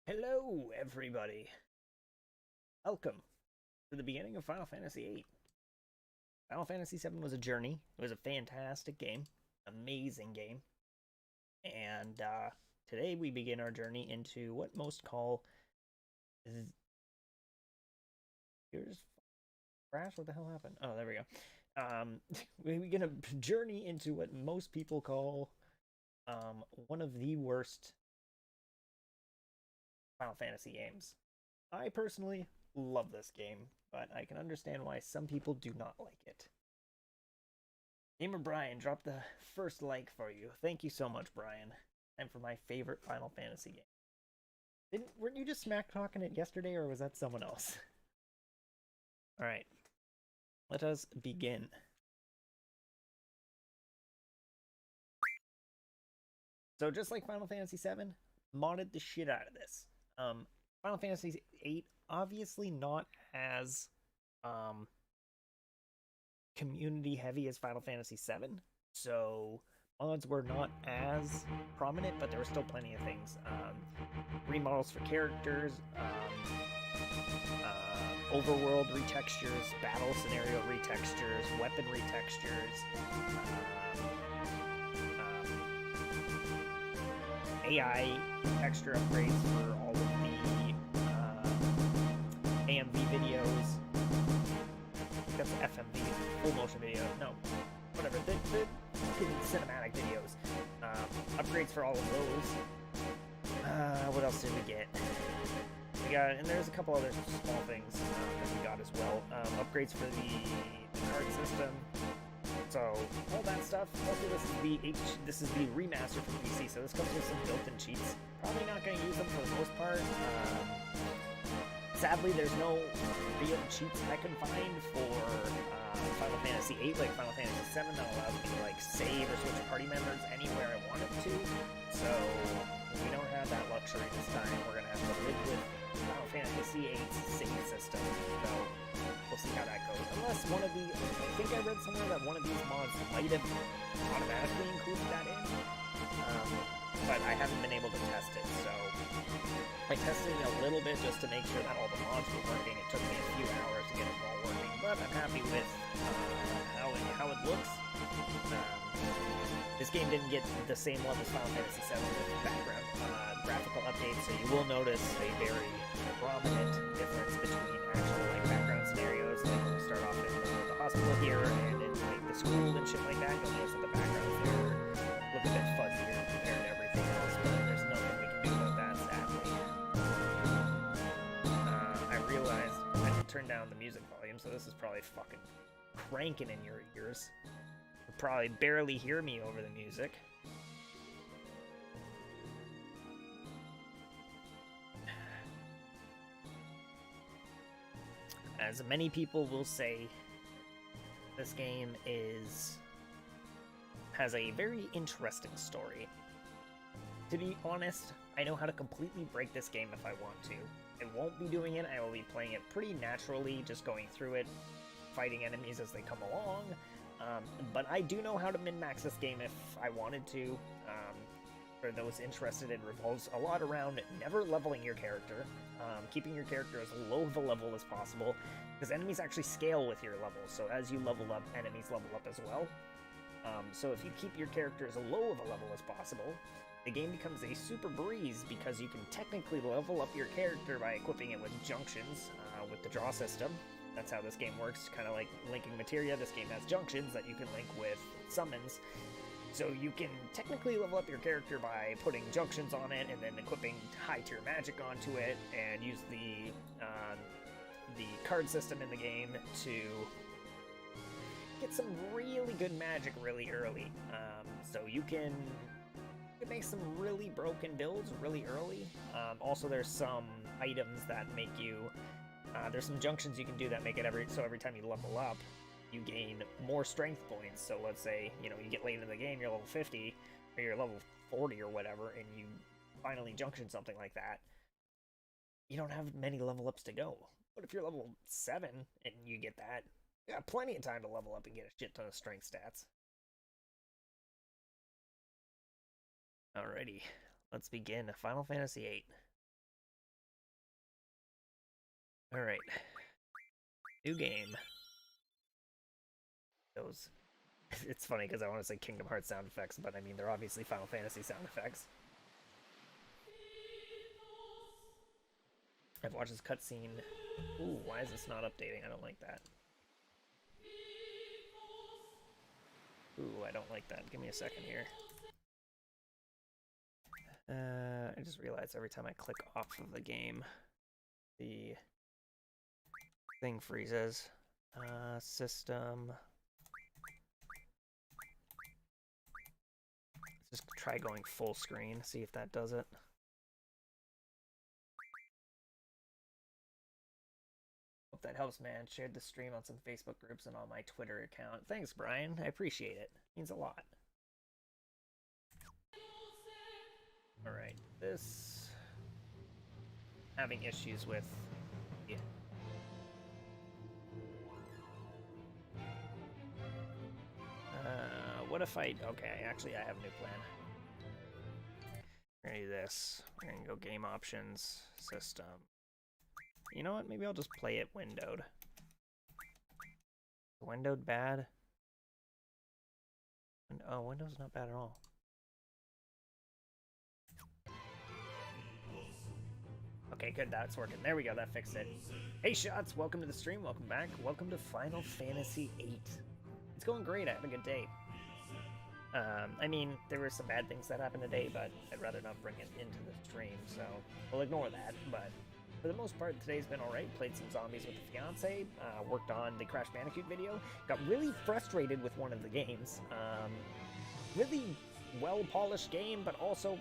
Hello, everybody. Welcome to the beginning of Final Fantasy VIII. Final Fantasy VII was a journey. It was a fantastic game, amazing game, and today we begin our journey into what most call. Here's crash. What the hell happened? Oh, there we go. We begin a journey into what most people call one of the worst Final Fantasy games. I personally love this game, but I can understand why some people do not like it. Gamer Brian dropped the first like for you. Thank you so much, Brian. And for my favorite Final Fantasy game. Weren't you just smack talking it yesterday, or was that someone else? All right, let us begin. So just like Final Fantasy VII, modded the shit out of this. Final Fantasy VIII, obviously not as community heavy as Final Fantasy VII, so mods were not as prominent, but there were still plenty of things. Remodels for characters, overworld retextures, battle scenario retextures, weapon retextures, AI texture upgrades for all of the AMV videos. That's FMV, full motion video. No, whatever. The cinematic videos. Upgrades for all of those. What else did we get? We got, and there's a couple other small things that we got as well. Upgrades for the card system. So all that stuff. Also, this is the remaster for PC, so this comes with some built-in cheats. Probably not going to use them for the most part. Sadly, there's no real cheats I can find for Final Fantasy VIII, like Final Fantasy VII, that allows me to like save or switch party members anywhere I want it to. So we don't have that luxury this time. We're gonna have to live with Final Fantasy VIII's save system. So we'll see how that goes. Unless one of the, I think I read somewhere that one of these mods might have automatically included that in. But I haven't been able to test it, so I tested it a little bit just to make sure that all the mods were working. It took me a few hours to get them all working, but I'm happy with how it looks. This game didn't get the same love as Final Fantasy VII with background graphical updates, so you will notice a very prominent difference between actual like background scenarios. Like when we start off in the hospital here and in like the school and shit like that, you'll notice that the backgrounds there look a bit fuzzier compared to everything else, but there's nothing we can do about that, sadly. I realized I didn't turn down the music volume, so this is probably fucking cranking in your ears. You'll probably barely hear me over the music. As many people will say, this game has a very interesting story. To be honest, I know how to completely break this game if I want to. I won't be doing it. I will be playing it pretty naturally, just going through it, fighting enemies as they come along. But I do know how to min-max this game if I wanted to. For those interested, it revolves a lot around never leveling your character, keeping your character as low of a level as possible, because enemies actually scale with your level, so as you level up, enemies level up as well. So if you keep your character as low of a level as possible, the game becomes a super breeze because you can technically level up your character by equipping it with junctions with the draw system. That's how this game works, kind of like linking materia. This game has junctions that you can link with summons. So you can technically level up your character by putting junctions on it and then equipping high-tier magic onto it and use the card system in the game to get some really good magic really early. So you can make some really broken builds really early. Also, there's some items that make you... there's some junctions you can do that make it every time you level up, you gain more strength points. So let's say, you get late in the game, you're level 50, or you're level 40 or whatever, and you finally junction something like that, you don't have many level ups to go. But if you're level 7 and you get that, you got plenty of time to level up and get a shit ton of strength stats. Alrighty, let's begin Final Fantasy VIII. Alright. New game. Those. It's funny because I want to say Kingdom Hearts sound effects, but I mean, they're obviously Final Fantasy sound effects. I've watched this cutscene. Ooh, why is this not updating? I don't like that. Ooh, I don't like that. Give me a second here. I just realized every time I click off of the game, the thing freezes. System. Let's just try going full screen, see if that does it. Hope that helps, man. Shared the stream on some Facebook groups and on my Twitter account. Thanks, Brian. I appreciate it. It means a lot. Alright, this... having issues with... Yeah. What if I... Okay, actually I have a new plan. We're gonna do this. We're gonna go game options, system. You know what? Maybe I'll just play it windowed. Windowed bad? Oh, window's not bad at all. Okay, good, that's working. There we go, that fixed it. Hey, Shots, welcome to the stream, welcome back. Welcome to Final Fantasy VIII. It's going great, I had a good day. I mean, there were some bad things that happened today, but I'd rather not bring it into the stream, so we'll ignore that. But for the most part, today's been alright. Played some zombies with the fiance, worked on the Crash Bandicoot video, got really frustrated with one of the games. Really well-polished game, but also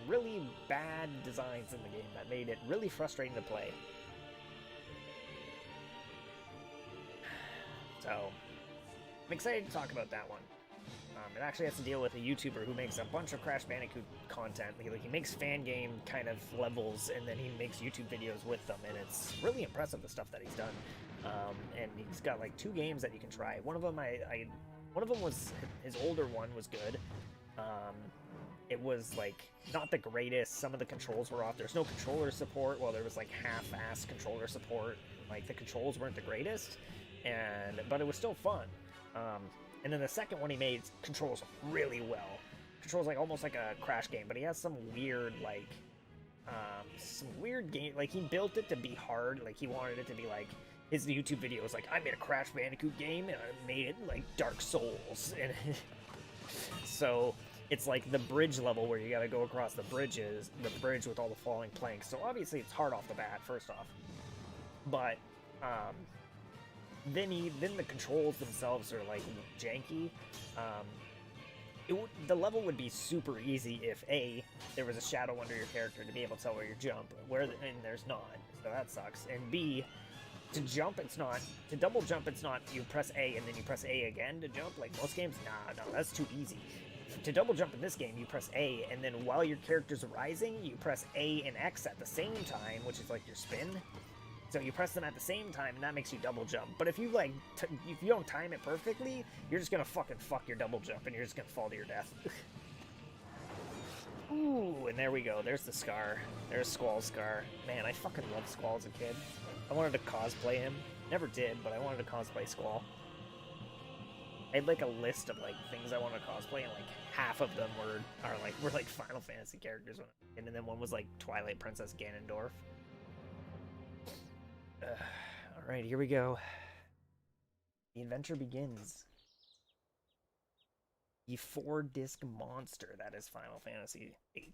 really bad designs in the game that made it really frustrating to play. So, I'm excited to talk about that one. It actually has to deal with a YouTuber who makes a bunch of Crash Bandicoot content. Like, he makes fan game kind of levels, and then he makes YouTube videos with them, and it's really impressive, the stuff that he's done. And he's got like 2 games that you can try. One of them, one of them was his older one was good. It was like not the greatest. Some of the controls were off. There's no controller support. Well, there was like half-ass controller support. Like the controls weren't the greatest, but it was still fun. And then the second one he made controls really well. Controls like almost like a Crash game, but he has some weird game. Like he built it to be hard. Like he wanted it to be like his YouTube video was like, I made a Crash Bandicoot game and I made it like Dark Souls, and so it's like the bridge level where you got to go across the bridge with all the falling planks. So obviously it's hard off the bat, first off, but then the controls themselves are like janky. The level would be super easy if A, there was a shadow under your character to be able to tell where you jump, and there's not, so that sucks. And B, to jump, it's not, to double jump, it's not you press A and then you press A again to jump, like most games. No, that's too easy. To double jump in this game, you press A, and then while your character's rising, you press A and X at the same time, which is like your spin. So you press them at the same time, and that makes you double jump. But if you like, if you don't time it perfectly, you're just gonna fucking fuck your double jump, and you're just gonna fall to your death. Ooh, and there we go. There's the Scar. There's Squall's Scar. Man, I fucking loved Squall as a kid. I wanted to cosplay him. Never did, but I wanted to cosplay Squall. I had like a list of like things I wanted to cosplay, and like half of them were like Final Fantasy characters, and then one was like Twilight Princess Ganondorf. Alright, here we go. The adventure begins. The 4-disc monster that is Final Fantasy VIII.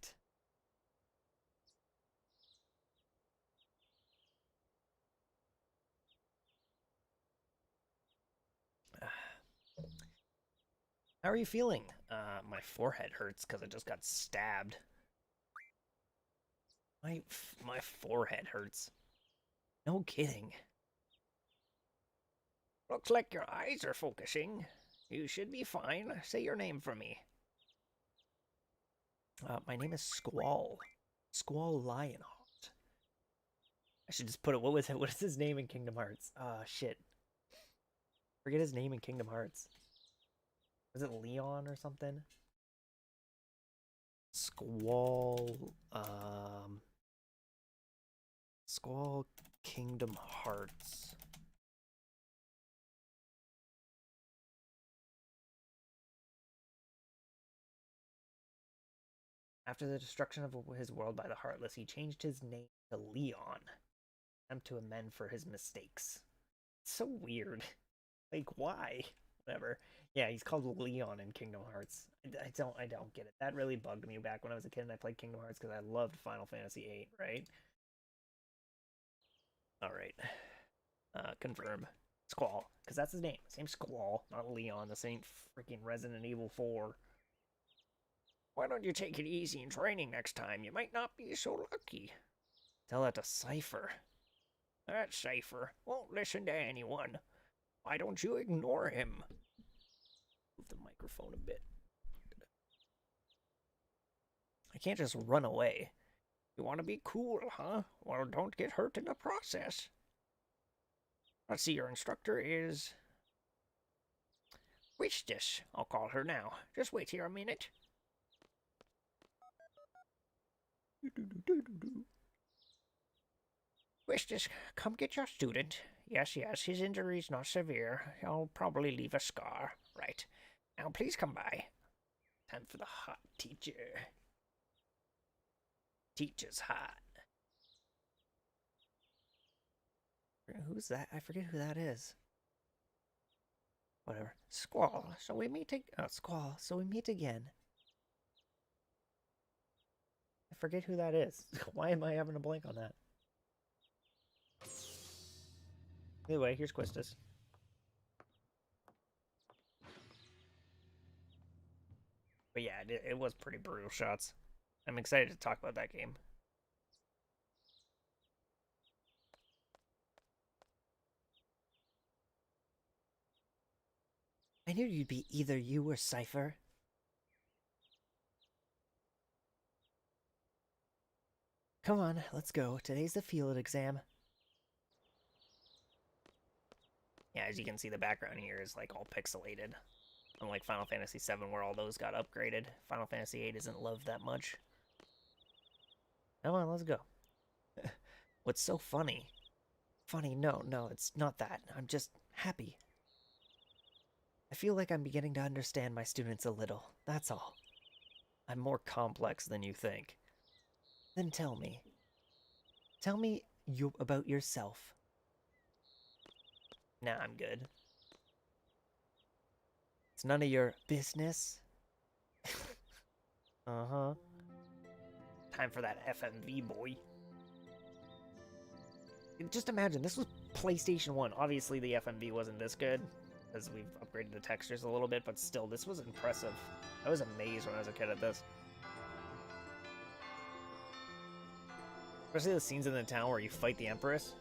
How are you feeling? My forehead hurts because I just got stabbed. My forehead hurts. No kidding. Looks like your eyes are focusing. You should be fine. Say your name for me. My name is Squall. Squall Lionheart. I should just put it. What was it? What is his name in Kingdom Hearts? Shit. Forget his name in Kingdom Hearts. Was it Leon or something? Squall. Squall Kingdom Hearts. After the destruction of his world by the Heartless, he changed his name to Leon, attempt to amend for his mistakes. It's so weird. Like, why? Whatever. Yeah, he's called Leon in Kingdom Hearts. I don't get it. That really bugged me back when I was a kid and I played Kingdom Hearts because I loved Final Fantasy VIII, right? Alright. Confirm. Squall, because that's his name. Same Squall, not Leon, the same freaking Resident Evil 4. Why don't you take it easy in training next time? You might not be so lucky. Tell that to Cypher. That Cypher won't listen to anyone. Why don't you ignore him? Move the microphone a bit. I can't just run away. You want to be cool, huh? Well, don't get hurt in the process. Let's see, your instructor is... Wishdis. I'll call her now. Just wait here a minute. Wishdis, come get your student. Yes, his injury's not severe. He'll probably leave a scar. Right. Now please come by. Time for the hot teacher. Teacher's hot. Who's that? I forget who that is. Whatever. Squall. So we meet Squall. So we meet again. I forget who that is. Why am I having a blank on that? Anyway, here's Quistis. But yeah, it was pretty brutal shots. I'm excited to talk about that game. I knew you'd be either you or Cypher. Come on, let's go. Today's the field exam. Yeah, as you can see, the background here is like all pixelated. Unlike Final Fantasy VII, where all those got upgraded. Final Fantasy VIII isn't loved that much. Come on, let's go. What's so funny? Funny, no, it's not that. I'm just happy. I feel like I'm beginning to understand my students a little, that's all. I'm more complex than you think. Then tell me. Tell me about yourself. Nah, I'm good. It's none of your business. Uh-huh. Time for that FMV, boy. Just imagine, this was PlayStation 1. Obviously, the FMV wasn't this good, because we've upgraded the textures a little bit, but still, this was impressive. I was amazed when I was a kid at this. Especially the scenes in the town where you fight the Empress.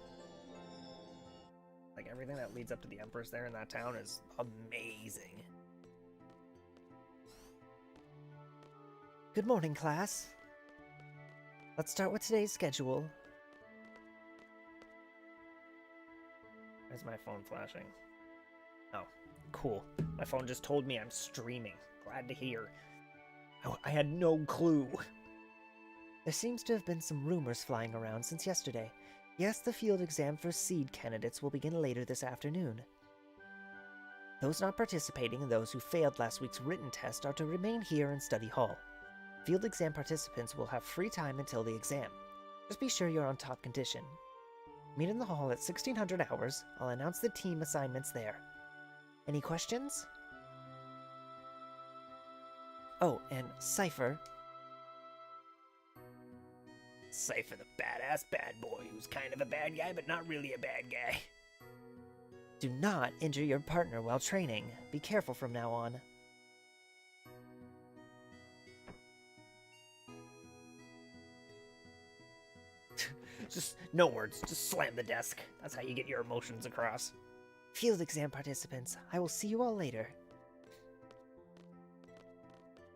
Like, everything that leads up to the Empress there in that town is amazing. Good morning, class. Let's start with today's schedule. Why is my phone flashing? Oh, cool. My phone just told me I'm streaming. Glad to hear. Oh, I had no clue. There seems to have been some rumors flying around since yesterday. Yes, the field exam for seed candidates will begin later this afternoon. Those not participating and those who failed last week's written test are to remain here in study hall. Field exam participants will have free time until the exam. Just be sure you're on top condition. Meet in the hall at 1600 hours. I'll announce the team assignments there. Any questions? Oh, and Cypher. Cypher the badass bad boy who's kind of a bad guy but not really a bad guy. Do not injure your partner while training. Be careful from now on. Just no words, just slam the desk. That's how you get your emotions across. Field exam participants, I will see you all later.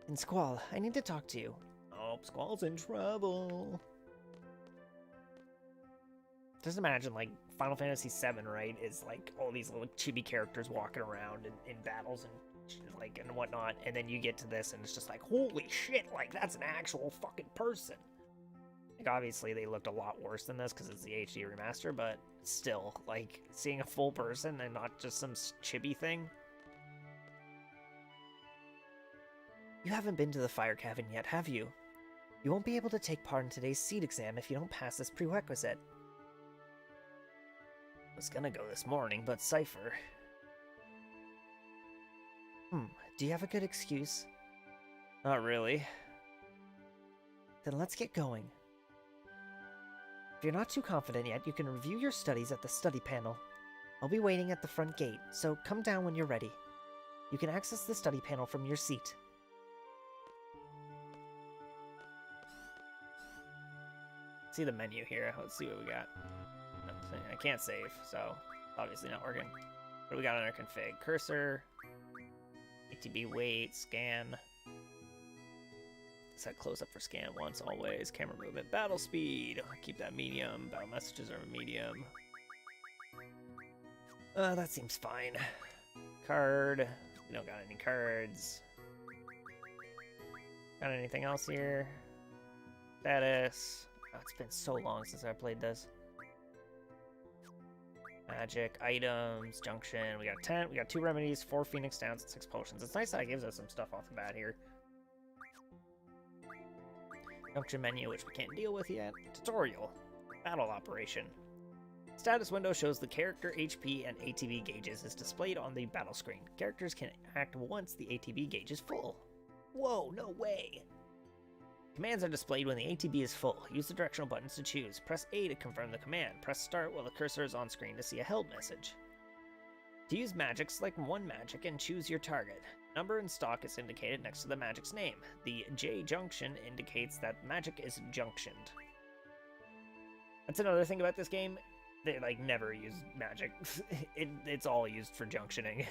And Squall, I need to talk to you. Oh, Squall's in trouble. Just imagine, like, Final Fantasy VII, right, is like all these little chibi characters walking around in battles and whatnot, and then you get to this and it's just like, holy shit, like, that's an actual fucking person. Obviously, they looked a lot worse than this because it's the HD remaster, but still, like, seeing a full person and not just some chibi thing. You haven't been to the fire cavern yet, have you? You won't be able to take part in today's seed exam if you don't pass this prerequisite. I was gonna go this morning, but Cypher... do you have a good excuse? Not really. Then let's get going. If you're not too confident yet, you can review your studies at the study panel. I'll be waiting at the front gate, so come down when you're ready. You can access the study panel from your seat. See the menu here. Let's see what we got. I can't save, so obviously not working. What do we got on our config? Cursor, ATB weight, scan. Set close up for scan once, always. Camera movement, battle speed. Keep that medium. Battle messages are medium. That seems fine. Card. We don't got any cards. Got anything else here? Status. Oh, it's been so long since I played this. Magic, items, junction. We got 10. We got 2 remedies, 4 Phoenix Downs, and 6 potions. It's nice that it gives us some stuff off the bat here. Junction menu, which we can't deal with yet. Tutorial. Battle operation. Status window shows the character HP and ATB gauges is displayed on the battle screen. Characters can act once the ATB gauge is full. Whoa, no way! Commands are displayed when the ATB is full. Use the directional buttons to choose. Press A to confirm the command. Press start while the cursor is on screen to see a help message. To use magic, select one magic and choose your target. Number in stock is indicated next to the magic's name. The J junction indicates that magic is junctioned. That's another thing about this game. They never use magic. It's all used for junctioning.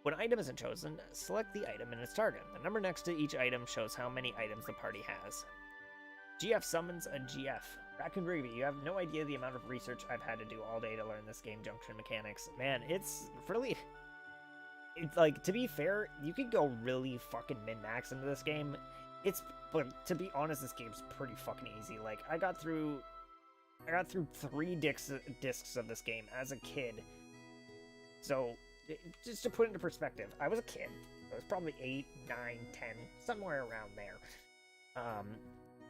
When an item isn't chosen, select the item and its target. The number next to each item shows how many items the party has. GF summons a GF. Raccoon Gravy, you have no idea the amount of research I've had to do all day to learn this game junction mechanics. Man, it's really... It's to be fair, you could go really fucking min-max into this game. But to be honest, this game's pretty fucking easy. I got through 3 discs of this game as a kid. So, just to put it into perspective, I was a kid. I was probably 8, 9, 10, somewhere around there.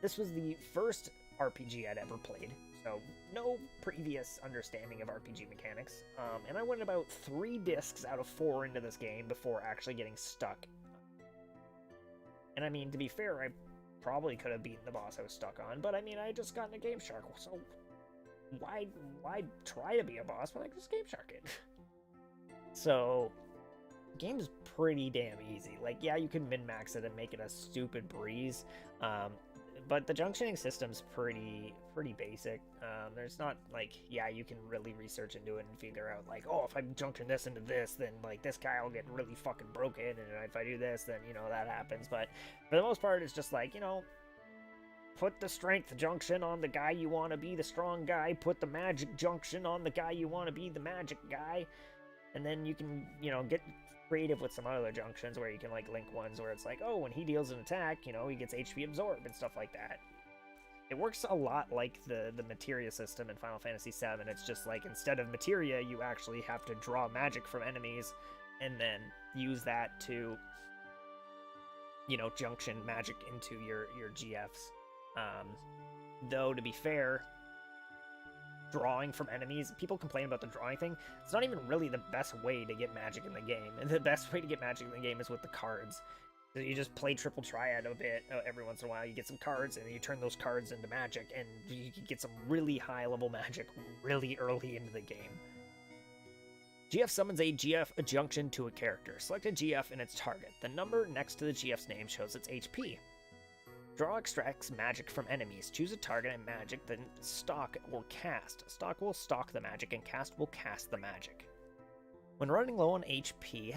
This was the first RPG I'd ever played, so no previous understanding of RPG mechanics. And I went about 3 discs out of 4 into this game before actually getting stuck. And I mean, to be fair, I probably could have beaten the boss I was stuck on, but I mean, I just got into Game Shark, so why try to be a boss when I can just Game Shark it? So, the game is pretty damn easy. Yeah, you can min-max it and make it a stupid breeze, but the junctioning system's pretty basic. There's not, yeah, you can really research into it and figure out, oh, if I junction this into this, then, this guy will get really fucking broken, and if I do this, then, that happens. But for the most part, it's just put the strength junction on the guy you want to be the strong guy, put the magic junction on the guy you want to be the magic guy, and then you can, get creative with some other junctions where you can, link ones where it's oh, when he deals an attack, he gets HP absorb and stuff like that. It works a lot like the materia system in Final Fantasy VII. It's just instead of materia, you actually have to draw magic from enemies and then use that to, junction magic into your GFs. Though, to be fair, drawing from enemies, people complain about the drawing thing. It's not even really the best way to get magic in the game. The best way to get magic in the game is with the cards. You just play Triple Triad a bit every once in a while. You get some cards, and you turn those cards into magic, and you can get some really high-level magic really early into the game. GF summons a GF junction to a character. Select a GF and its target. The number next to the GF's name shows its HP. Draw extracts magic from enemies. Choose a target and magic, then stock or cast. Stock will stock the magic, and cast will cast the magic. When running low on HP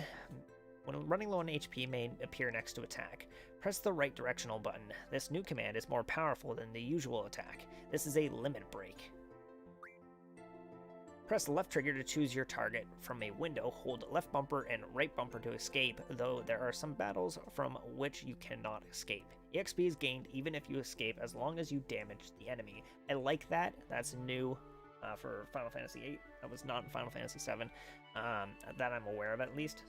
may appear next to attack. Press the right directional button. This new command is more powerful than the usual attack. This is a limit break. Press the left trigger to choose your target from a window. Hold left bumper and right bumper to escape, though there are some battles from which you cannot escape. EXP is gained even if you escape as long as you damage the enemy. I like that. That's new for Final Fantasy VIII. That was not in Final Fantasy VII, that I'm aware of at least.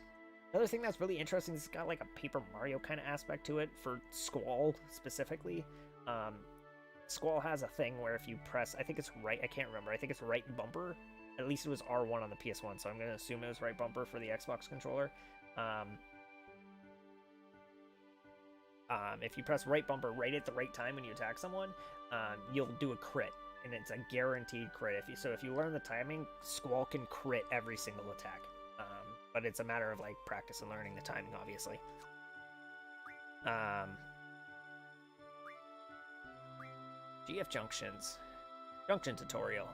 Another thing that's really interesting is it's got like a Paper Mario kind of aspect to it for Squall specifically. Squall has a thing where if you press, I think it's right, I can't remember, I think it's right bumper. At least it was R1 on the PS1, so I'm going to assume it was right bumper for the Xbox controller. If you press right bumper right at the right time when you attack someone, you'll do a crit, and it's a guaranteed crit. If you learn the timing, Squall can crit every single attack. But it's a matter of like practice and learning the timing, obviously. GF Junctions. Junction tutorial.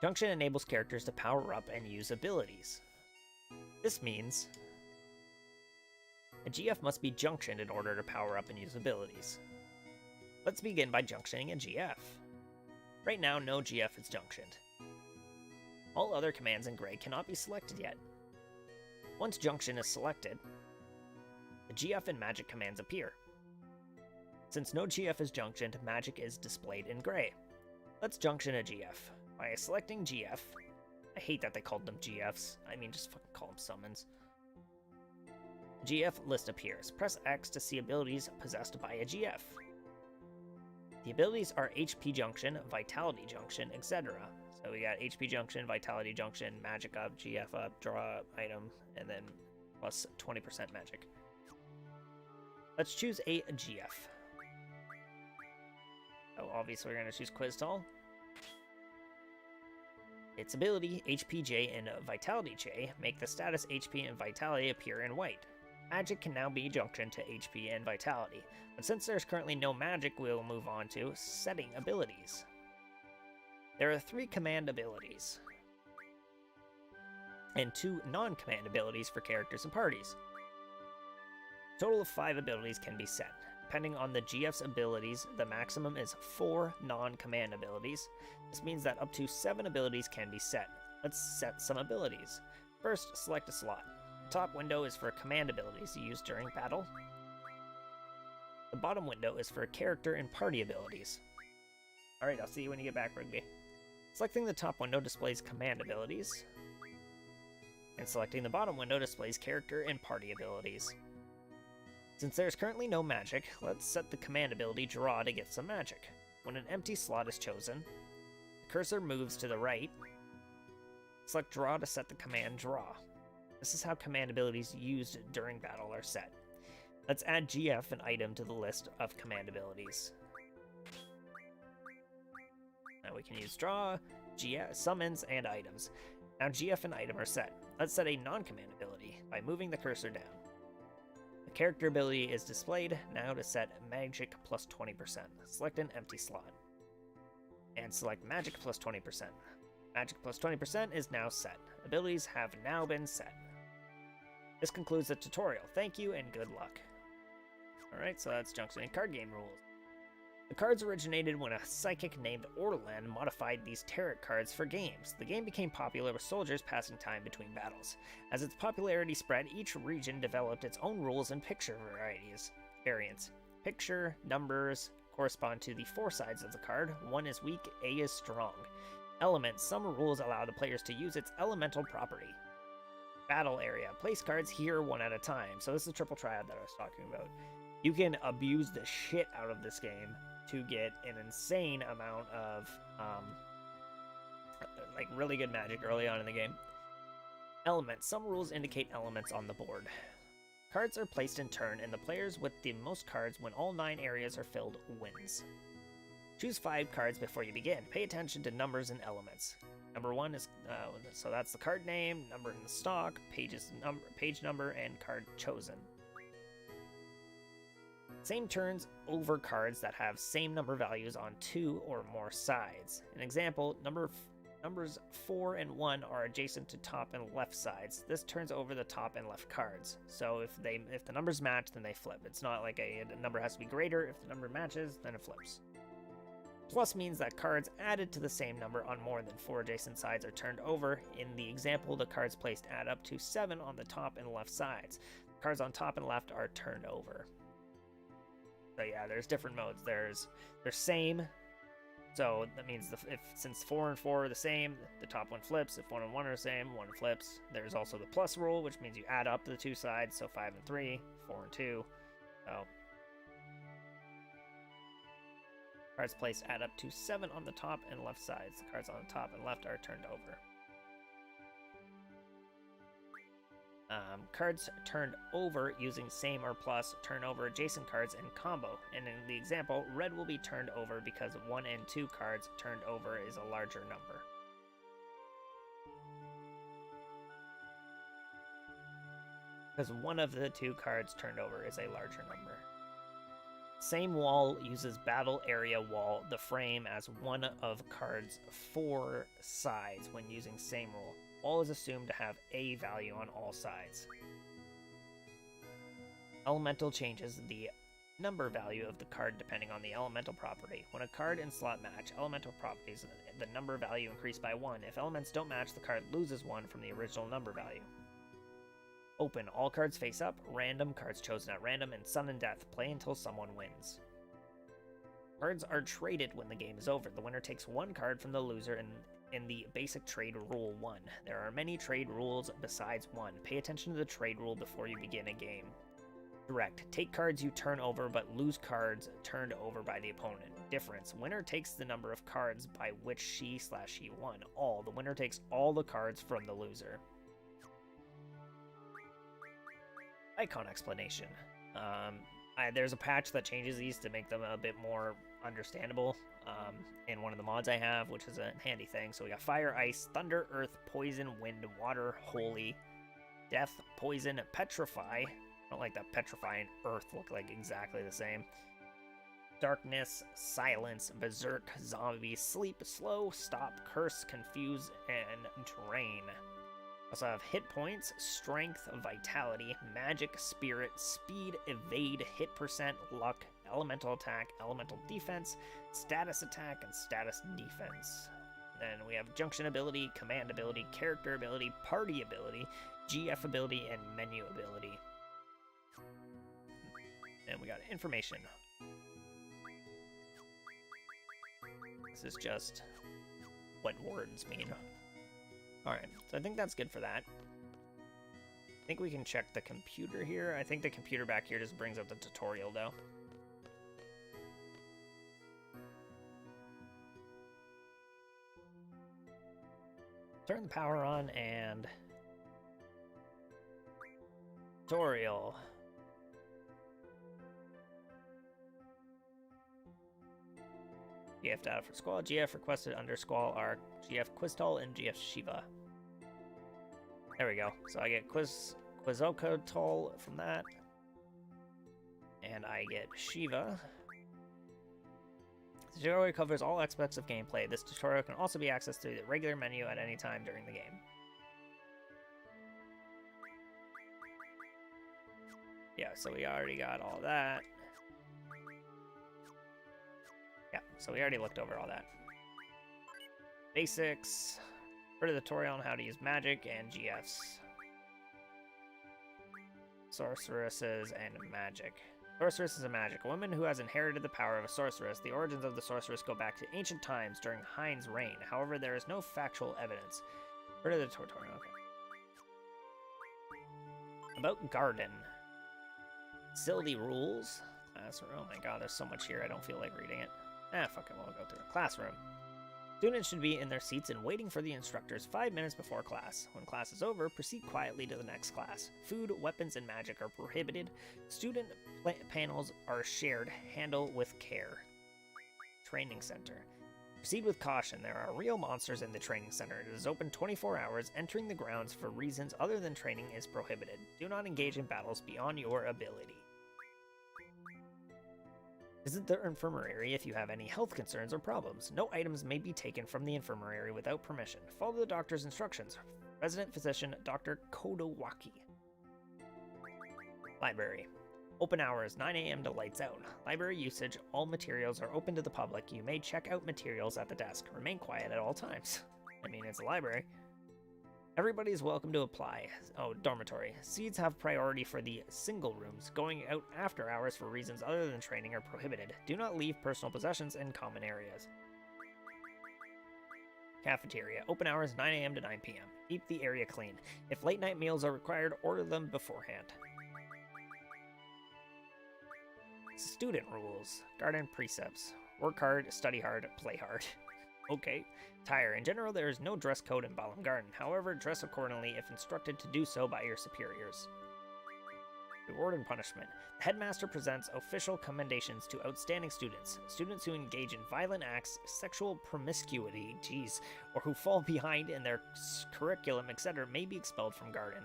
Junction enables characters to power up and use abilities. This means a GF must be junctioned in order to power up and use abilities. Let's begin by junctioning a GF. Right now, no GF is junctioned. All other commands in gray cannot be selected yet. Once junction is selected, the GF and magic commands appear. Since no GF is junctioned, magic is displayed in gray. Let's junction a GF. By selecting GF, I hate that they called them GFs. I mean, just fucking call them summons. GF list appears. Press X to see abilities possessed by a GF. The abilities are HP Junction, Vitality Junction, etc. So we got HP Junction, Vitality Junction, Magic up, GF up, draw item, and then plus 20% magic. Let's choose a GF. So obviously we're going to choose Quiztall. Its ability, HP J and Vitality J, make the status HP and Vitality appear in white. Magic can now be junctioned to HP and Vitality, but since there's currently no magic, we'll move on to setting abilities. There are 3 command abilities, and 2 non-command abilities for characters and parties. A total of 5 abilities can be set. Depending on the GF's abilities, the maximum is 4 non-command abilities. This means that up to 7 abilities can be set. Let's set some abilities. First, select a slot. The top window is for command abilities used during battle. The bottom window is for character and party abilities. Alright, I'll see you when you get back, Rigby. Selecting the top window displays command abilities, and selecting the bottom window displays character and party abilities. Since there's currently no magic, let's set the command ability Draw to get some magic. When an empty slot is chosen, the cursor moves to the right. Select Draw to set the command Draw. This is how command abilities used during battle are set. Let's add GF and item to the list of command abilities. Now we can use Draw, GF, summons, and items. Now GF and item are set. Let's set a non-command ability by moving the cursor down. The character ability is displayed. Now to set magic plus 20%. Select an empty slot. And select magic plus 20%. Magic plus 20% is now set. Abilities have now been set. This concludes the tutorial. Thank you and good luck. Alright, so that's Junction card game rules. The cards originated when a psychic named Orlan modified these tarot cards for games. The game became popular with soldiers passing time between battles. As its popularity spread, each region developed its own rules and picture variants. Picture, numbers correspond to the 4 sides of the card. 1 is weak, A is strong. Elements, some rules allow the players to use its elemental property. Battle area, place cards here 1 at a time. So this is the triple triad that I was talking about. You can abuse the shit out of this game to get an insane amount of like really good magic early on in the game. Elements. Some rules indicate elements on the board. Cards are placed in turn, and the players with the most cards when all 9 areas are filled wins. Choose 5 cards before you begin. Pay attention to numbers and elements. Number 1 is so that's the card name, number in the stock, page number, and card chosen. Same turns over cards that have same number values on 2 or more sides. An example, numbers 4 and 1 are adjacent to top and left sides. This turns over the top and left cards. So if the numbers match, then they flip. It's not like a number has to be greater. If the number matches, then it flips. Plus means that cards added to the same number on more than 4 adjacent sides are turned over. In the example, the cards placed add up to 7 on the top and left sides. The cards on top and left are turned over. So yeah, there's different modes. There's same. So that means since 4 and 4 are the same, the top one flips. If 1 and 1 are the same, 1 flips. There's also the plus rule, which means you add up the 2 sides. So 5 and 3, 4 and 2. So cards placed add up to 7 on the top and left sides. The cards on the top and left are turned over. Cards turned over using same or plus turn over adjacent cards in combo. And in the example, red will be turned over because 1 and 2 cards turned over is a larger number. Because one of the 2 cards turned over is a larger number. Same wall uses battle area wall, the frame, as one of cards 4 sides when using same rule. Wall is assumed to have a value on all sides. Elemental changes the number value of the card depending on the elemental property. When a card and slot match elemental properties, the number value increased by 1. If elements don't match, the card loses 1 from the original number value. Open. All cards face up. Random. Cards chosen at random. And Sun and Death. Play until someone wins. Cards are traded when the game is over. The winner takes 1 card from the loser in the basic trade rule 1. There are many trade rules besides 1. Pay attention to the trade rule before you begin a game. Direct. Take cards you turn over, but lose cards turned over by the opponent. Difference. Winner takes the number of cards by which she/he won. All. The winner takes all the cards from the loser. Icon explanation. There's a patch that changes these to make them a bit more understandable in one of the mods I have, which is a handy thing. So we got fire, ice, thunder, earth, poison, wind, water, holy, death, poison, petrify. I don't like that petrify and earth look like exactly the same. Darkness, silence, berserk, zombie, sleep, slow, stop, curse, confuse, and drain. Also have hit points, strength, vitality, magic, spirit, speed, evade, hit percent, luck, elemental attack, elemental defense, status attack, and status defense. Then we have junction ability, command ability, character ability, party ability, GF ability, and menu ability. And we got information. This is just what words mean. Alright, so I think that's good for that. I think we can check the computer here. I think the computer back here just brings up the tutorial, though. Turn the power on and... tutorial. GF data for Squall. GF requested under Squall are GF Quiztol and GF Shiva. There we go. So I get Quizokotol from that. And I get Shiva. The tutorial covers all aspects of gameplay. This tutorial can also be accessed through the regular menu at any time during the game. Yeah, so we already got all that. Yeah, so we already looked over all that. Basics. Heard of the tutorial on how to use magic and GFs. Sorceresses and magic. Sorceress is a magic. A woman who has inherited the power of a sorceress. The origins of the sorceress go back to ancient times during Hein's reign. However, there is no factual evidence. Heard of the tutorial, okay. About garden. Facility rules. Oh my god, there's so much here, I don't feel like reading it. Fuck it, we'll go through it. Classroom. Students should be in their seats and waiting for the instructors 5 minutes before class. When class is over, proceed quietly to the next class. Food, weapons, and magic are prohibited. Student panels are shared. Handle with care. Training Center. Proceed with caution. There are real monsters in the training center. It is open 24 hours. Entering the grounds for reasons other than training is prohibited. Do not engage in battles beyond your ability. Visit the infirmary if you have any health concerns or problems. No items may be taken from the infirmary without permission. Follow the doctor's instructions. Resident physician, Dr. Kodowaki. Library. Open hours, 9 a.m. to lights out. Library usage, all materials are open to the public. You may check out materials at the desk. Remain quiet at all times. I mean, it's a library. Everybody is welcome to apply. Oh, dormitory. Seeds have priority for the single rooms. Going out after hours for reasons other than training are prohibited. Do not leave personal possessions in common areas. Cafeteria. Open hours 9 a.m. to 9 p.m. Keep the area clean. If late night meals are required, order them beforehand. Student rules. Garden precepts. Work hard, study hard, play hard. Okay. Attire. In general, there is no dress code in Balamb Garden. However, dress accordingly if instructed to do so by your superiors. Reward and punishment. The headmaster presents official commendations to outstanding students. Students who engage in violent acts, sexual promiscuity, or who fall behind in their curriculum, etc., may be expelled from Garden.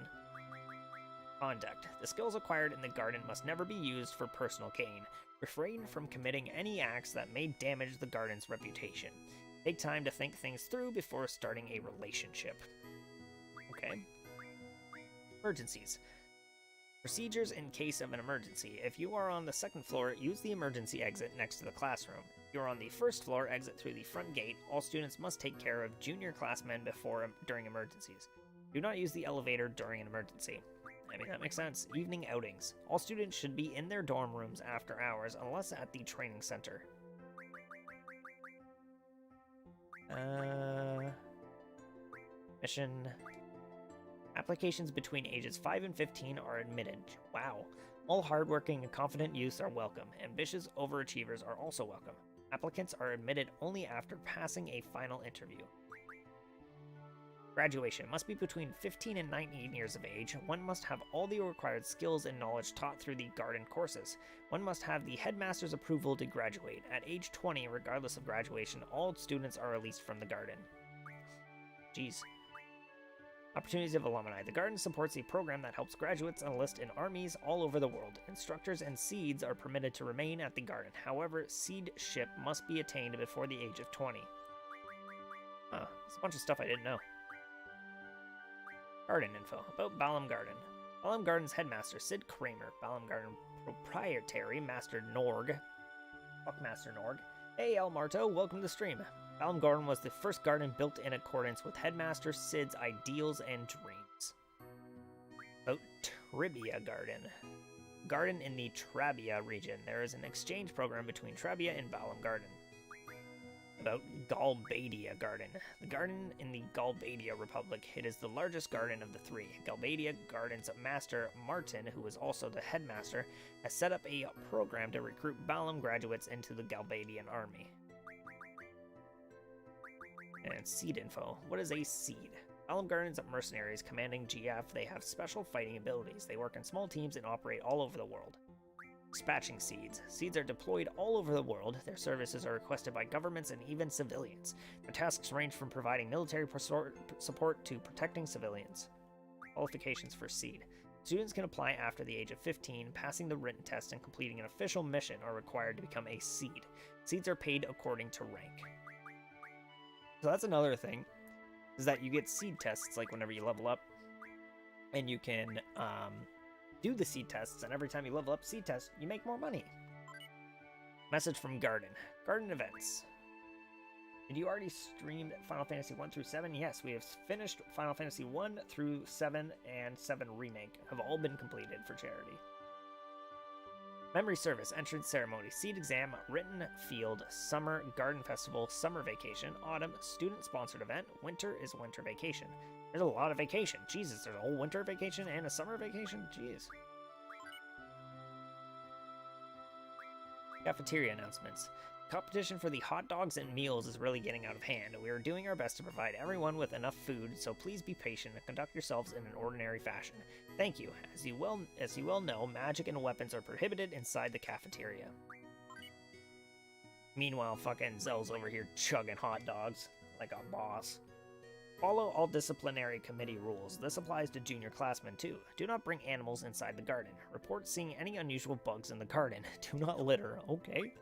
Conduct. The skills acquired in the Garden must never be used for personal gain. Refrain from committing any acts that may damage the Garden's reputation. Take time to think things through before starting a relationship. Okay. Emergencies. Procedures in case of an emergency. If you are on the second floor, use the emergency exit next to the classroom. If you are on the first floor, exit through the front gate. All students must take care of junior classmen during emergencies. Do not use the elevator during an emergency. I mean, that makes sense. Evening outings. All students should be in their dorm rooms after hours, unless at the training center. Mission. Applications between ages 5 and 15 are admitted. Wow. All hardworking and confident youths are welcome. Ambitious overachievers are also welcome. Applicants are admitted only after passing a final interview. Graduation must be between 15 and 19 years of age. One must have all the required skills and knowledge taught through the Garden courses. One must have the headmaster's approval to graduate. At age 20, regardless of graduation, all students are released from the Garden. Jeez. Opportunities of alumni. The Garden supports a program that helps graduates enlist in armies all over the world. Instructors and seeds are permitted to remain at the Garden. However, seedship must be attained before the age of 20. Huh, there's a bunch of stuff I didn't know. Garden info. About Balamb Garden. Balamb Garden's headmaster, Sid Kramer. Balamb Garden proprietary, Master Norg. Fuck Master Norg. Hey, El Marto, welcome to the stream. Balamb Garden was the first garden built in accordance with Headmaster Sid's ideals and dreams. About Trabia Garden. Garden in the Trabia region. There is an exchange program between Trabia and Balamb Garden. About Galbadia Garden. The garden in the Galbadia Republic. It is the largest garden of the three. Galbadia Garden's master, Martin, who is also the headmaster, has set up a program to recruit Balamb graduates into the Galbadian army. And seed info. What is a seed? Balamb Garden's mercenaries commanding GF. They have special fighting abilities. They work in small teams and operate all over the world. Dispatching seeds. Seeds are deployed all over the world. Their services are requested by governments and even civilians. Their tasks range from providing military support to protecting civilians. Qualifications for seed. Students can apply after the age of 15. Passing the written test and completing an official mission are required to become a seed. Seeds are paid according to rank. So that's another thing, is that you get seed tests, like whenever you level up, and you can do the seed tests, and every time you level up seed test, you make more money. Message from Garden. Garden events. Did you already stream Final Fantasy 1 through 7? Yes, we have finished Final Fantasy 1 through 7 and 7 Remake have all been completed for charity. Memory Service, Entrance Ceremony, Seed Exam, Written Field, Summer, Garden Festival, Summer Vacation, Autumn, Student-Sponsored Event, Winter is Winter Vacation. There's a lot of vacation. Jesus, there's a whole winter vacation and a summer vacation? Jeez. Cafeteria announcements. Competition for the hot dogs and meals is really getting out of hand. We are doing our best to provide everyone with enough food, so please be patient and conduct yourselves in an ordinary fashion. Thank you. As you well know, magic and weapons are prohibited inside the cafeteria. Meanwhile, fucking Zell's over here chugging hot dogs like a boss. Follow all disciplinary committee rules. This applies to junior classmen too. Do not bring animals inside the garden. Report seeing any unusual bugs in the garden. Do not litter. Okay.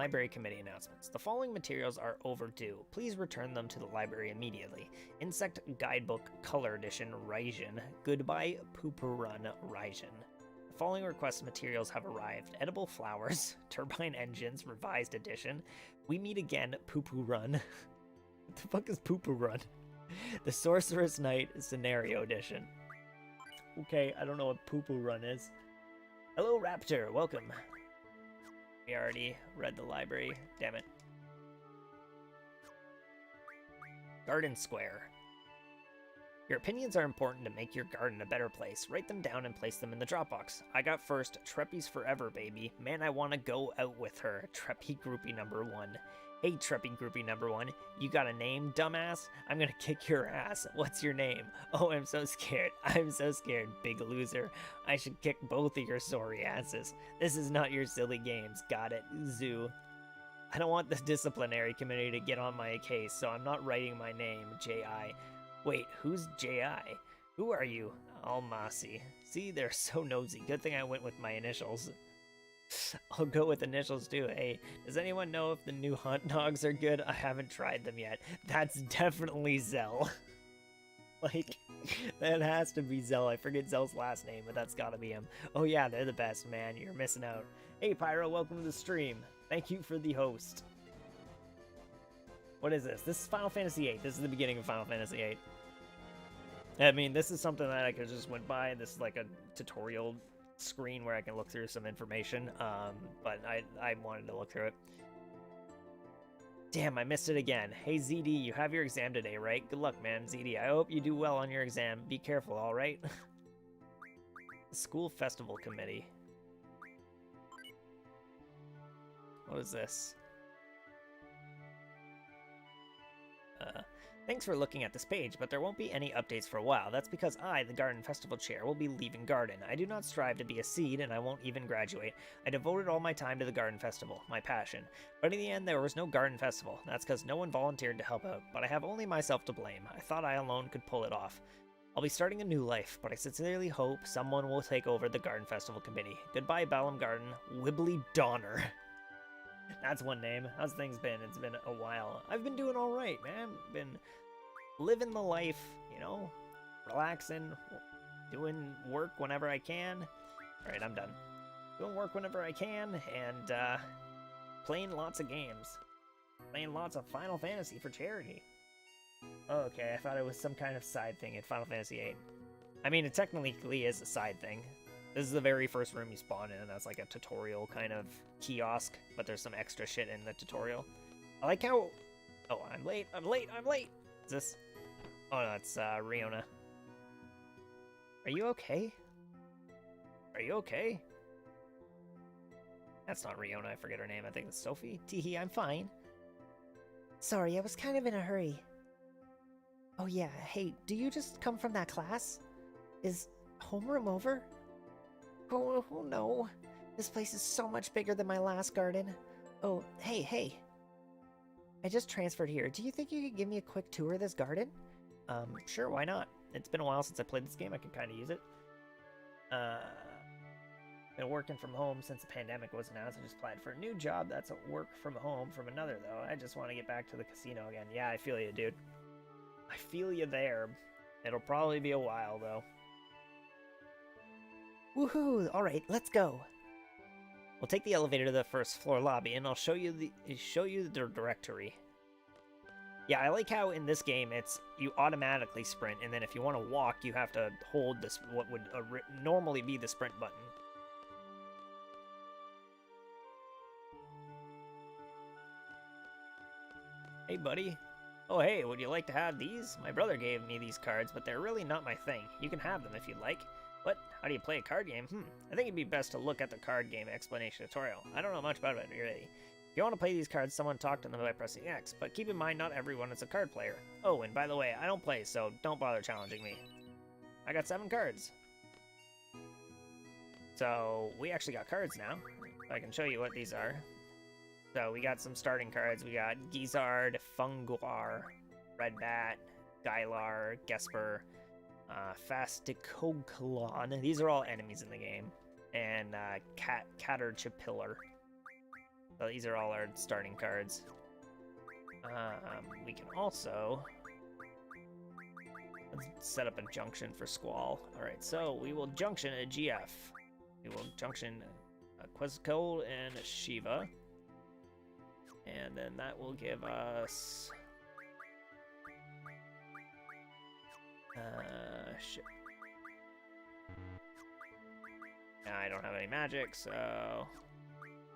Library Committee announcements. The following materials are overdue. Please return them to the library immediately. Insect Guidebook Color Edition Raijin. Goodbye Pooper Run Raijin. The following request materials have arrived. Edible Flowers, Turbine Engines Revised Edition. We Meet Again Poo-Poo Run. What the fuck is Poo-Poo Run? The Sorceress Knight Scenario Edition. Okay, I don't know what Poo-Poo Run is. Hello Raptor, welcome. We already read the library, damn it. Garden Square. Your opinions are important to make your garden a better place. Write them down and place them in the Dropbox. I got first, Treppy's forever, baby. Man, I want to go out with her. Treppy Groupie number 1. Hey, Treppy Groupie number 1. You got a name, dumbass? I'm gonna kick your ass. What's your name? Oh, I'm so scared. I'm so scared, big loser. I should kick both of your sorry asses. This is not your silly games. Got it, Zoo. I don't want the disciplinary committee to get on my case, so I'm not writing my name, J.I. Wait, who's J.I.? Who are you? Almasi. See, they're so nosy. Good thing I went with my initials. I'll go with initials too. Hey, does anyone know if the new hot dogs are good? I haven't tried them yet. That's definitely Zell. Like, that has to be Zell. I forget Zell's last name, but that's gotta be him. Oh yeah, they're the best, man. You're missing out. Hey, Pyro, welcome to the stream. Thank you for the host. What is this? This is Final Fantasy VIII. This is the beginning of Final Fantasy VIII. I mean, this is something that I could just went by. This is like a tutorial screen where I can look through some information, but I wanted to look through it. Damn, I missed it again. Hey ZD, you have your exam today, right? Good luck, man. ZD, I hope you do well on your exam. Be careful, alright? School Festival Committee. What is this? Thanks for looking at this page, but there won't be any updates for a while. That's because I, the Garden Festival Chair, will be leaving Garden. I do not strive to be a seed, and I won't even graduate. I devoted all my time to the Garden Festival, my passion. But in the end, there was no Garden Festival. That's because no one volunteered to help out, but I have only myself to blame. I thought I alone could pull it off. I'll be starting a new life, but I sincerely hope someone will take over the Garden Festival Committee. Goodbye, Balam Garden. Wibbly Donner. That's one name. How's things been? It's been a while. I've been doing all right, man. Been living the life, you know, relaxing, doing work whenever I can. All right, I'm done. Doing work whenever I can, and playing lots of games. Playing lots of Final Fantasy for charity. Oh, okay, I thought it was some kind of side thing in Final Fantasy VIII. I mean, it technically is a side thing. This is the very first room you spawn in, and that's like a tutorial kind of kiosk, but there's some extra shit in the tutorial. I like how... Oh, I'm late, I'm late, I'm late! Is this... Oh no, it's Riona. Are you okay? Are you okay? That's not Riona, I forget her name. I think it's Sophie. Teehee, I'm fine. Sorry, I was kind of in a hurry. Oh yeah, hey, do you just come from that class? Is homeroom over? Oh no, this place is so much bigger than my last garden. Oh, hey. I just transferred here. Do you think you could give me a quick tour of this garden? Sure, why not? It's been a while since I played this game. I can kind of use it. Been working from home since the pandemic was announced. I just applied for a new job that's a work from home from another, though. I just want to get back to the casino again. Yeah, I feel you, dude. I feel you there. It'll probably be a while, though. Woohoo! Alright, let's go. We'll take the elevator to the first floor lobby, and I'll show you the directory. Yeah, I like how in this game it's you automatically sprint, and then if you want to walk, you have to hold this what would normally be the sprint button. Hey, buddy. Oh, hey, would you like to have these? My brother gave me these cards, but they're really not my thing. You can have them if you'd like. What? How do you play a card game? I think it'd be best to look at the card game explanation tutorial. I don't know much about it, really. If you want to play these cards, someone talk to them by pressing X, but keep in mind not everyone is a card player. Oh, and by the way, I don't play, so don't bother challenging me. I got 7 cards. So, we actually got cards now. I can show you what these are. So, we got some starting cards. We got Gizzard, Funguar, Red Bat, Gylar, Gesper, Fasticoglon. These are all enemies in the game. And Caterchipillar. So these are all our starting cards. We can also... Let's set up a junction for Squall. Alright, so we will junction a GF. We will junction a Quetzalcoatl and a Shiva. And then that will give us... shit. I don't have any magic, so...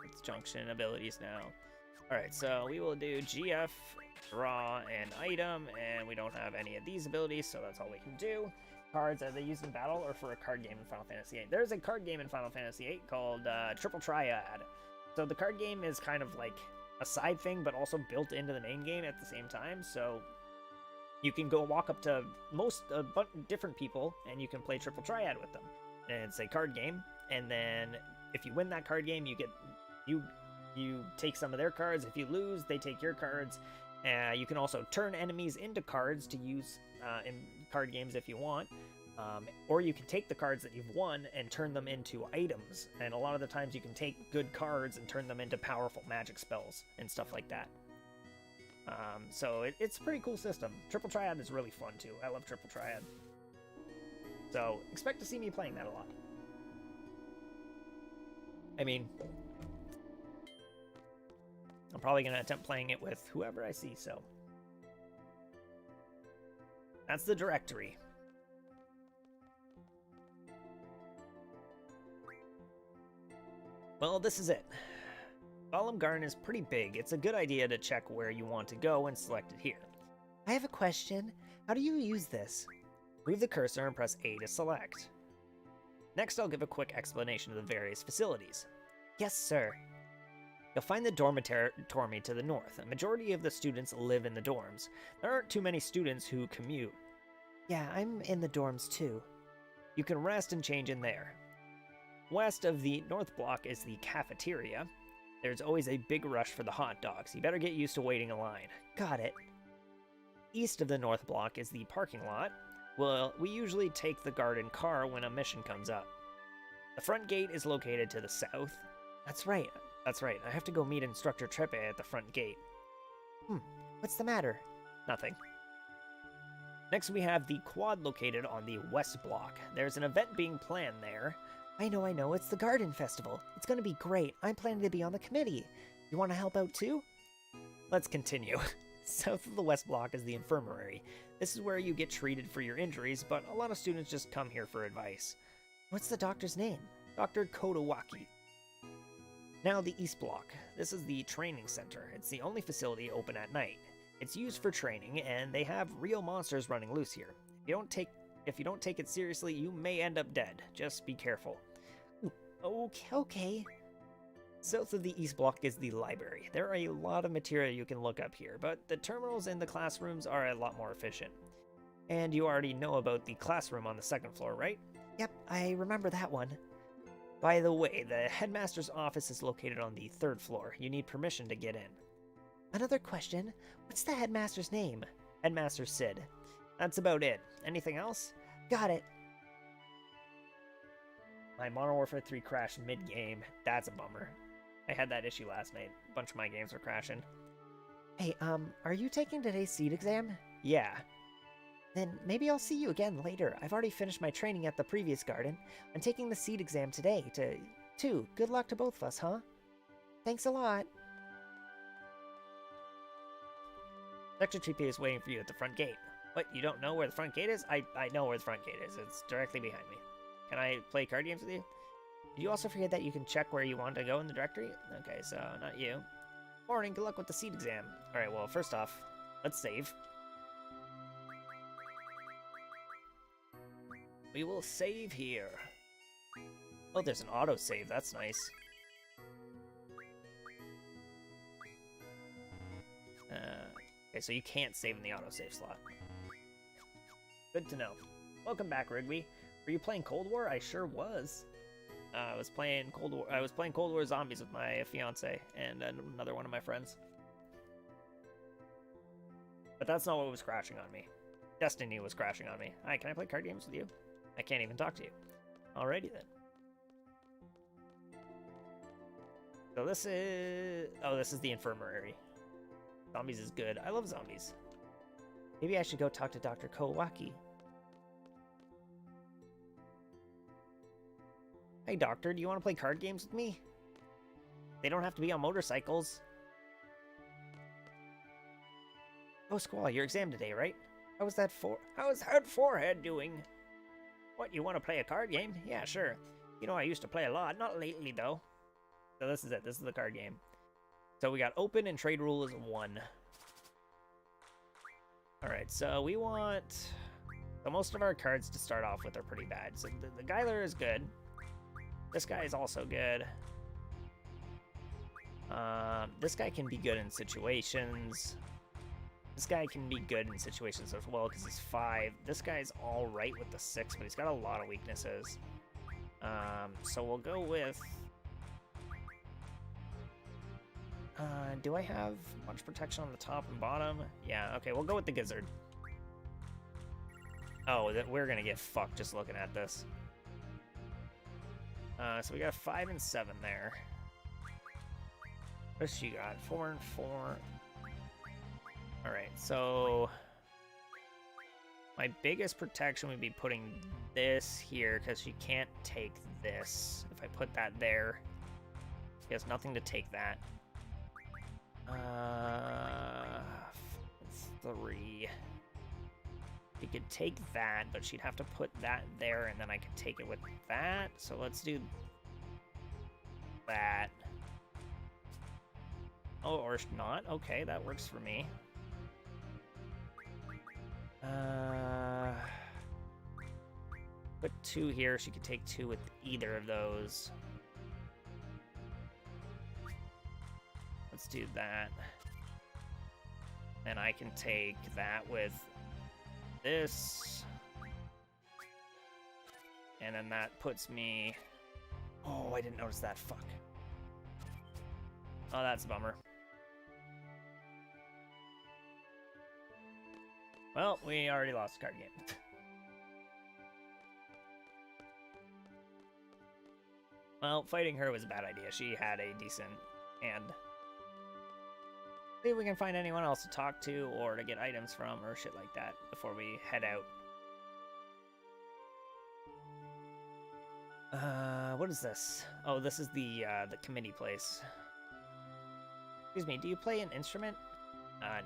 It's junction abilities now. Alright, so we will do GF, draw an item, and we don't have any of these abilities, so that's all we can do. Cards, are they used in battle or for a card game in Final Fantasy VIII? There's a card game in Final Fantasy VIII called Triple Triad. So the card game is kind of like a side thing, but also built into the main game at the same time, so you can go walk up to different people, and you can play Triple Triad with them. And it's a card game, and then if you win that card game, you get... You take some of their cards. If you lose, they take your cards. You can also turn enemies into cards to use in card games if you want. Or you can take the cards that you've won and turn them into items. And a lot of the times you can take good cards and turn them into powerful magic spells and stuff like that. So it's a pretty cool system. Triple Triad is really fun too. I love Triple Triad. So expect to see me playing that a lot. I mean... I'm probably going to attempt playing it with whoever I see, so. That's the directory. Well, this is it. Solemn Garden is pretty big. It's a good idea to check where you want to go and select it here. I have a question. How do you use this? Move the cursor and press A to select. Next, I'll give a quick explanation of the various facilities. Yes, sir. You'll find the dormitory to the north. A majority of the students live in the dorms. There aren't too many students who commute. Yeah, I'm in the dorms too. You can rest and change in there. West of the north block is the cafeteria. There's always a big rush for the hot dogs. You better get used to waiting in line. Got it. East of the north block is the parking lot. Well, we usually take the garden car when a mission comes up. The front gate is located to the south. That's right. I have to go meet Instructor Treppe at the front gate. What's the matter? Nothing. Next we have the quad located on the west block. There's an event being planned there. I know, it's the Garden Festival. It's gonna be great. I'm planning to be on the committee. You want to help out too? Let's continue. South of the west block is the infirmary. This is where you get treated for your injuries, but a lot of students just come here for advice. What's the doctor's name? Dr. Kodawaki. Now the East Block. This is the training center. It's the only facility open at night. It's used for training, and they have real monsters running loose here. If you don't take it seriously, you may end up dead. Just be careful. Okay. South of the East Block is the library. There are a lot of material you can look up here, but the terminals in the classrooms are a lot more efficient. And you already know about the classroom on the second floor, right? Yep, I remember that one. By the way, the headmaster's office is located on the third floor. You need permission to get in. Another question. What's the headmaster's name? Headmaster Sid. That's about it. Anything else? Got it. My Modern Warfare 3 crashed mid-game. That's a bummer. I had that issue last night. A bunch of my games were crashing. Hey, are you taking today's seed exam? Yeah. Then maybe I'll see you again later. I've already finished my training at the previous garden. I'm taking the seed exam today, too. Good luck to both of us, huh? Thanks a lot. Dr. Treppe is waiting for you at the front gate. What, you don't know where the front gate is? I know where the front gate is. It's directly behind me. Can I play card games with you? Did you also forget that you can check where you want to go in the directory? Okay, so not you. Morning, good luck with the seed exam. Alright, well, first off, let's save. We will save here. Oh, there's an autosave. That's nice. Okay, so you can't save in the autosave slot. Good to know. Welcome back, Rigby. Were you playing Cold War? I sure was. I was playing Cold War Zombies with my fiance and another one of my friends. But that's not what was crashing on me. Destiny was crashing on me. Hi, can I play card games with you? I can't even talk to you. Alrighty then. So this is... Oh, this is the infirmary. Zombies is good. I love zombies. Maybe I should go talk to Dr. Kowaki. Hey, Doctor, do you want to play card games with me? They don't have to be on motorcycles. Oh, Squall, your exam today, right? How's that forehead doing? What, you want to play a card game? Yeah, sure. You know, I used to play a lot. Not lately, though. So this is it. This is the card game. So we got open and trade rule is 1. Alright, so we want... So most of our cards to start off with are pretty bad. So the Gyler is good. This guy is also good. This guy can be good in situations. This guy can be good in situations as well because he's 5. This guy's all right with the 6, but he's got a lot of weaknesses. So we'll go with... do I have much protection on the top and bottom? Yeah, okay, we'll go with the Gizzard. Oh, we're gonna get fucked just looking at this. So we got 5 and 7 there. What's she got? 4 and 4. Alright, so... My biggest protection would be putting this here, because she can't take this. If I put that there, she has nothing to take that. 3. She could take that, but she'd have to put that there, and then I could take it with that. So let's do that. Oh, or not? Okay, that works for me. Put 2 here. She could take 2 with either of those. Let's do that. And I can take that with this. And then that puts me... Oh, I didn't notice that. Fuck. Oh, that's a bummer. Well, we already lost a card game. Well, fighting her was a bad idea. She had a decent hand. See if we can find anyone else to talk to or to get items from or shit like that before we head out. What is this? Oh, this is the committee place. Excuse me, do you play an instrument?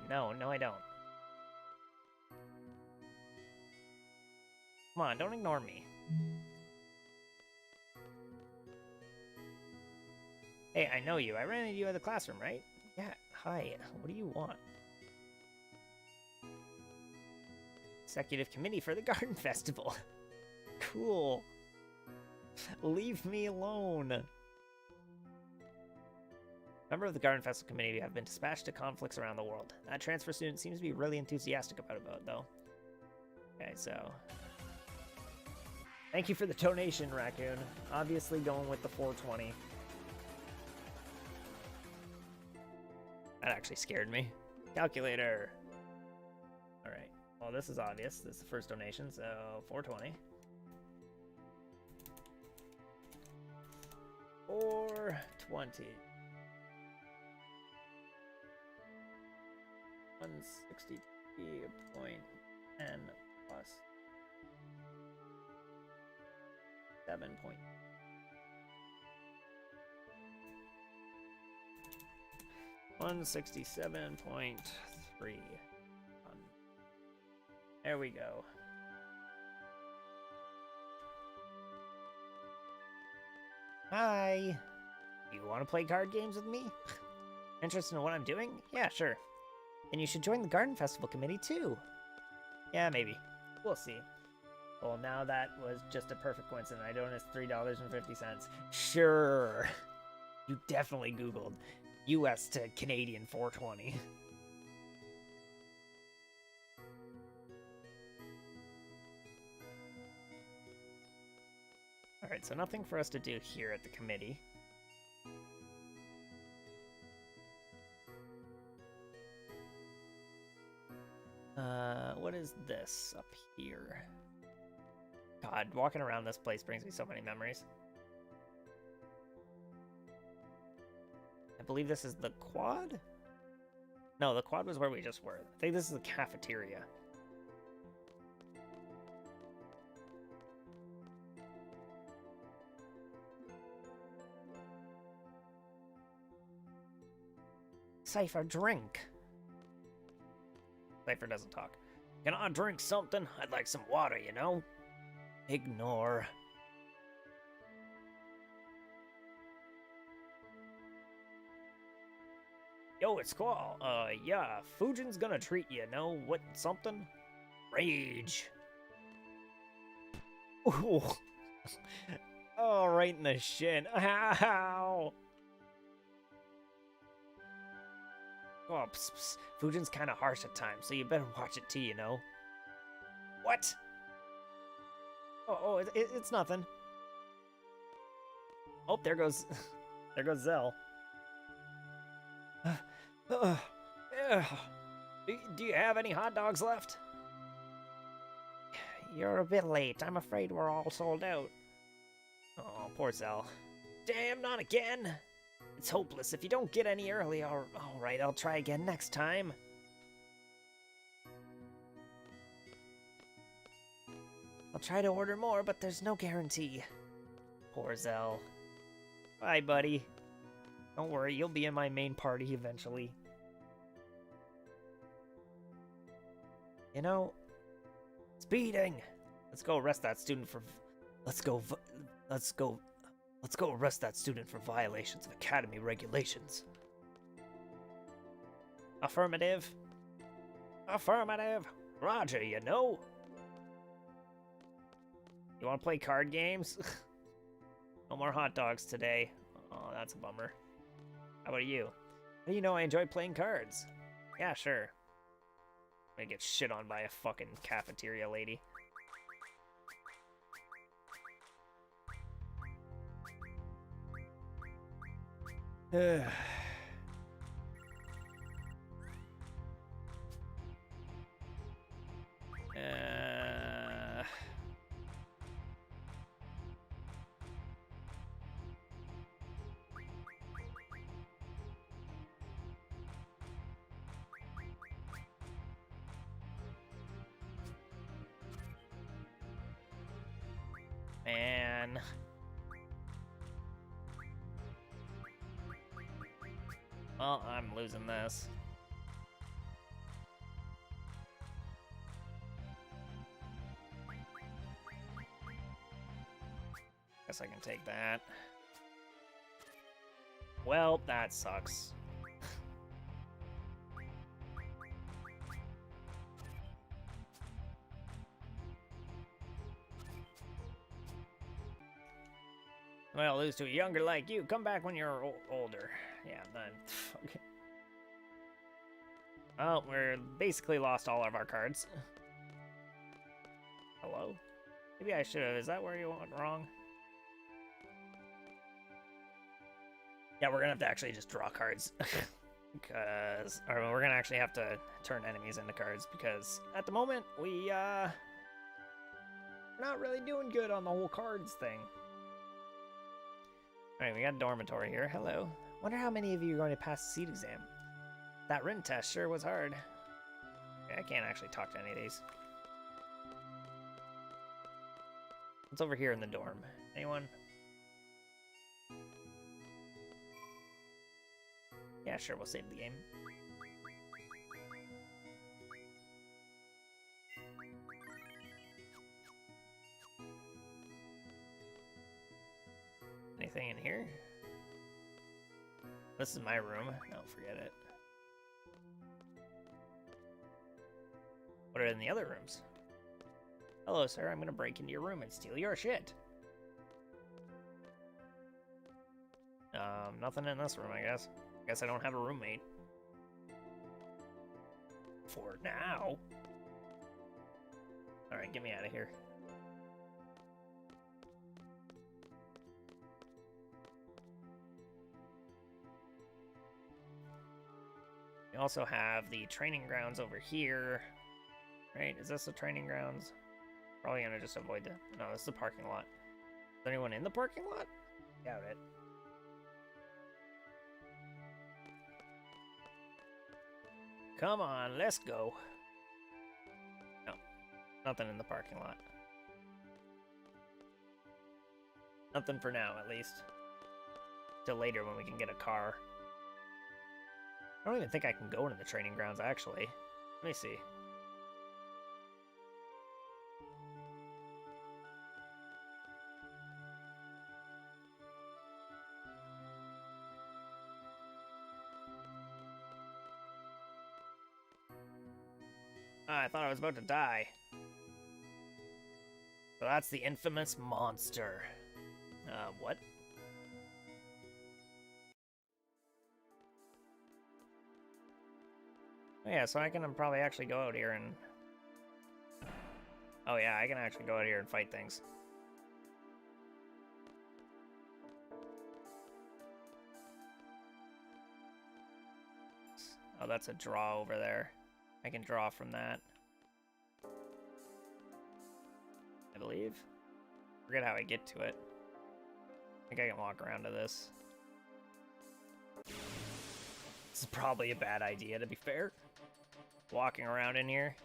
No, I don't. Come on, don't ignore me. Hey, I know you. I ran into you at the classroom, right? Yeah, hi. What do you want? Executive committee for the garden festival. Cool. Leave me alone. Member of the Garden Festival Committee have been dispatched to conflicts around the world. That transfer student seems to be really enthusiastic about it, though. Okay, so... Thank you for the donation, Raccoon. Obviously going with the 420. That actually scared me. Calculator. Alright. Well, this is obvious. This is the first donation, so 420. 420. 160.10 plus 7 point. $167.3. There we go. Hi. You want to play card games with me? Interested in what I'm doing? Yeah, sure. And you should join the Garden Festival Committee too. Yeah, maybe. We'll see. Well, now that was just a perfect coincidence. I donated $3.50. Sure. You definitely Googled US to Canadian 420. Alright, so nothing for us to do here at the committee. What is this up here? God, walking around this place brings me so many memories. believe this is the quad? No, the quad was where we just were. I think this is the cafeteria. Cypher, drink. Cypher doesn't talk. Can I drink something? I'd like some water, you know? Ignore. Yo, it's Squall. Yeah, Fujin's gonna treat you, know? What, something? Rage. Ooh. Oh, right in the shin. Ow! Oh, psst, psst. Fujin's kind of harsh at times, so you better watch it too, you know? What? Oh, it's nothing. Oh, there goes... there goes Zell. Do you have any hot dogs left? You're a bit late. I'm afraid we're all sold out. Oh, poor Zell. Damn, not again! It's hopeless. If you don't get any early, alright, I'll try again next time. I'll try to order more, but there's no guarantee. Poor Zell. Bye, buddy. Don't worry, you'll be in my main party eventually. You know, speeding! Let's go arrest that student for... Let's go arrest that student for violations of Academy regulations. Affirmative. Affirmative. Roger, you know. You want to play card games? No more hot dogs today. Oh, that's a bummer. How about you? How do you know I enjoy playing cards? Yeah, sure. I'm gonna get shit on by a fucking cafeteria lady. Man. Well, I'm losing this. Guess I can take that. Well, that sucks. Well, lose to a younger like you. Come back when you're older. Yeah, then. Okay. Well, we're basically lost all of our cards. Hello? Maybe I should have. Is that where you went wrong? Yeah, we're gonna have to actually just draw cards. Because... Or we're gonna actually have to turn enemies into cards, because at the moment, we're not really doing good on the whole cards thing. Alright, we got a dormitory here. Hello. Wonder how many of you are going to pass the seat exam. That written test sure was hard. Okay, I can't actually talk to any of these. What's over here in the dorm? Anyone? Yeah, sure, we'll save the game. Anything in here? This is my room. No, forget it. What are in the other rooms? Hello, sir. I'm gonna break into your room and steal your shit. Nothing in this room, I guess. Guess I don't have a roommate. For now. Alright, get me out of here. We also have the training grounds over here. Right, is this the training grounds? Probably gonna just avoid the... No, this is the parking lot. Is there anyone in the parking lot? Doubt it. Come on, let's go. No, nothing in the parking lot. Nothing for now, at least. Till later when we can get a car. I don't even think I can go into the training grounds, actually. Let me see. Ah, I thought I was about to die. So that's the infamous monster. What? Oh, yeah, so I can probably actually go out here and... Oh yeah, I can actually go out here and fight things. Oh, that's a draw over there. I can draw from that. I believe. Forget how I get to it. I think I can walk around to this. This is probably a bad idea, to be fair. Walking around in here.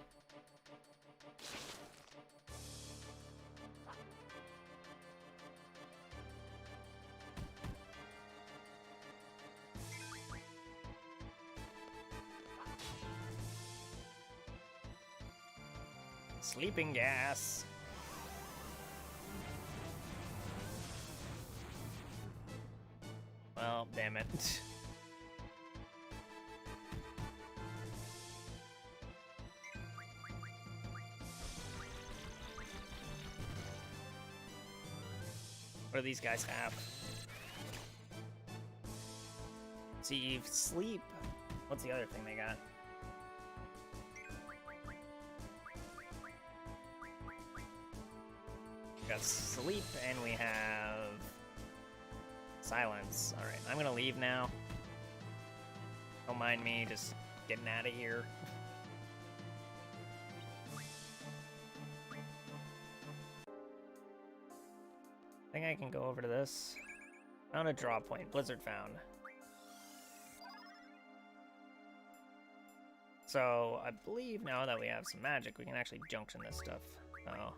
Sleeping gas. Well, damn it. What do these guys have? See, sleep. What's the other thing they got? We got sleep and we have silence. Alright, I'm gonna leave now. Don't mind me just getting out of here. I think I can go over to this. Found a draw point. Blizzard found. So, I believe now that we have some magic, we can actually junction this stuff. Oh.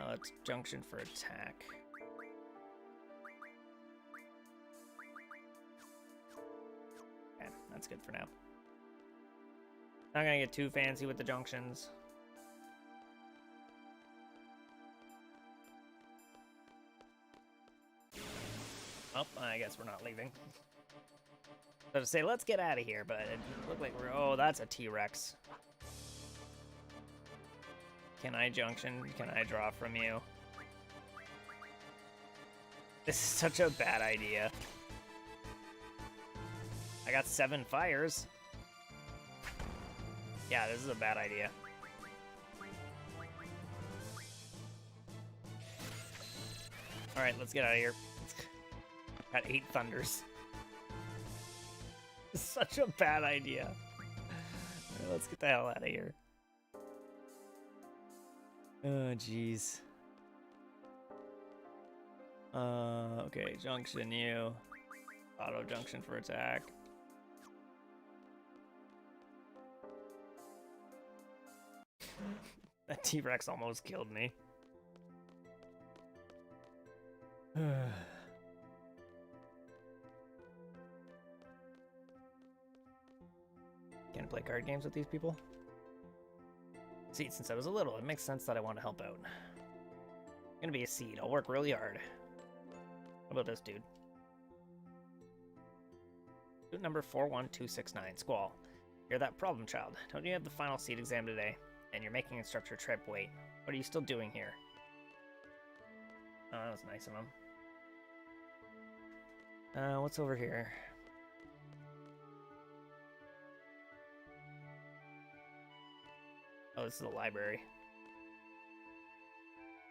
Let's junction for attack. Okay, that's good for now. Not gonna get too fancy with the junctions. Oh, I guess we're not leaving. So to say, let's get out of here, but it looked like we're... Oh, that's a T-Rex. Can I junction? Can I draw from you? This is such a bad idea. I got 7 fires. Yeah, this is a bad idea. Alright, let's get out of here. Got 8 thunders. This is such a bad idea. Alright, let's get the hell out of here. Oh, jeez. Okay, junction you. Auto junction for attack. That T-Rex almost killed me. Can't play card games with these people? See, since I was little, it makes sense that I want to help out. I'm gonna be a seed. I'll work really hard. What about this dude? Student number 41269, Squall. You're that problem child. Don't you have the final seed exam today? And you're making instructor trip. Wait, what are you still doing here? Oh, that was nice of him. What's over here? Oh, this is the library.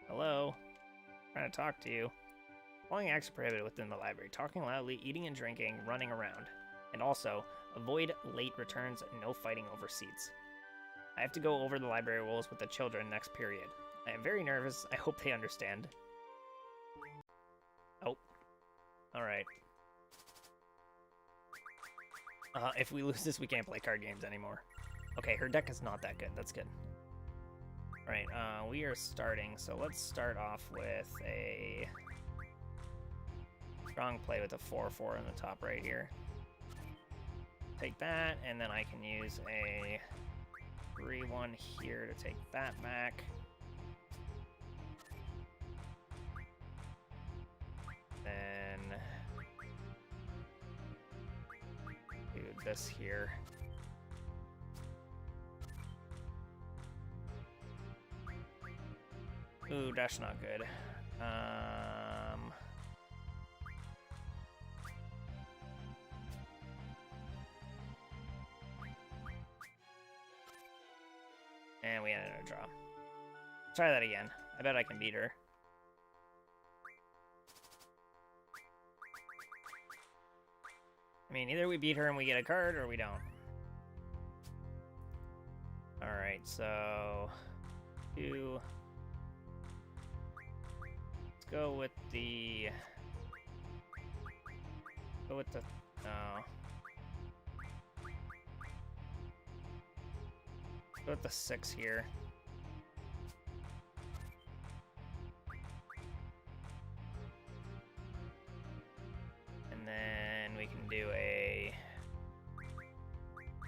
Hello? I'm trying to talk to you. Following acts are prohibited within the library. Talking loudly, eating and drinking, running around. And also, avoid late returns and no fighting over seats. I have to go over the library rules with the children next period. I am very nervous. I hope they understand. Oh. Alright. If we lose this, we can't play card games anymore. Okay, her deck is not that good. That's good. Right, we are starting, so let's start off with a strong play with a 4/4 in the top right here. Take that, and then I can use a 3/1 here to take that back. Then do this here. Ooh, that's not good. And we ended a draw. Try that again. I bet I can beat her. I mean, either we beat her and we get a card, or we don't. Alright, so... Let's go with the... Go with the... Oh. Go with the 6 here. And then we can do a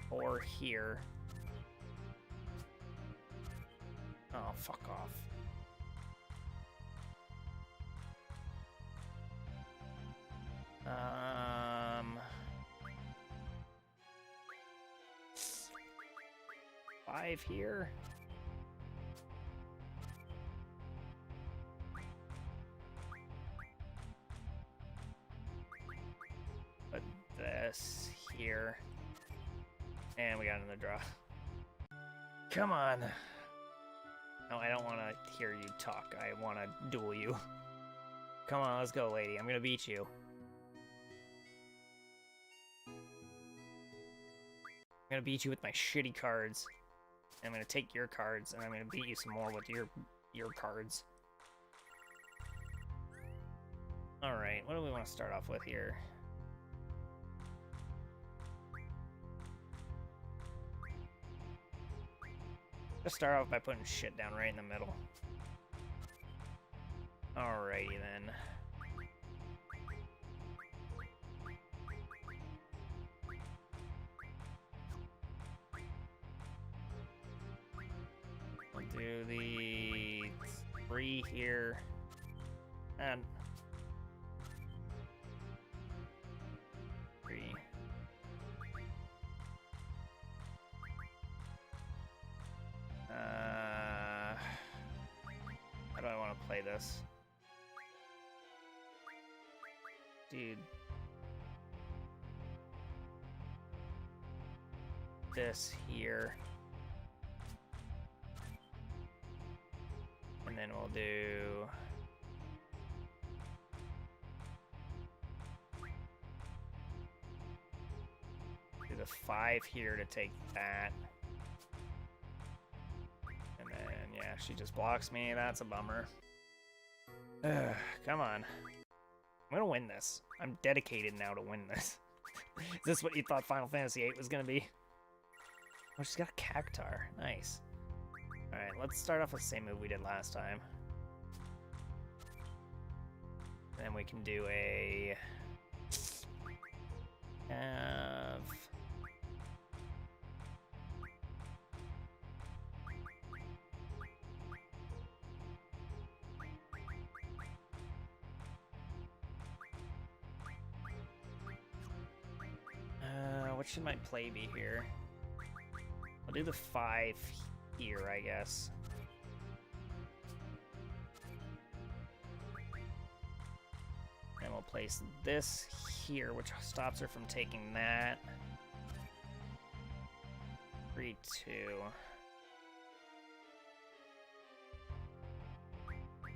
4 here. Oh, fuck off. Five here. Put this here. And we got another draw. Come on. No, I don't want to hear you talk. I want to duel you. Come on, let's go, lady. I'm going to beat you. I'm going to beat you with my shitty cards. I'm going to take your cards, and I'm going to beat you some more with your cards. Alright, what do we want to start off with here? Let's start off by putting shit down right in the middle. Alrighty then. We'll do the 3 here. And 3. How do I want to play this? Dude. This here. And then we'll do... do the 5 here to take that. And then, yeah, she just blocks me. That's a bummer. Ugh, come on. I'm gonna win this. I'm dedicated now to win this. Is this what you thought Final Fantasy VIII was gonna be? Oh, she's got a Cactuar. Nice. Alright, let's start off with the same move we did last time. Then we can do a... what should my play be here? I'll do the 5 here, I guess. And we'll place this here, which stops her from taking that. 3, 2.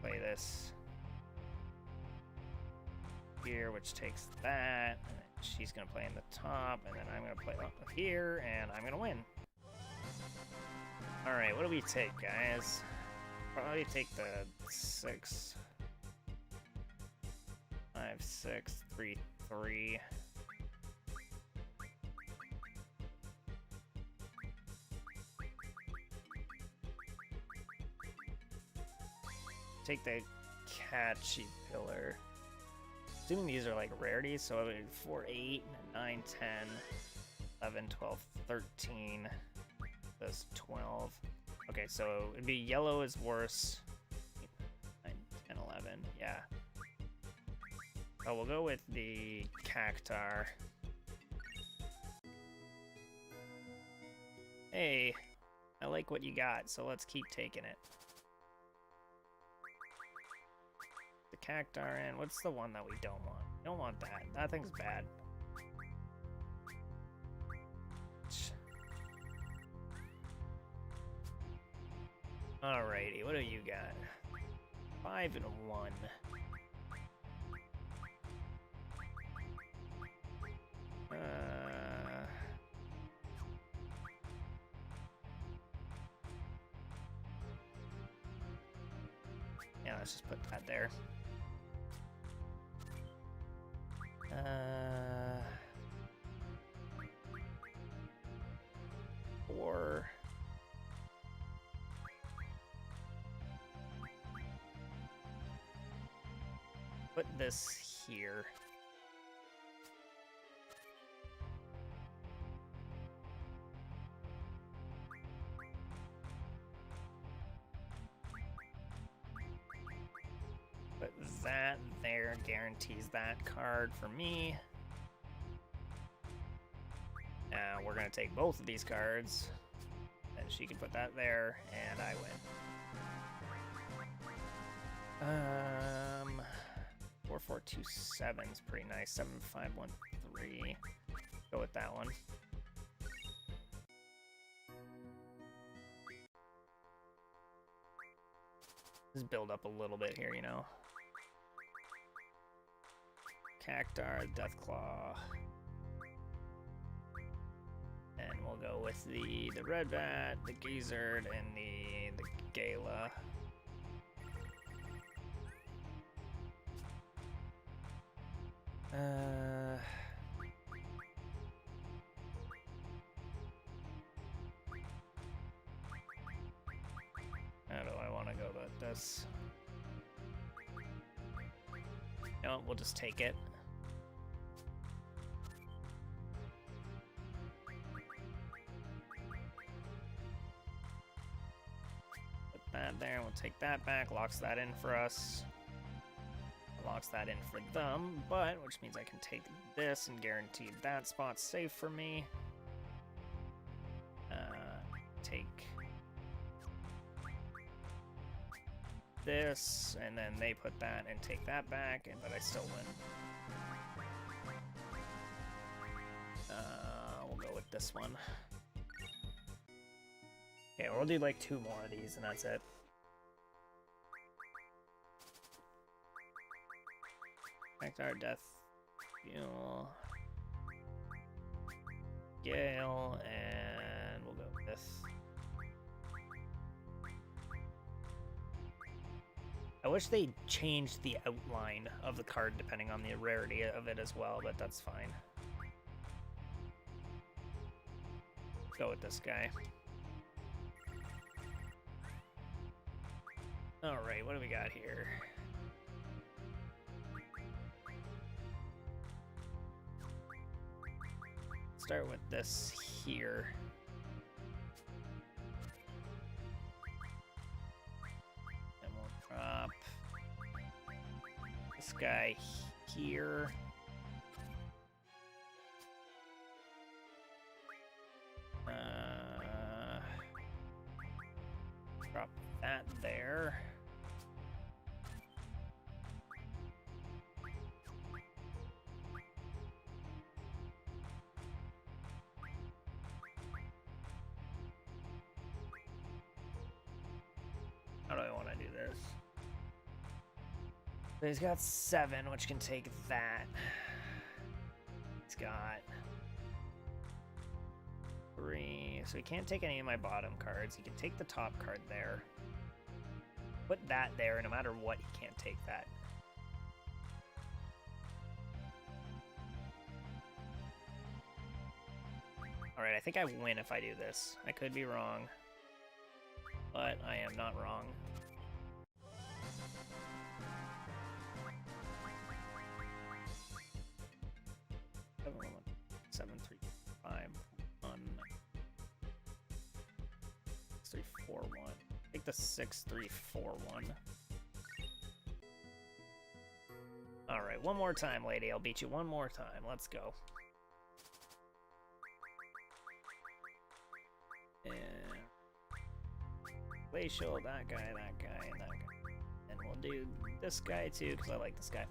Play this. here, which takes that. And then she's gonna play in the top, and then I'm gonna play up here, and I'm gonna win. All right, what do we take, guys? Probably take the 6, 5, 6, 3, 3. Take the catchy pillar. Assuming these are like rarities, so I would 4, 8, 9, 10, 11, 12, 13. That's 12. Okay, so it'd be yellow is worse. 9, 10, 11, yeah. Oh, we'll go with the Cactuar. Hey, I like what you got, so let's keep taking it. The Cactuar, and what's the one that we don't want? We don't want that. That thing's bad. Alrighty, what do you got? 5 and 1. Yeah, let's just put that there. Or put this here. Put that there, guarantees that card for me. Now we're gonna take both of these cards, and she can put that there, and I win. 4, 4, 2, 7 is pretty nice. 7, 5, 1, 3. Go with that one. Just build up a little bit here, you know. Cactuar, Deathclaw. And we'll go with the Red Bat, the Gizzard, and the Gala. How do I want to go about this? No, we'll just take it. Put that there, we'll take that back, locks that in for us. Locks that in for them, but which means I can take this and guarantee that spot's safe for me. Take this, and then they put that and take that back, and but I still win. We'll go with this one. Okay, we'll do like 2 more of these, and that's it. Cactuar, Death, Fuel, Gale, and we'll go with this. I wish they changed the outline of the card depending on the rarity of it as well, but that's fine. Go with this guy. Alright, what do we got here? Start with this here. And we'll drop this guy here. Drop that there. How do I want to do this? So he's got 7, which can take that. He's got 3, so he can't take any of my bottom cards. He can take the top card there. Put that there, no matter what, he can't take that. Alright, I think I win if I do this. I could be wrong, but I am not wrong. Seven, 3, 5, 1, 6, 3, 4, 1. Take the 6, 3, 4, 1. Alright, one more time, lady. I'll beat you one more time. Let's go. And Glacial, that guy, and that guy. And we'll do this guy too, because I like this guy.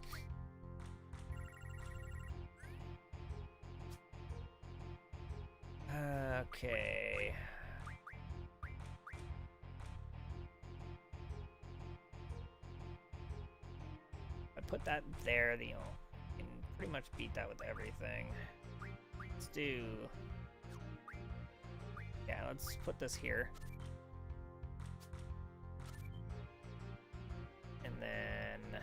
Okay. I put that there, you can pretty much beat that with everything. Let's do... Yeah, let's put this here. And then...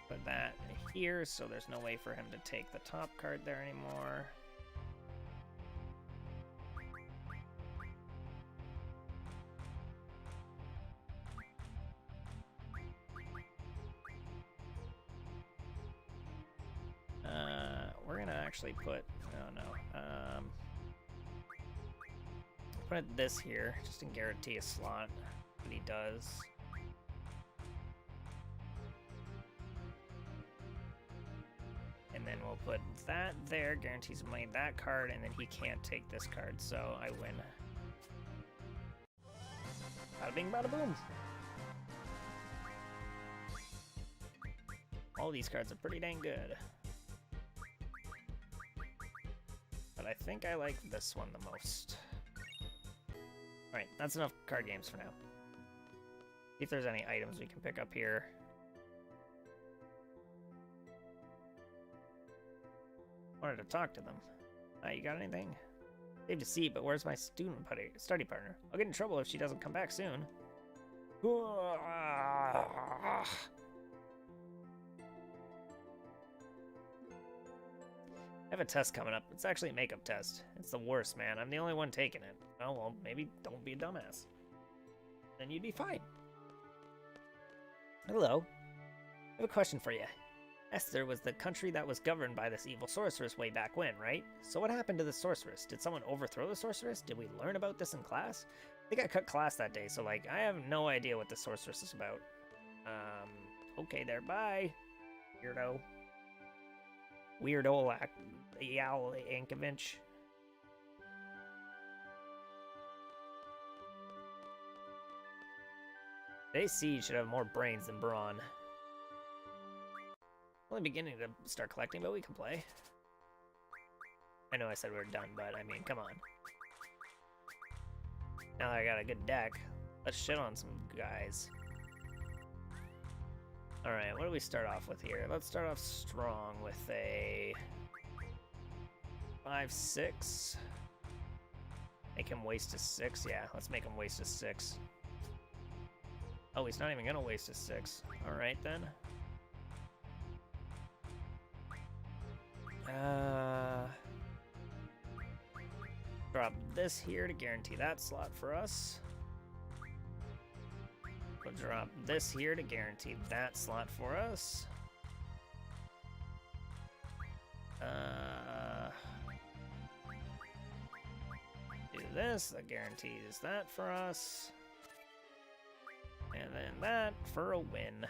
put that here, so there's no way for him to take the top card there anymore. We're gonna actually put, oh no, put this here, just to guarantee a slot, what he does. And then we'll put that there, guarantees him playing that card, and then he can't take this card, so I win. Bada bing, bada boom! All these cards are pretty dang good. But I think I like this one the most. Alright, that's enough card games for now. See if there's any items we can pick up here. Wanted to talk to them. You got anything? Saved a seat, but where's my study partner? I'll get in trouble if she doesn't come back soon. I have a test coming up. It's actually a makeup test. It's the worst, man. I'm the only one taking it. Oh, well, maybe don't be a dumbass. Then you'd be fine. Hello. I have a question for you. Esther was the country that was governed by this evil sorceress way back when, right? So what happened to the sorceress? Did someone overthrow the sorceress? Did we learn about this in class? I think I cut class that day, so, like, I have no idea what the sorceress is about. Okay there, bye. Weirdo. Weirdo Yal Yankovic. Today's siege should have more brains than brawn. Only beginning to start collecting, but we can play. I know I said we were done, but I mean, come on. Now that I got a good deck, let's shit on some guys. Alright, what do we start off with here? Let's start off strong with a 5-6. Make him waste a 6. Yeah, let's make him waste a 6. Oh, he's not even gonna waste a 6. Alright then. Drop this here to guarantee that slot for us. We'll drop this here to guarantee that slot for us. Do this, that guarantees that for us. And then that for a win.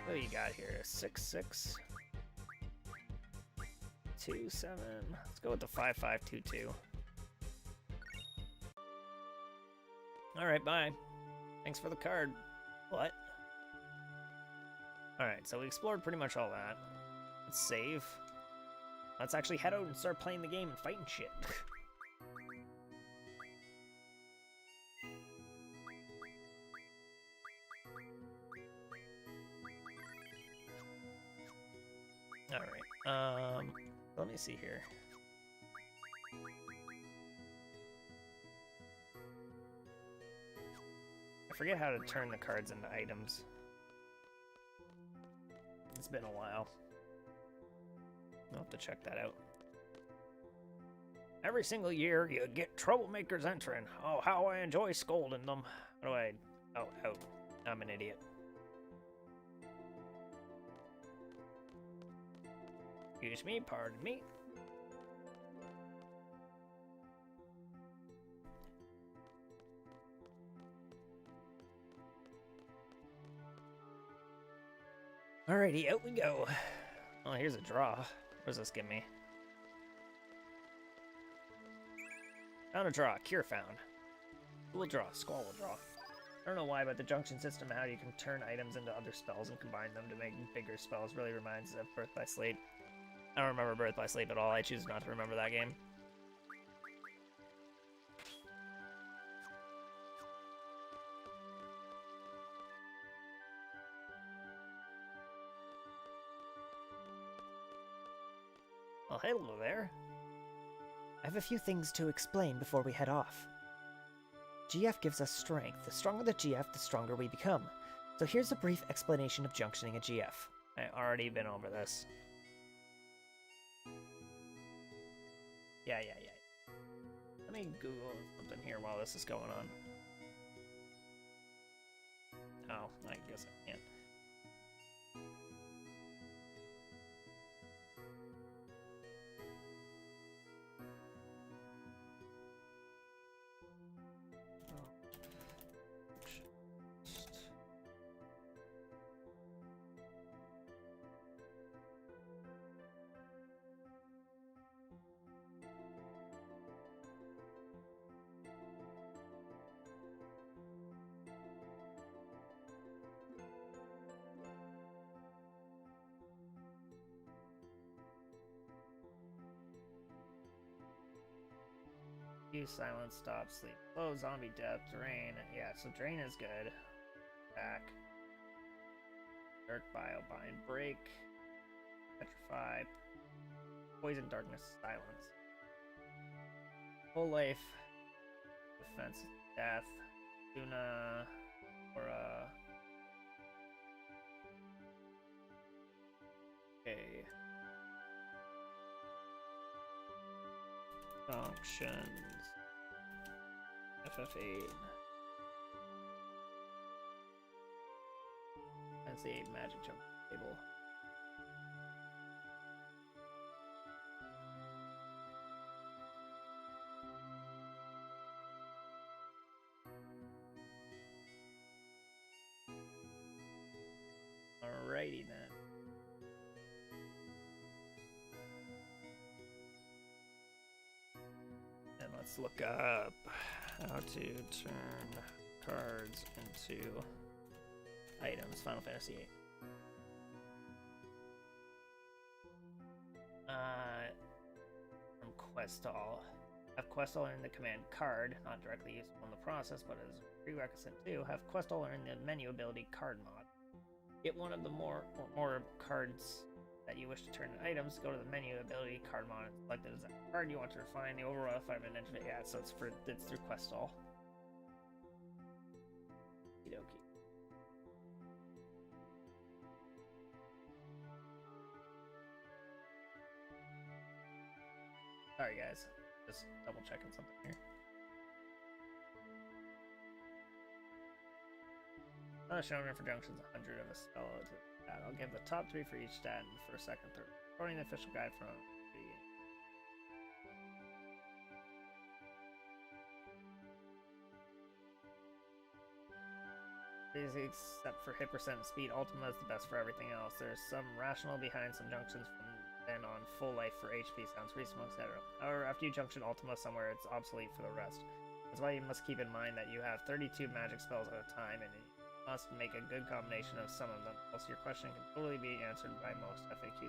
What do you got here? 6-6. 2-7. Let's go with the 5-5-2-2. Alright, bye. Thanks for the card. What? Alright, so we explored pretty much all that. Let's save. Let's actually head out and start playing the game and fighting shit. Alright, let me see here. I forget how to turn the cards into items. It's been a while. I'll have to check that out. Every single year, you get troublemakers entering. Oh, how I enjoy scolding them. How do I... Oh, out. I'm an idiot. Excuse me, pardon me. Alrighty, out we go. Oh, here's a draw. What does this give me? Found a draw. Cure found. We'll draw. Squall will draw. I don't know why, but the junction system, how you can turn items into other spells and combine them to make bigger spells, really reminds me of Birth by Sleep. I don't remember Birth by Sleep at all. I choose not to remember that game. Well, hello there. I have a few things to explain before we head off. GF gives us strength. The stronger the GF, the stronger we become. So here's a brief explanation of junctioning a GF. I've already been over this. Yeah. Let me Google something here while this is going on. Oh, I guess I can't. Use silence, stop, sleep, slow, zombie death, drain. Yeah, so drain is good. Back. Dark biobind, break, petrify, poison, darkness, silence. Full life, defense, death, Luna, Aura. Okay. Functions. FF8. That's the magic jump table. Alrighty then. And let's look up how to turn cards into items. Final Fantasy VIII. From Questall. Have Questall earn the command card, not directly useful in the process, but as a prerequisite too. Have Questall earn the menu ability card mod. Get one of the more cards that you wish to turn into items. Go to the menu ability card mod and select it as a card you want to refine. The overall refinement entry. Yeah, so it's through Questall. Okie. Sorry guys, just double checking something here. Showing for junctions 100 of a spell to that. I'll give the top 3 for each stat and for second, third. According to the official guide from except for hit percent and speed, Ultima is the best for everything else. There's some rational behind some junctions from then on. Full life for HP sounds reasonable, etc. However, after you junction Ultima somewhere, it's obsolete for the rest. That's why you must keep in mind that you have 32 magic spells at a time, and you must make a good combination of some of them. Also, your question can totally be answered by most FAQ.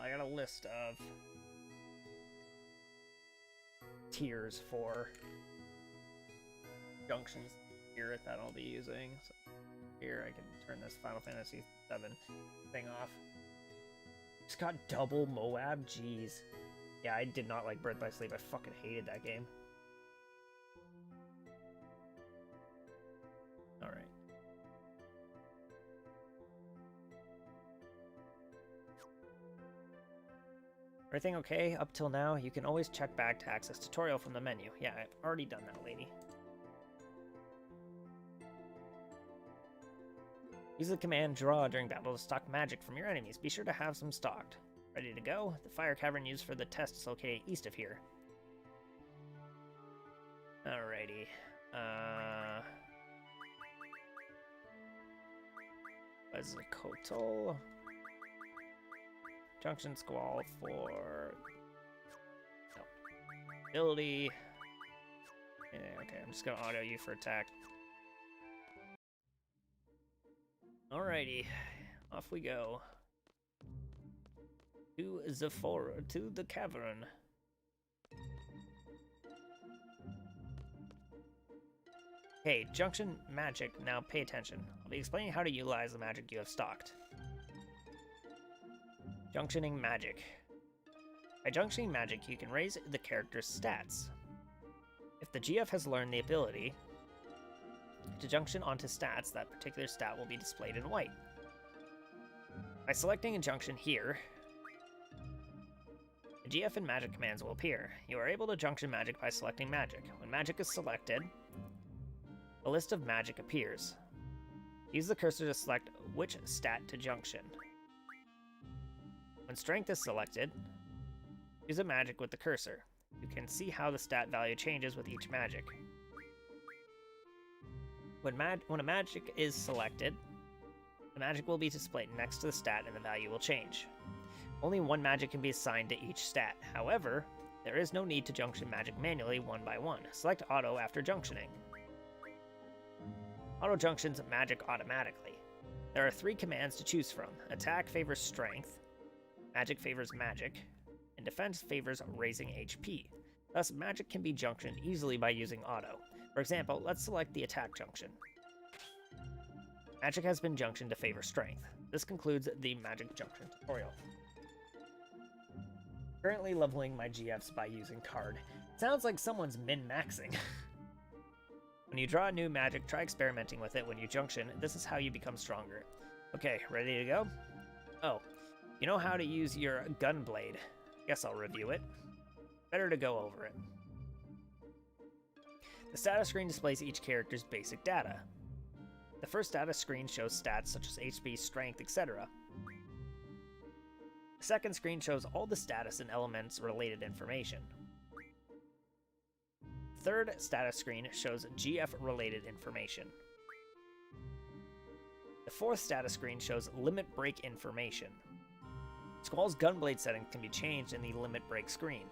I got a list of tiers for junctions here that I'll be using. So here I can turn this Final Fantasy VII thing off. Just got double Moab, jeez. Yeah, I did not like Birth by Sleep. I fucking hated that game. Alright. Everything okay up till now? You can always check back to access tutorial from the menu. Yeah, I've already done that, lady. Use the command draw during battle to stock magic from your enemies. Be sure to have some stocked. Ready to go? The fire cavern used for the test is located east of here. Alrighty. Quetzalcoatl. Junction Squall for... No. Ability. Yeah, okay, I'm just gonna auto you for attack. Alrighty. Off we go. To Zephora, to the cavern. Okay, junction magic. Now pay attention. I'll be explaining how to utilize the magic you have stocked. Junctioning magic. By junctioning magic, you can raise the character's stats. If the GF has learned the ability to junction onto stats, that particular stat will be displayed in white. By selecting a junction here, the GF and magic commands will appear. You are able to junction magic by selecting magic. When magic is selected, a list of magic appears. Use the cursor to select which stat to junction. When strength is selected, use a magic with the cursor. You can see how the stat value changes with each magic. When a magic is selected, the magic will be displayed next to the stat and the value will change. Only one magic can be assigned to each stat. However, there is no need to junction magic manually one by one. Select Auto after junctioning. Auto junctions magic automatically. There are 3 commands to choose from. Attack favors strength, magic favors magic, and defense favors raising HP. Thus, magic can be junctioned easily by using Auto. For example, let's select the attack junction. Magic has been junctioned to favor strength. This concludes the magic junction tutorial. Currently leveling my GFs by using card. Sounds like someone's min-maxing. When you draw a new magic, try experimenting with it when you junction. This is how you become stronger. Okay, ready to go? Oh, you know how to use your Gunblade. Guess I'll review it. Better to go over it. The status screen displays each character's basic data. The first status screen shows stats such as HP, strength, etc. The second screen shows all the status and elements related information. The third status screen shows GF related information. The fourth status screen shows limit break information. Squall's Gunblade settings can be changed in the limit break screen.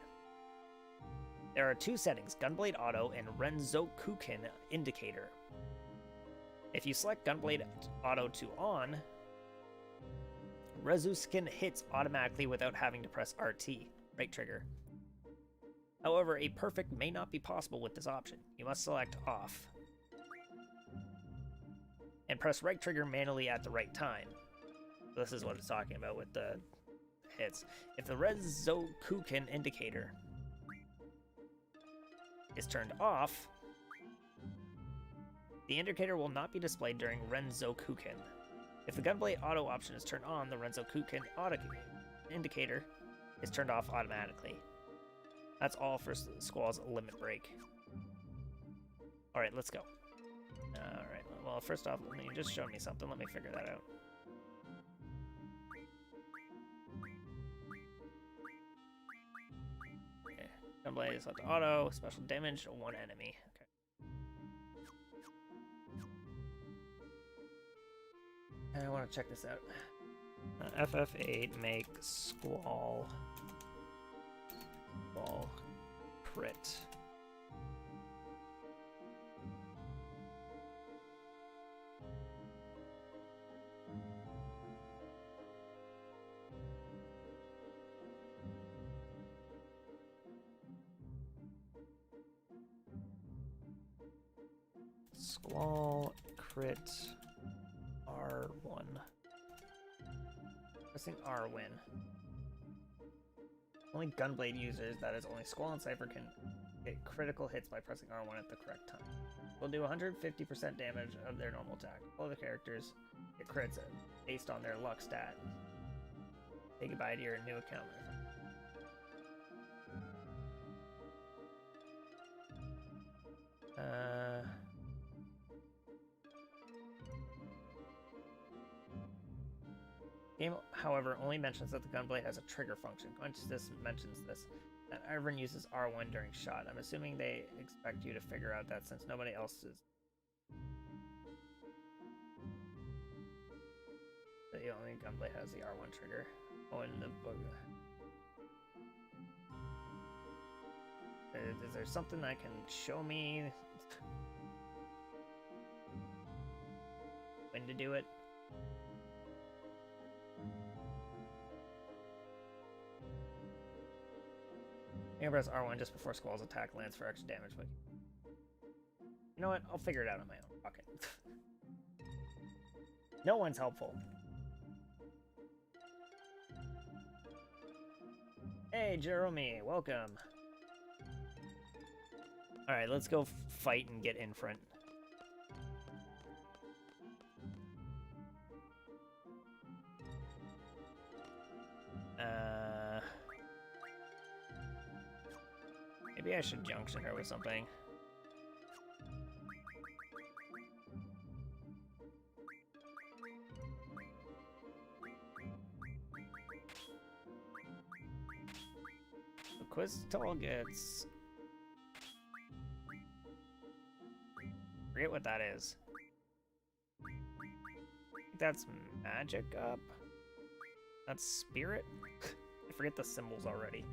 There are 2 settings, Gunblade Auto and Renzokuken Indicator. If you select Gunblade Auto to on, Renzokuken hits automatically without having to press RT, right trigger. However, a perfect may not be possible with this option. You must select off and press right trigger manually at the right time. This is what it's talking about with the hits. If the Renzokuken indicator is turned off, the indicator will not be displayed during Renzokuken. If the Gunblade Auto option is turned on, the Renzokuken indicator is turned off automatically. That's all for Squall's limit break. Alright, let's go. Alright, well, first off, you just showed me something. Let me figure that out. Okay, Gunblade is left auto, special damage to 1 enemy. Okay. I want to check this out. FF8 make Squall crit. Squall crit R1. Pressing R win. Only Gunblade users, that is only Squall and Cypher, can get critical hits by pressing R1 at the correct time. Will do 150% damage of their normal attack. All other characters get crits based on their luck stat. Say goodbye to your new account. Game, however, only mentions that the Gunblade has a trigger function. Consciousness mentions this. That everyone uses R1 during shot. I'm assuming they expect you to figure out that since nobody else is. The only Gunblade has the R1 trigger. Oh, and the book. Is there something that can show me when to do it? You can press R1 just before Squall's attack lands for extra damage, but you know what? I'll figure it out on my own. Fuck it. No one's helpful. Hey, Jeremy, welcome. Alright, let's go fight and get in front. Maybe I should junction her with something. So Quiztol gets... forget what that is. I think that's magic up. That's spirit? I forget the symbols already.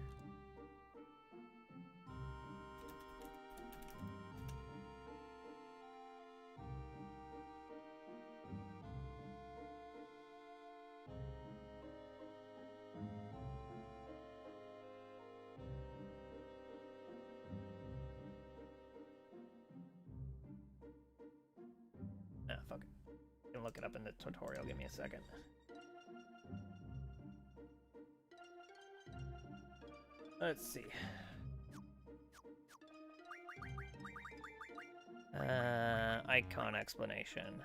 Fuck it. You can look it up in the tutorial. Give me a second. Let's see. Icon explanation.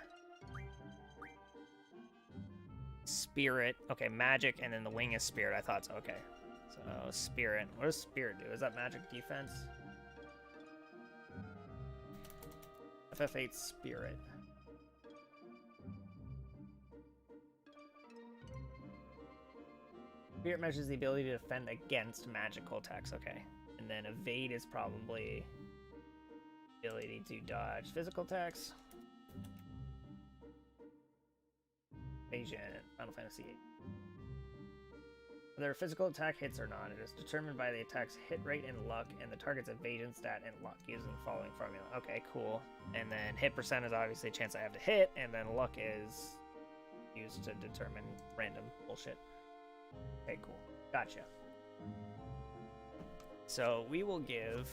Spirit. Okay, magic, and then the wing is spirit. I thought so. Okay. So, spirit. What does spirit do? Is that magic defense? FF8 spirit. Spirit measures the ability to defend against magical attacks, okay. And then evade is probably ability to dodge physical attacks. Evasion, Final Fantasy VIII. Whether a physical attack hits or not, it is determined by the attack's hit rate and luck, and the target's evasion stat and luck using the following formula. Okay, cool. And then hit percent is obviously a chance I have to hit, and then luck is used to determine random bullshit. Okay, cool. Gotcha. So we will give...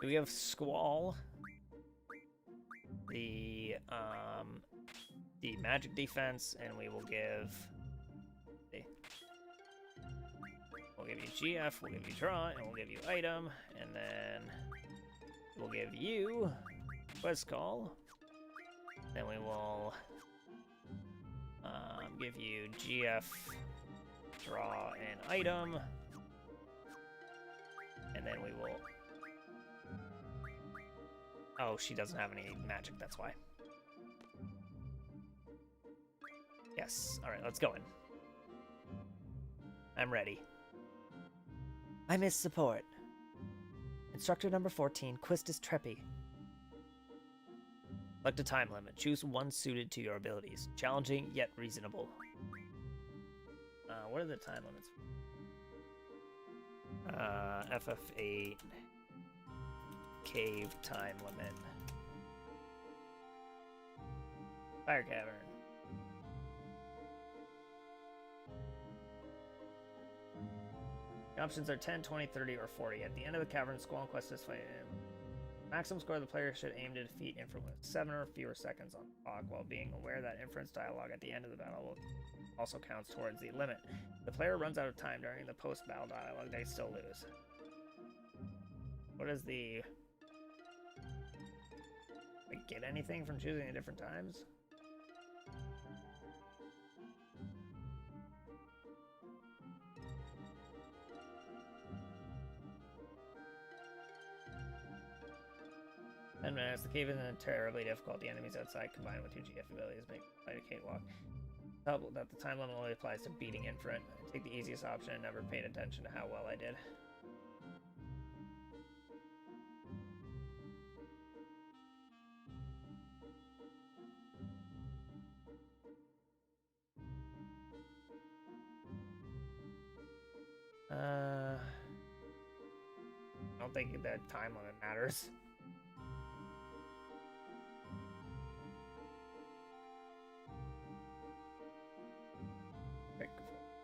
we have Squall the magic defense, and we will give... we'll give you GF, we'll give you draw, and we'll give you item, and then we'll give you Quiztol. Then we will give you GF, draw, and item, and then we will... oh, she doesn't have any magic, that's why. Yes, alright, let's go in. I'm ready. I'm his support. Instructor number 14, Quistis Treppy. Select a time limit. Choose one suited to your abilities. Challenging, yet reasonable. What are the time limits? FF8 Cave time limit. Fire Cavern. The options are 10, 20, 30, or 40. At the end of the cavern, Squall and Quistis fight. Maximum score the player should aim to defeat Infant with 7 or fewer seconds on the clock, while being aware that Infant's dialogue at the end of the battle will also counts towards the limit. If the player runs out of time during the post-battle dialogue, they still lose. What is the... Like, get anything from choosing at different times? And as the cave isn't terribly difficult, the enemies outside combined with your GF abilities make fight a cakewalk. Double that the time limit only applies to beating Infant. I take the easiest option and never paid attention to how well I did. I don't think that time limit matters.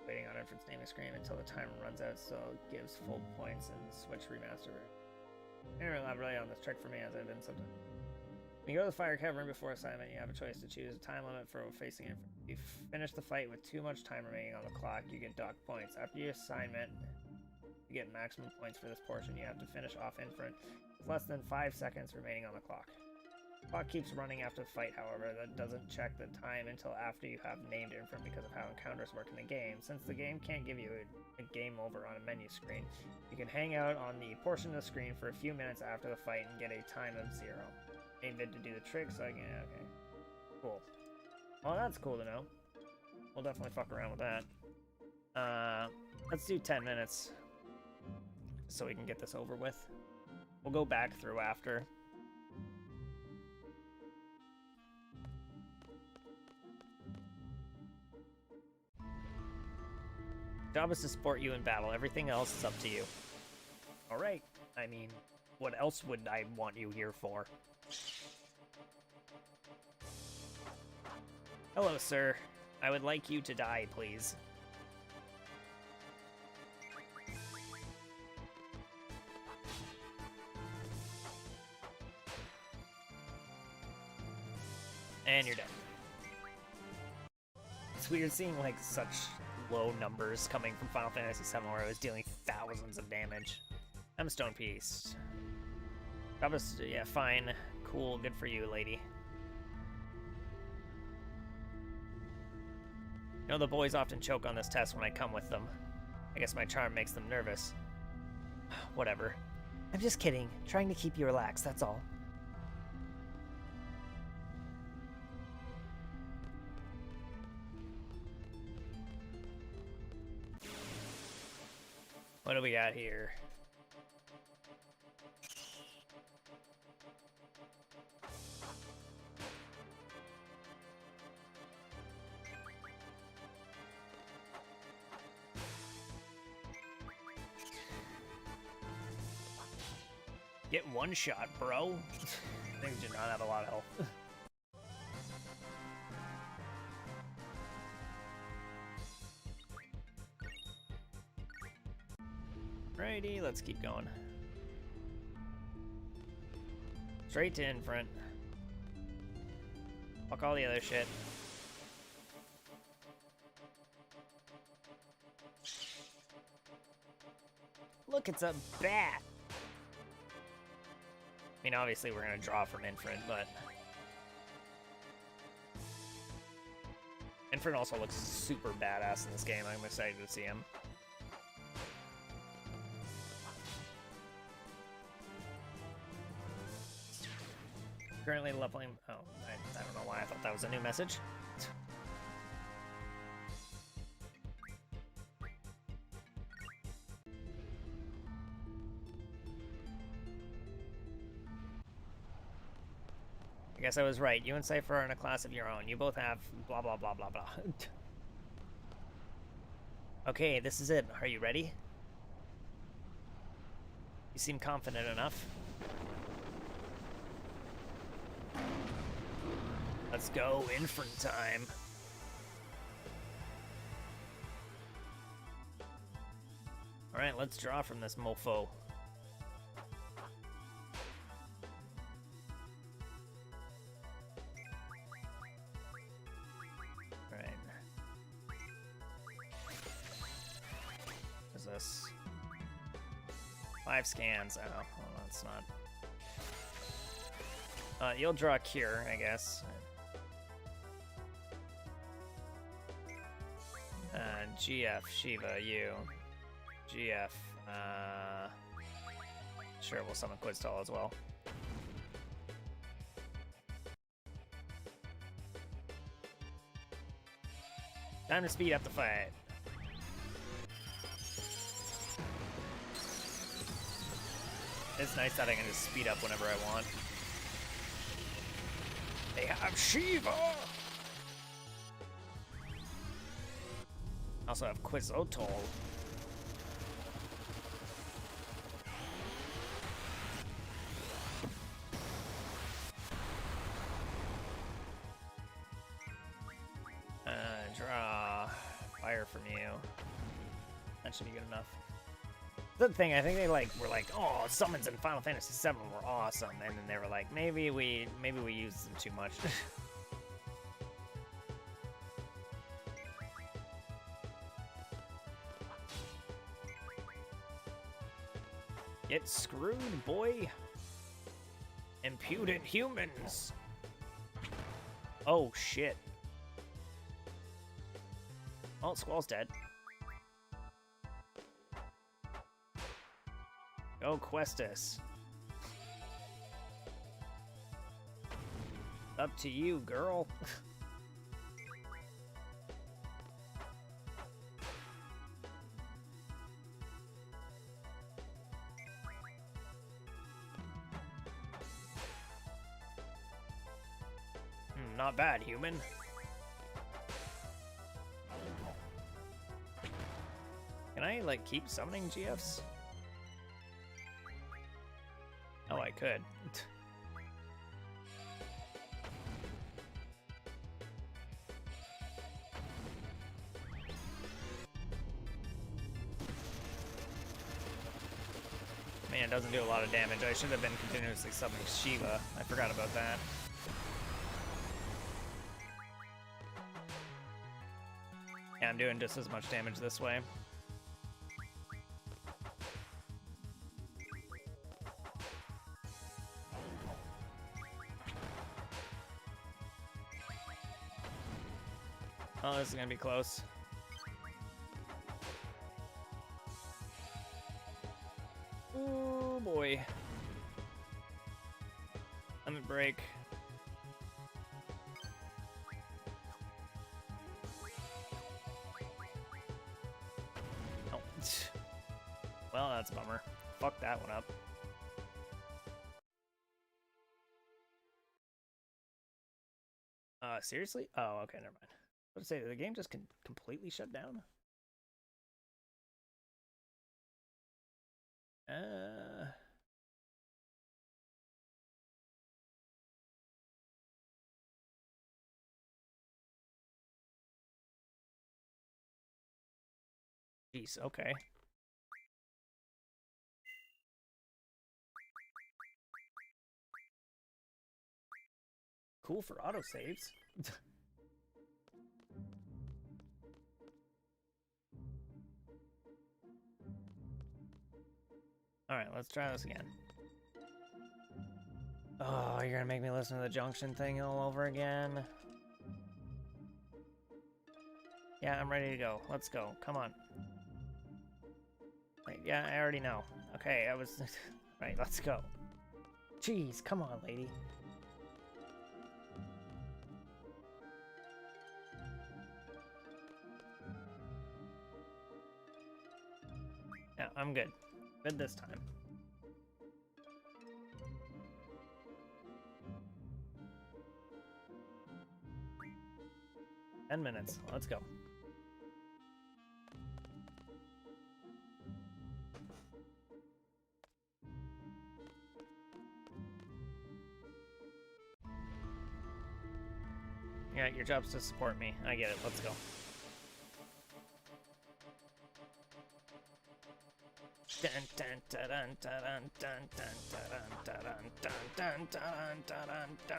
Waiting on Infant's naming screen until the timer runs out, so it gives full points and Switch remaster. I didn't elaborate on this trick for me, as I've been sometimes. When you go to the fire cavern before assignment, you have a choice to choose a time limit for facing Infant. If you finish the fight with too much time remaining on the clock, you get docked points. After your assignment, you get maximum points for this portion. You have to finish off Infant with less than 5 seconds remaining on the clock. The clock keeps running after the fight, however. That doesn't check the time until after you have named Infant because of how encounters work in the game. Since the game can't give you a game over on a menu screen, you can hang out on the portion of the screen for a few minutes after the fight and get a time of 0. Vid to do the trick, so I can... Okay. Cool. Well, that's cool to know. We'll definitely fuck around with that. Let's do 10 minutes so we can get this over with. We'll go back through after. Job is to support you in battle. Everything else is up to you. Alright. I mean, what else would I want you here for? Hello, sir. I would like you to die, please. And you're dead. It's weird seeing, like, such low numbers coming from Final Fantasy VII where I was dealing thousands of damage. I'm a stone piece. Yeah, fine. Cool, good for you, lady. You know, the boys often choke on this test when I come with them. I guess my charm makes them nervous. Whatever. I'm just kidding. Trying to keep you relaxed, that's all. What do we got here? Get one shot, bro. Things do not have a lot of health. Alrighty, let's keep going. Straight to Infant. Fuck all the other shit. Look, it's a bat! I mean, obviously we're gonna draw from Infant, but... Infant also looks super badass in this game. I'm excited to see him. Currently leveling... Oh, I don't know why I thought that was a new message. I guess I was right. You and Cypher are in a class of your own. You both have blah blah blah blah blah. Okay, this is it. Are you ready? You seem confident enough. Let's go, Infant time. Alright, let's draw from this mofo. 5 scans. Oh, well, that's not. You'll draw a cure, I guess. GF, Shiva, you. GF, sure, we'll summon Quiztall as well. Time to speed up the fight. It's nice that I can just speed up whenever I want. They have Shiva! Also have Quizotol. Draw fire from you. That should be good enough. The thing, I think they were like, oh, summons in Final Fantasy VII were awesome, and then they were like, maybe we used them too much. Get screwed, boy. Impudent humans. Oh shit. Oh, Squall's dead. Go Questus. Up to you, girl. Not bad, human. Can I, like, keep summoning GFs? Oh, I could. Man, it doesn't do a lot of damage. I should have been continuously summoning Shiva. I forgot about that. Yeah, I'm doing just as much damage this way. Oh, this is gonna be close. Oh boy. Limit break. Oh. Well, that's a bummer. Fuck that one up. Seriously? Oh, okay, never mind. I was going to say, did the game just completely shut down? Jeez, okay. Cool for autosaves. Alright, let's try this again. Oh, you're gonna make me listen to the junction thing all over again? Yeah, I'm ready to go. Let's go. Come on. Wait, yeah, I already know. Okay, I was... Right, let's go. Jeez, come on, lady. Yeah, I'm good. Good this time. Ten minutes. Let's go. Yeah, your job's to support me. I get it. Let's go. Dun dun dun dun dun dun dun dun dun dun dun dun dun.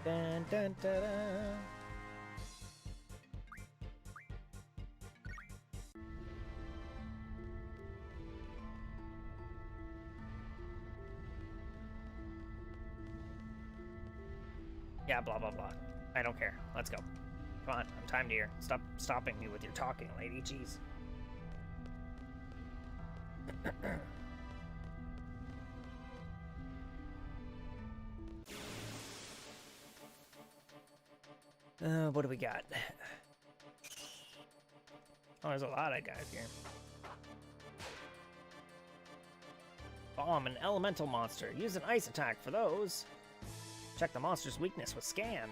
Dun, dun, dun, dun. Yeah, blah, blah, blah. I don't care. Let's go. Come on, I'm timed here. Stop stopping me with your talking, lady. Jeez. What do we got? Oh, there's a lot of guys here. Bomb, an elemental monster. Use an ice attack for those. Check the monster's weakness with scan.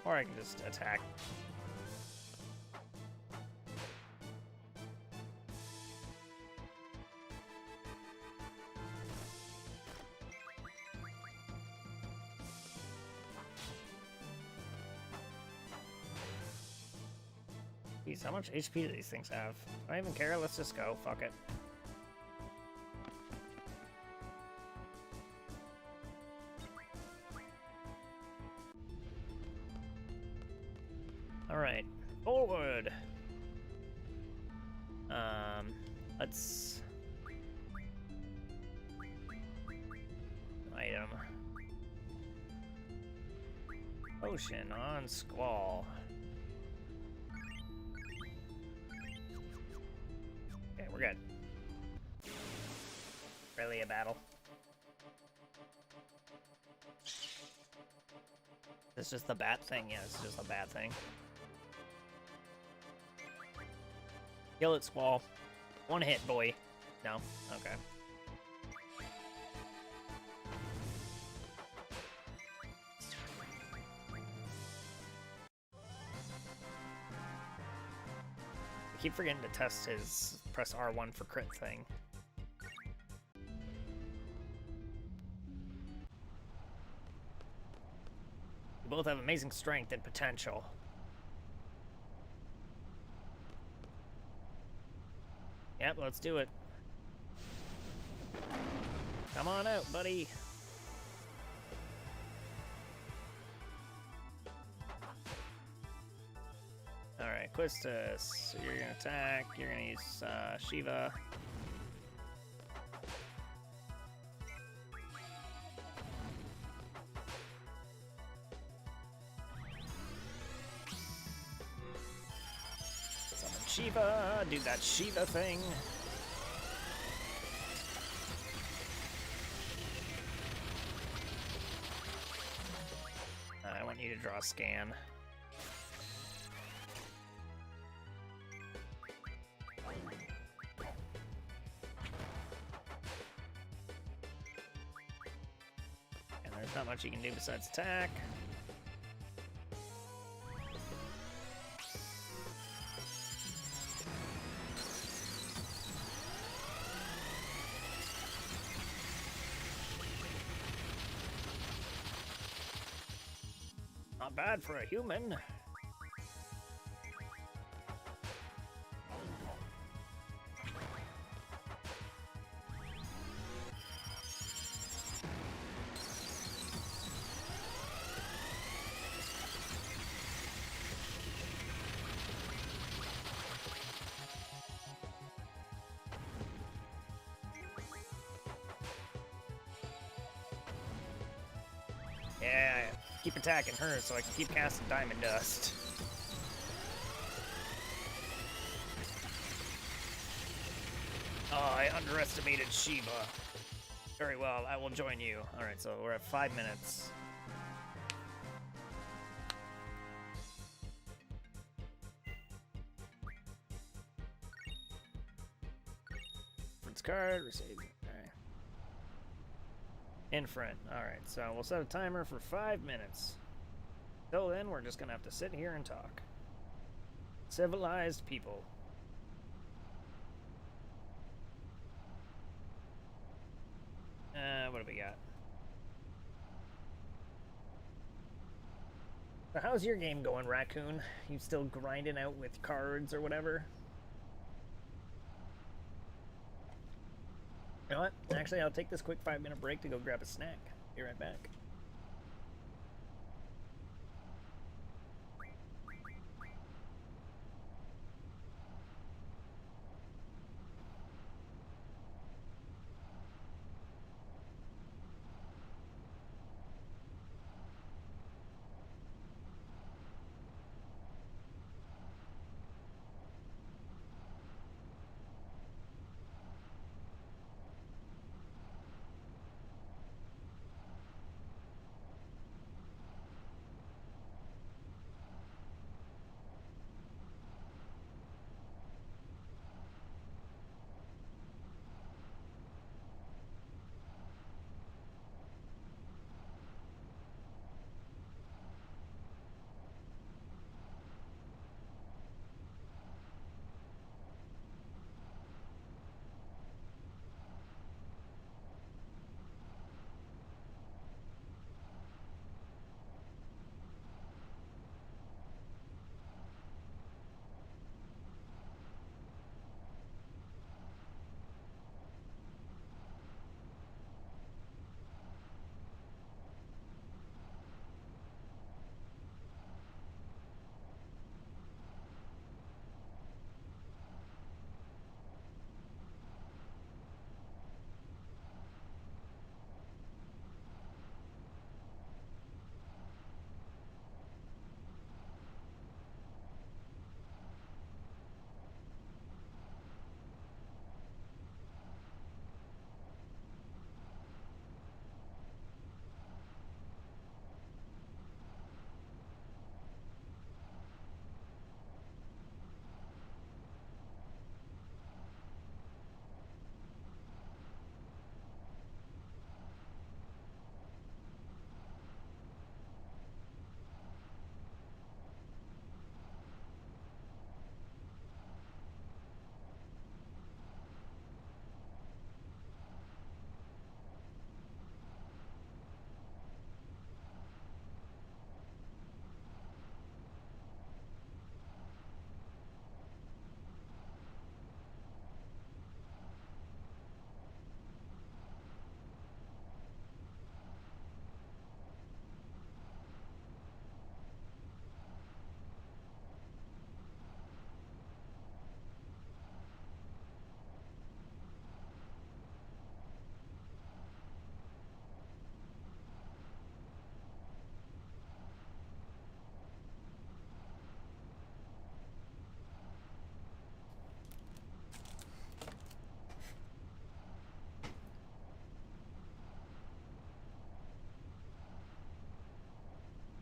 Or I can just attack. Jeez, how much HP do these things have? Do I even care? Let's just go. Fuck it. Alright. Forward! Let's... Item. Potion on Squall. Okay, we're good. Really a battle? It's just the bat thing? Yeah, it's just a bat thing. Kill it, Squall. One hit, boy. No? Okay. I keep forgetting to test his press R1 for crit thing. You both have amazing strength and potential. Yep, let's do it. Come on out, buddy. Alright, Quistis. So you're gonna attack, you're gonna use Shiva. Summon Shiva, do that Shiva thing. I want you to draw a scan. And there's not much you can do besides attack. Not bad for a human. Yeah, keep attacking her so I can keep casting Diamond Dust. Oh, I underestimated Shiva. Very well, I will join you. Alright, so we're at 5 minutes. Reference card, receive. Alright. Inferent. Alright, so we'll set a timer for 5 minutes. Till then, we're just gonna have to sit here and talk. Civilized people. What do we got? So how's your game going, Raccoon? You still grinding out with cards or whatever? Actually, I'll take this quick 5-minute break to go grab a snack. Be right back.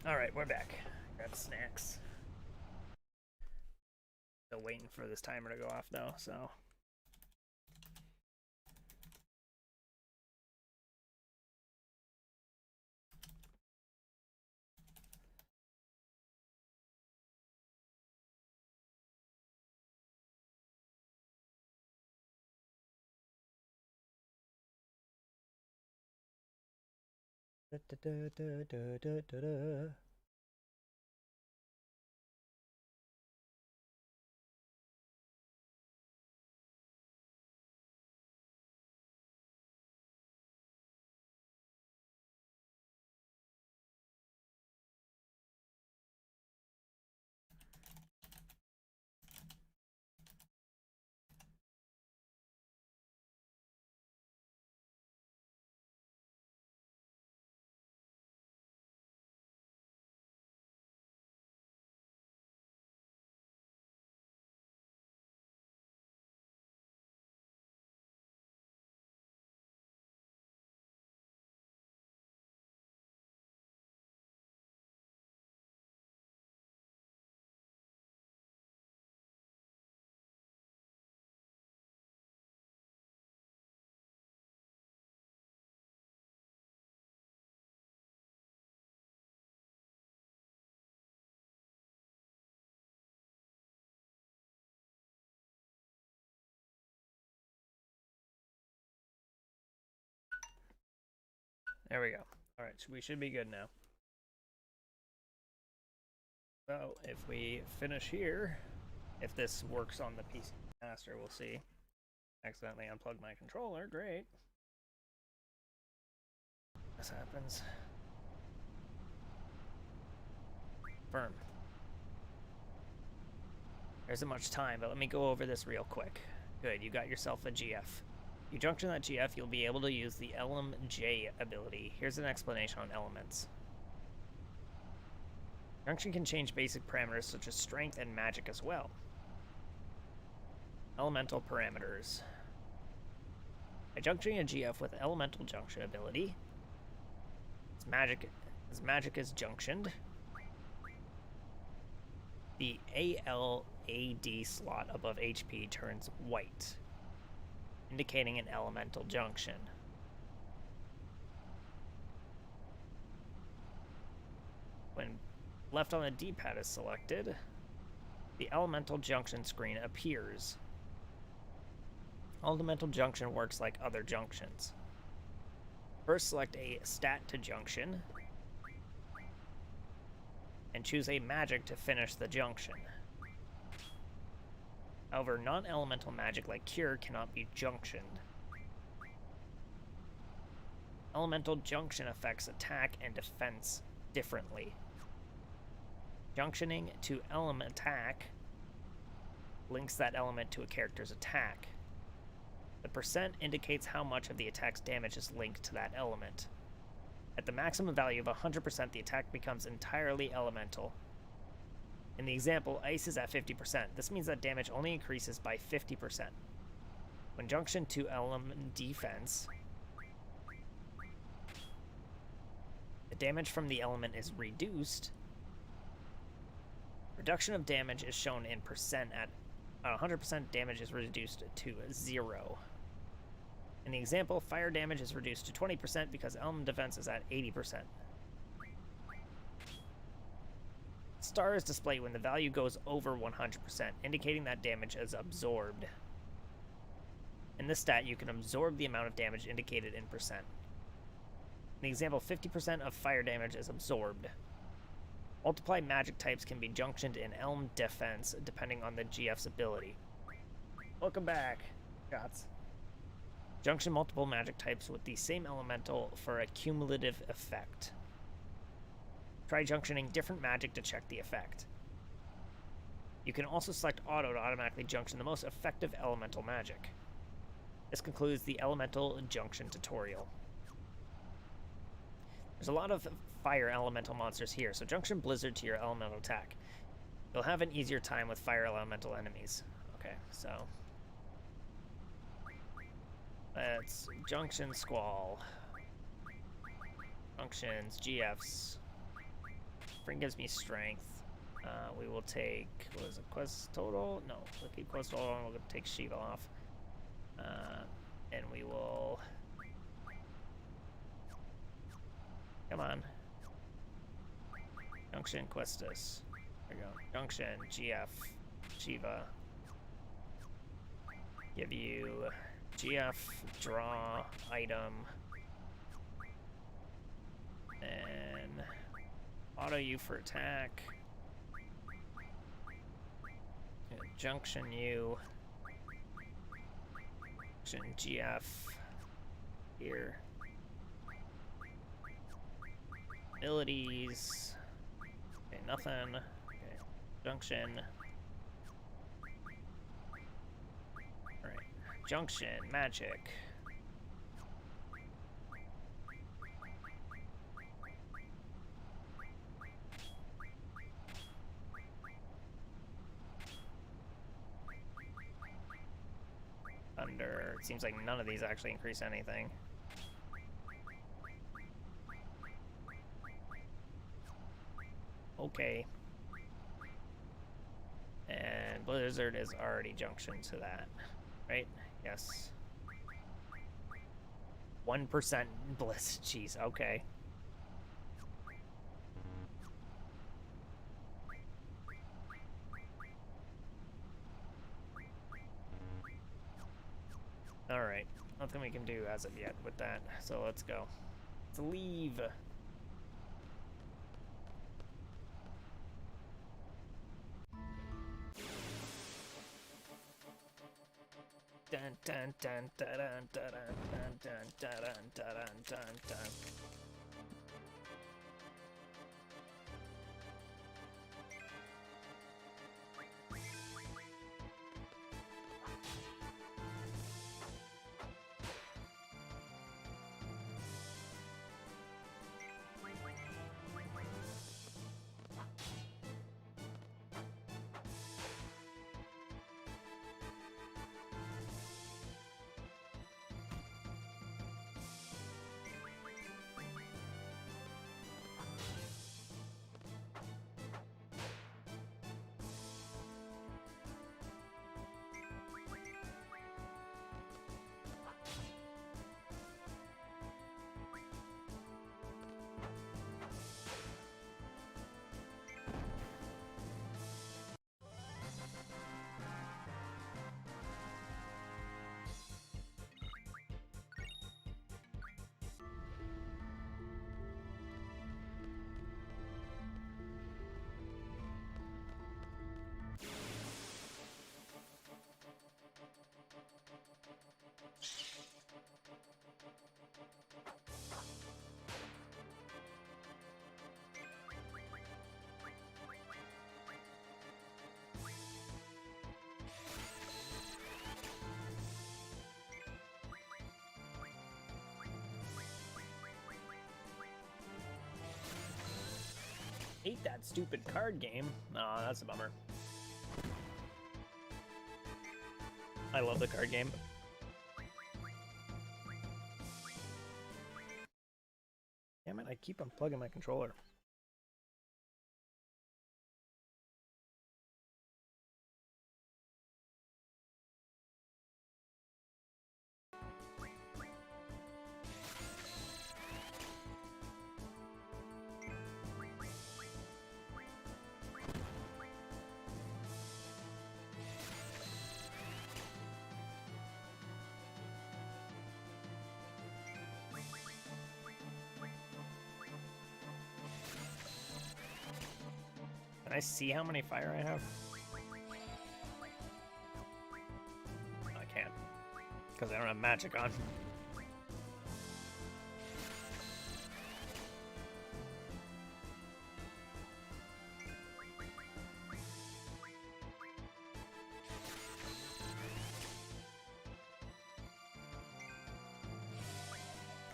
Alright, we're back. Grab snacks. Still waiting for this timer to go off though, so. Da, da, da, da, da, da, da, da. There we go. Alright, so we should be good now. So, if we finish here, if this works on the PC Master, we'll see. Accidentally unplugged my controller, great. this happens. Firm. There isn't much time, but let me go over this real quick. Good, you got yourself a GF. You junction that GF, you'll be able to use the LMJ ability. Here's an explanation on elements. Junction can change basic parameters such as strength and magic as well. Elemental parameters. By junctioning a GF with elemental junction ability, its magic is junctioned. The ALAD slot above HP turns white, indicating an elemental junction. When left on the D-pad is selected, the elemental junction screen appears. Elemental junction works like other junctions. First, select a stat to junction, and choose a magic to finish the junction. However, non-elemental magic like Cure cannot be junctioned. Elemental junction affects attack and defense differently. Junctioning to element attack links that element to a character's attack. The percent indicates how much of the attack's damage is linked to that element. At the maximum value of 100%, the attack becomes entirely elemental. In the example, ice is at 50%. This means that damage only increases by 50%. When junction to element defense, the damage from the element is reduced. Reduction of damage is shown in percent. At 100%, damage is reduced to 0. In the example, fire damage is reduced to 20% because element defense is at 80%. Star is displayed when the value goes over 100%, indicating that damage is absorbed. In this stat, you can absorb the amount of damage indicated in percent. In the example, 50% of fire damage is absorbed. Multiply magic types can be junctioned in Elm Defense, depending on the GF's ability. Welcome back, Shots. Junction multiple magic types with the same elemental for a cumulative effect. Try junctioning different magic to check the effect. You can also select Auto to automatically junction the most effective elemental magic. This concludes the Elemental Junction tutorial. There's a lot of fire elemental monsters here, so junction Blizzard to your elemental attack. You'll have an easier time with fire elemental enemies. Okay, so let's junction Squall. Functions, GFs. Spring gives me strength. We will take, what is it, quest total? No, we'll keep quest total and we'll take Shiva off. And we will, come on. Junction Questus. There we go. Junction, GF, Shiva. Give you GF, draw, item. And auto you for attack. Junction you. Junction GF. Here. Abilities. Okay, nothing. Okay. Junction. Alright. Junction, magic. Thunder. It seems like none of these actually increase anything. Okay. And Blizzard is already junctioned to that, right? Yes. 1% Bliss. Jeez, okay. Alright. Nothing we can do as of yet with that. So let's go. Let's leave. Dun dun dun dun dun dun dun dun dun dun dun dun. Hate that stupid card game. Aw, that's a bummer. I love the card game. Damn it, I keep unplugging my controller. Can I see how many fire I have? I can't. Because I don't have magic on.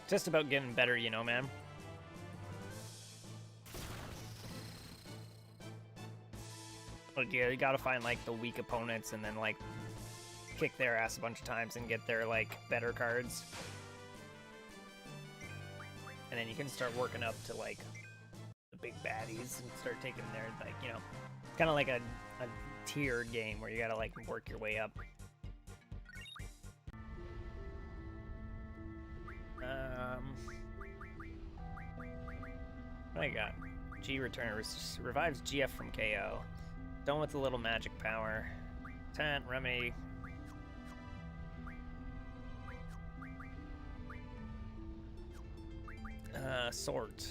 Just about getting better, you know, man. Like, yeah, you gotta find, like, the weak opponents and then, like, kick their ass a bunch of times and get their, like, better cards. And then you can start working up to, like, the big baddies and start taking their, like, you know, kind of like a tiered game where you gotta, like, work your way up. What I got? G return revives GF from KO. Done with a little magic power. Tent, remedy. Sort.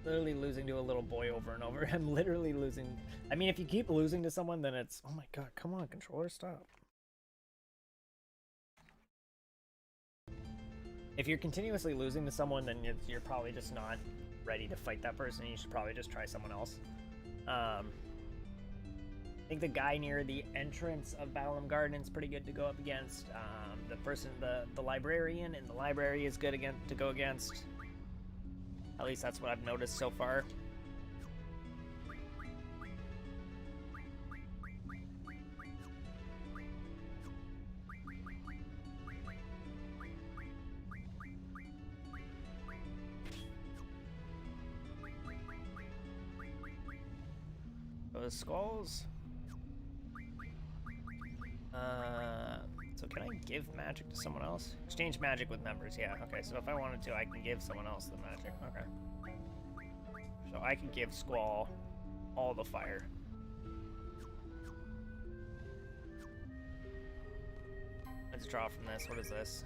Literally losing to a little boy over and over. I'm literally losing. I mean, if you keep losing to someone, then it's. Oh my god, come on, controller, stop. If you're continuously losing to someone, then you're probably just not ready to fight that person. You should probably just try someone else. I think the guy near the entrance of Balamb Garden's pretty good to go up against. The librarian in the library is good to go against. At least that's what I've noticed so far. Those skulls. So can I give magic to someone else? Exchange magic with members, yeah. Okay, so if I wanted to, I can give someone else the magic. Okay. So I can give Squall all the fire. Let's draw from this. What is this?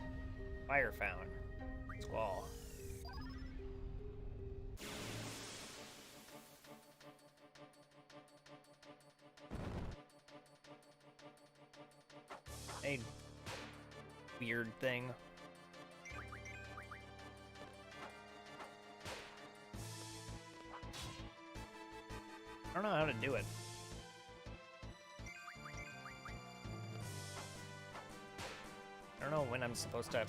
Fire Fountain. Squall. A weird thing. I don't know how to do it. I don't know when I'm supposed to.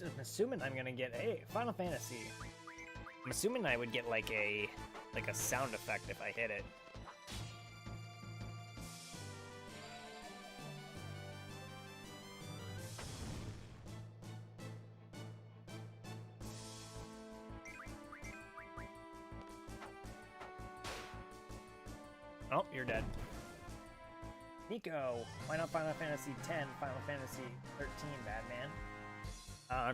I'm assuming I'm gonna get Final Fantasy. I'm assuming I would get like a sound effect if I hit it. Oh, you're dead. Nico, why not Final Fantasy X, Final Fantasy 13, Batman?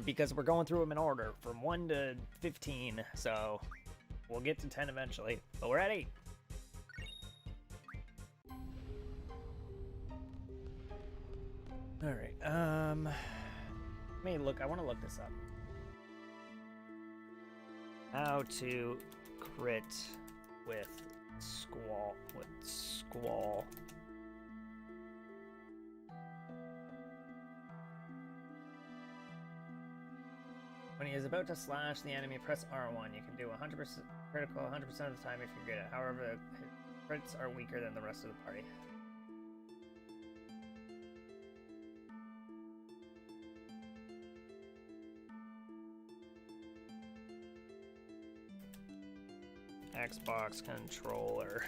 Because we're going through them in order, from 1 to 15, so we'll get to 10 eventually, but we're at 8. Alright, let me look, I want to look this up. How to crit with Squall. When he is about to slash the enemy, press R1. You can do 100% critical 100% of the time if you're good at it. However, crits are weaker than the rest of the party. Xbox controller.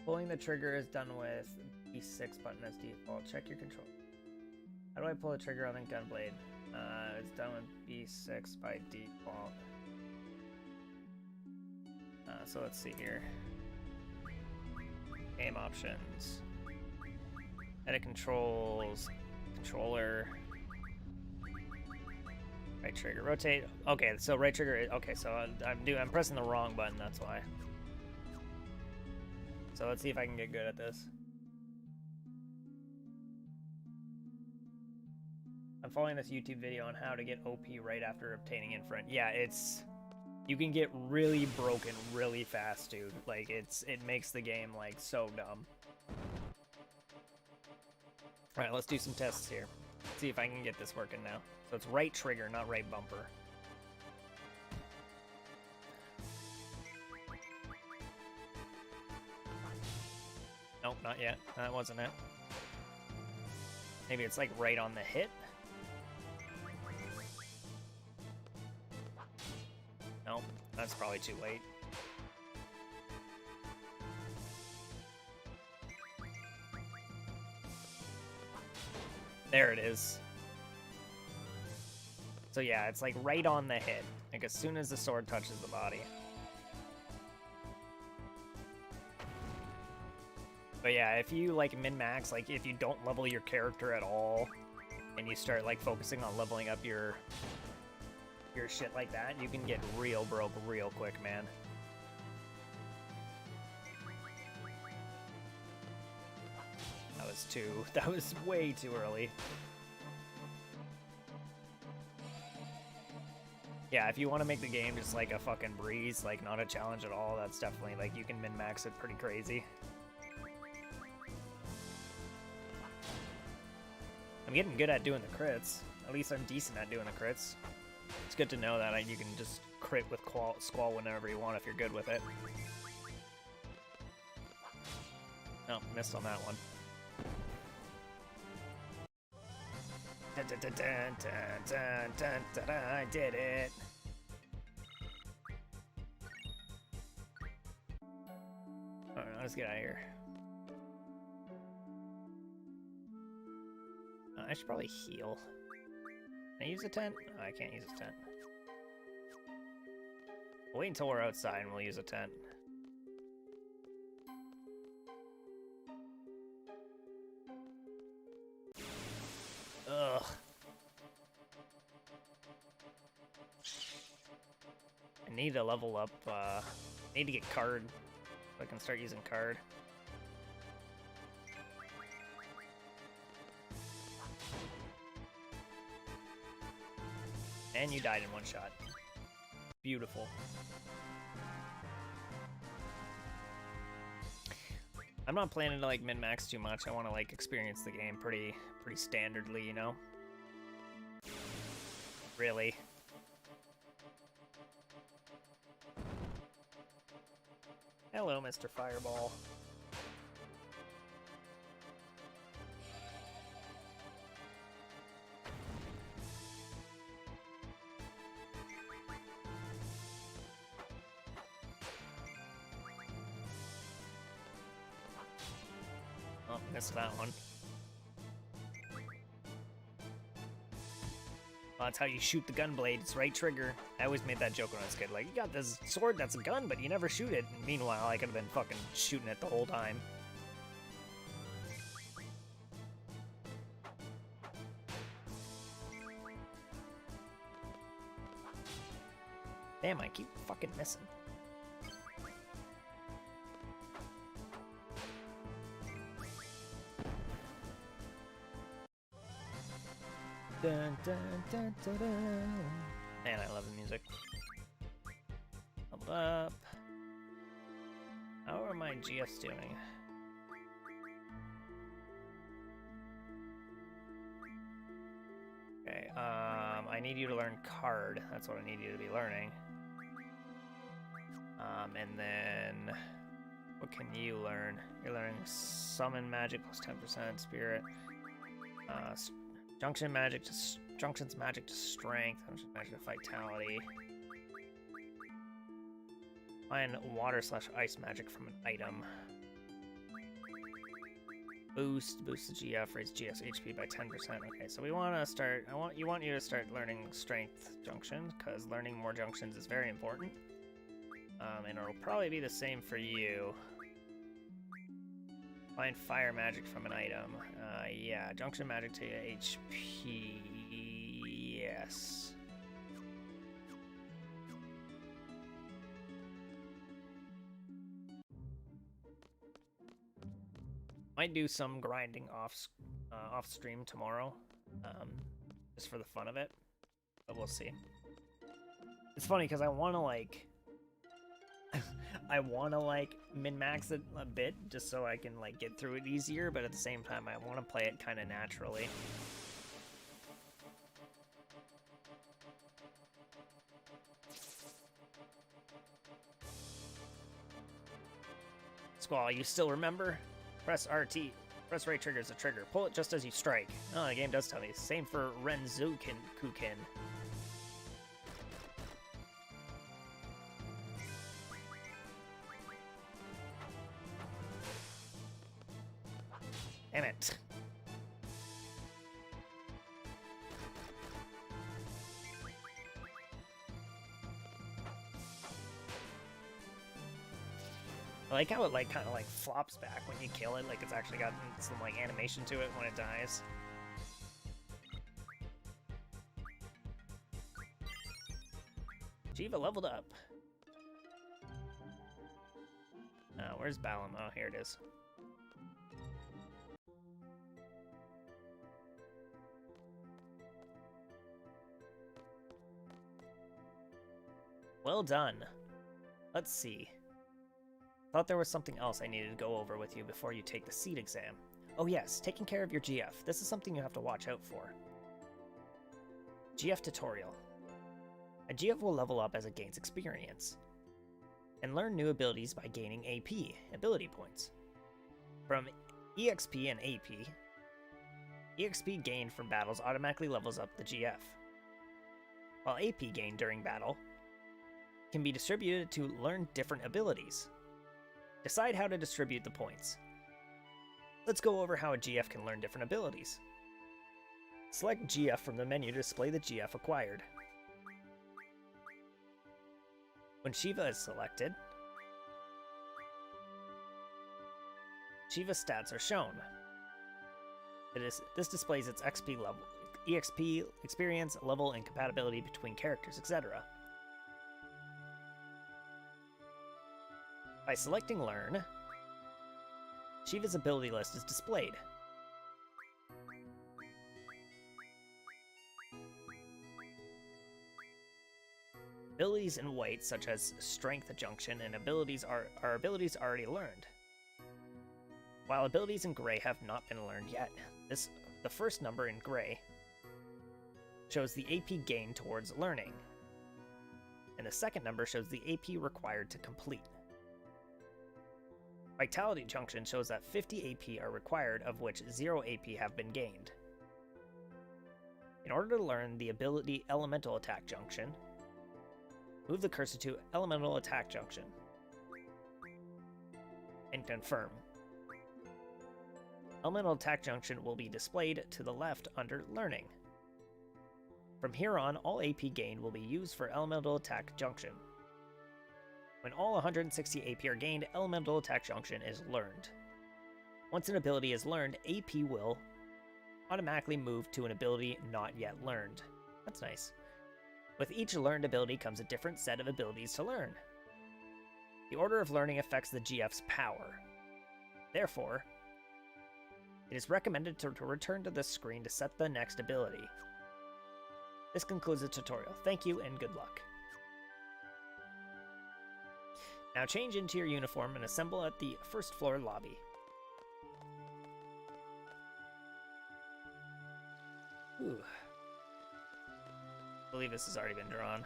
Pulling the trigger is done with B6 button as default. Check your control. How do I pull the trigger on the gunblade? It's done with B6 by default. So let's see here. Game options. Edit controls. Controller. Right trigger. Rotate. Okay, so right trigger. Okay, so I'm pressing the wrong button. That's why. So let's see if I can get good at this. I'm following this YouTube video on how to get OP right after obtaining Infront. Yeah, you can get really broken really fast, dude. Like it makes the game like so dumb. All right, let's do some tests here. See if I can get this working now. So it's right trigger, not right bumper. Nope, not yet. That wasn't it. Maybe it's like right on the hit. Nope, that's probably too late. There it is. So yeah, it's like right on the hit. Like as soon as the sword touches the body. But yeah, if you like min-max, like if you don't level your character at all, and you start like focusing on leveling up your shit like that, you can get real broke real quick, man. That was way too early. Yeah, if you want to make the game just like a fucking breeze, like not a challenge at all, that's definitely like you can min-max it pretty crazy. I'm getting good at doing the crits. At least I'm decent at doing the crits. It's good to know that you can just crit with Squall whenever you want if you're good with it. Oh, missed on that one. Dun, dun, dun, dun, dun, dun, dun, dun, I did it. Alright, let's get out of here. I should probably heal. Can I use a tent? Oh, I can't use a tent. Wait until we're outside and we'll use a tent. Ugh. I need to level up, I need to get card so I can start using card. And you died in one shot. Beautiful. I'm not planning to like min-max too much. I want to like experience the game pretty standardly, you know? Really. Hello, Mr. Fireball. Oh, missed that one. Well, that's how you shoot the gunblade. It's right trigger. I always made that joke when I was a kid. Like, you got this sword that's a gun, but you never shoot it. And meanwhile, I could have been fucking shooting it the whole time. Damn, I keep fucking missing. Dun, dun, dun, dun, dun. Man, I love the music. Leveled up. How are my GFs doing? Okay, I need you to learn card. That's what I need you to be learning. And then what can you learn? You're learning summon magic plus 10% spirit. Junction's magic to strength, Junction's magic to vitality. Find water/ice magic from an item. Boost the GF, raise GF's HP by 10%. Okay, so we want to start. You want you to start learning Strength Junction, because learning more junctions is very important. And it'll probably be the same for you. Find fire magic from an item. Yeah, junction magic to HP. Yes. Might do some grinding off stream tomorrow, just for the fun of it, but we'll see. It's funny because I want to like, min-max it a bit just so I can like get through it easier, but at the same time I want to play it kind of naturally. Squall, you still remember? Press RT. Press right trigger is a trigger. Pull it just as you strike. Oh, the game does tell me. Same for Renzokuken. Damn it. I like how it like kind of like flops back when you kill it, like it's actually got some like animation to it when it dies. Jiva leveled up. Where's Balam? Oh, here it is. Well done. Let's see. Thought there was something else I needed to go over with you before you take the seed exam. Oh yes, taking care of your GF. This is something you have to watch out for. GF tutorial. A GF will level up as it gains experience, and learn new abilities by gaining AP, ability points. From EXP and AP, EXP gained from battles automatically levels up the GF, while AP gained during battle can be distributed to learn different abilities. Decide how to distribute the points. Let's go over how a GF can learn different abilities. Select GF from the menu to display the GF acquired. When Shiva is selected, Shiva's stats are shown. This displays its XP level, EXP, experience, level, and compatibility between characters, etc. By selecting Learn, Shiva's ability list is displayed. Abilities in white, such as Strength Junction, and abilities are abilities already learned. While abilities in gray have not been learned yet, the first number in gray shows the AP gain towards learning, and the second number shows the AP required to complete. Vitality Junction shows that 50 AP are required, of which 0 AP have been gained. In order to learn the ability Elemental Attack Junction, move the cursor to Elemental Attack Junction and confirm. Elemental Attack Junction will be displayed to the left under Learning. From here on, all AP gained will be used for Elemental Attack Junction. When all 160 AP are gained, Elemental Attack Junction is learned. Once an ability is learned, AP will automatically move to an ability not yet learned. That's nice. With each learned ability comes a different set of abilities to learn. The order of learning affects the GF's power. Therefore, it is recommended to return to this screen to set the next ability. This concludes the tutorial. Thank you and good luck. Now change into your uniform and assemble at the first floor lobby. Ooh. I believe this has already been drawn.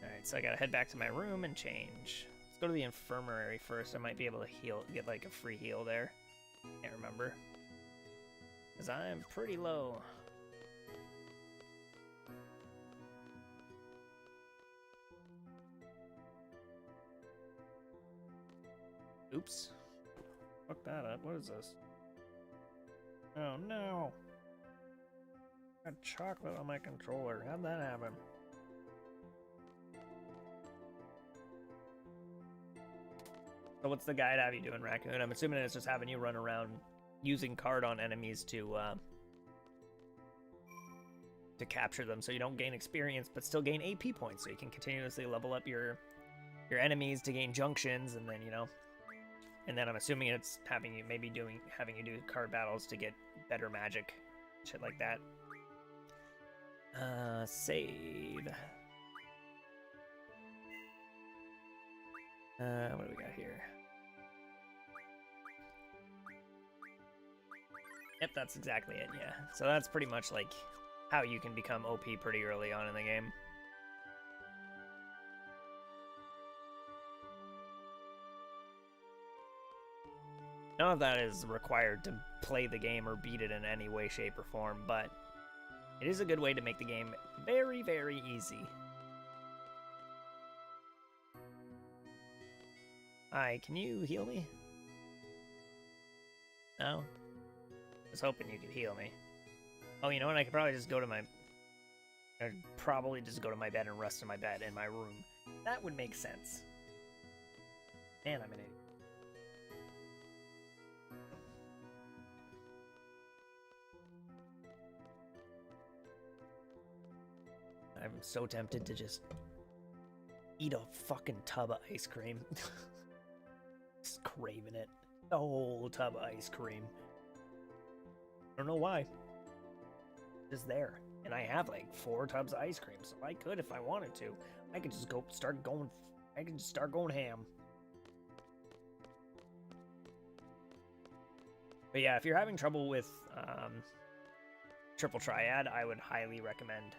Alright. Alright, so I gotta head back to my room and change. Let's go to the infirmary first. I might be able to heal, get like a free heal there. Can't remember. Because I'm pretty low. Oops. Fuck that up. What is this? Oh no! Got chocolate on my controller. How'd that happen? So what's the guide have you doing, Raccoon? I'm assuming it's just having you run around using card on enemies to capture them, so you don't gain experience, but still gain AP points, so you can continuously level up your enemies to gain junctions, and then and then I'm assuming it's having you do card battles to get better magic, shit like that. Save. What do we got here? Yep, that's exactly it, yeah. So that's pretty much like how you can become OP pretty early on in the game. None of that is required to play the game or beat it in any way, shape, or form, but it is a good way to make the game very, very easy. Hi, can you heal me? No? I was hoping you could heal me. Oh, you know what? I could probably just go to my... I'd probably just go to my bed and rest in my bed in my room. That would make sense. Man, I'm an idiot. I'm so tempted to just eat a fucking tub of ice cream. Just craving it. The whole tub of ice cream. I don't know why. Just there. And I have like 4 tubs of ice cream, so I could if I wanted to. I could just start going ham. But yeah, if you're having trouble with Triple Triad, I would highly recommend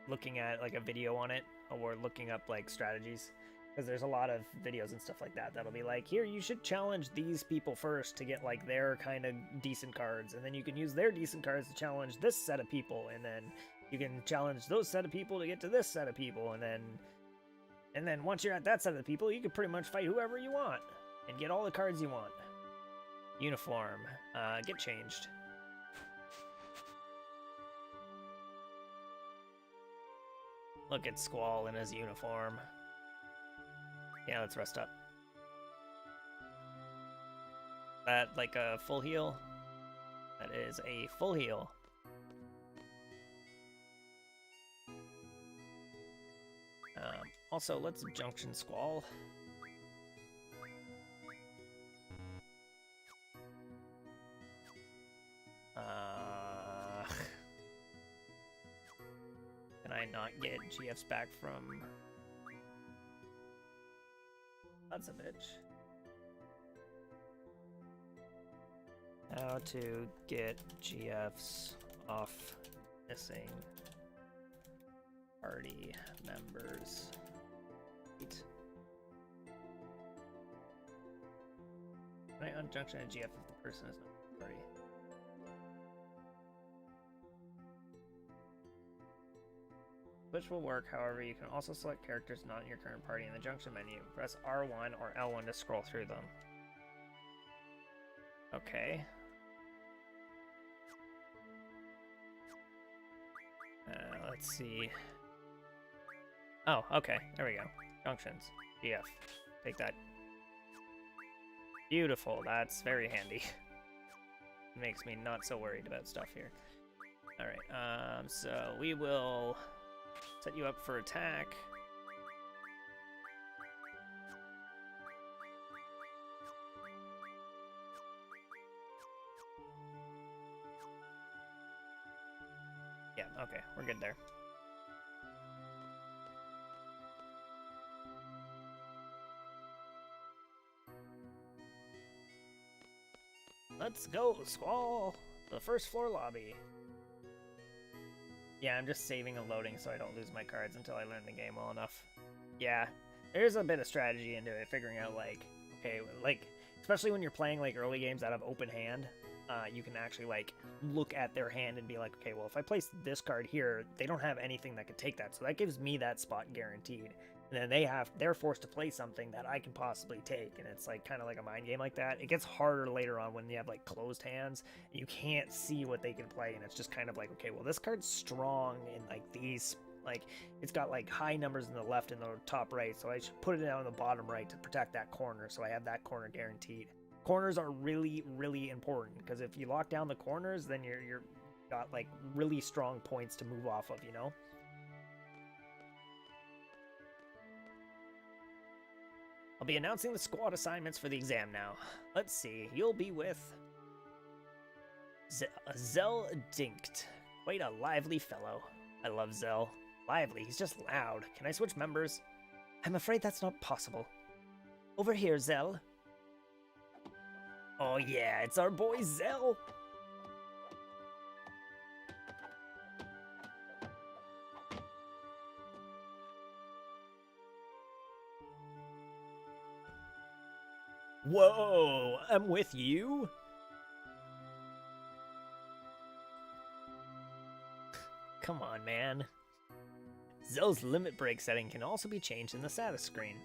looking at like a video on it, or looking up like strategies, because there's a lot of videos and stuff like that that'll be like, here, you should challenge these people first to get like their kind of decent cards, and then you can use their decent cards to challenge this set of people, and then you can challenge those set of people to get to this set of people, and then once you're at that set of people, you can pretty much fight whoever you want and get all the cards you want. Uniform. Get changed. Look at Squall in his uniform. Yeah, let's rest up. That like a full heal? That is a full heal. Also, let's junction Squall. Can I not get GFs back from... That's a bitch. How to get GFs off missing party members. Eight. Can I unjunction a GF if the person is not in the party? Which will work, however, you can also select characters not in your current party in the junction menu. Press R1 or L1 to scroll through them. Okay. Let's see. Oh, okay. There we go. Junctions. GF. Take that. Beautiful. That's very handy. Makes me not so worried about stuff here. Alright, so we will set you up for attack. Yeah, okay, we're good there. Let's go, Squall! The first floor lobby. Yeah, I'm just saving and loading so I don't lose my cards until I learn the game well enough. Yeah, there's a bit of strategy into it, figuring out, like, okay, like, especially when you're playing, like, early games that have open hand, you can actually, like, look at their hand and be like, okay, well, if I place this card here, they don't have anything that could take that, so that gives me that spot guaranteed. And then they're forced to play something that I can possibly take, and it's like kind of like a mind game like that. It gets harder later on when you have like closed hands and you can't see what they can play, and it's just kind of like, okay, well, this card's strong in like these, like, it's got like high numbers in the left and the top right, so I should put it down in the bottom right to protect that corner, so I have that corner guaranteed. Corners are really, really important, because if you lock down the corners, then you're got like really strong points to move off of, you know? I'll be announcing the squad assignments for the exam now. Let's see, you'll be with Zell Dinkt. Quite a lively fellow. I love Zell. Lively, he's just loud. Can I switch members? I'm afraid that's not possible. Over here, Zell. Oh yeah, it's our boy Zell. Whoa, I'm with you? Come on, man. Zell's limit break setting can also be changed in the status screen.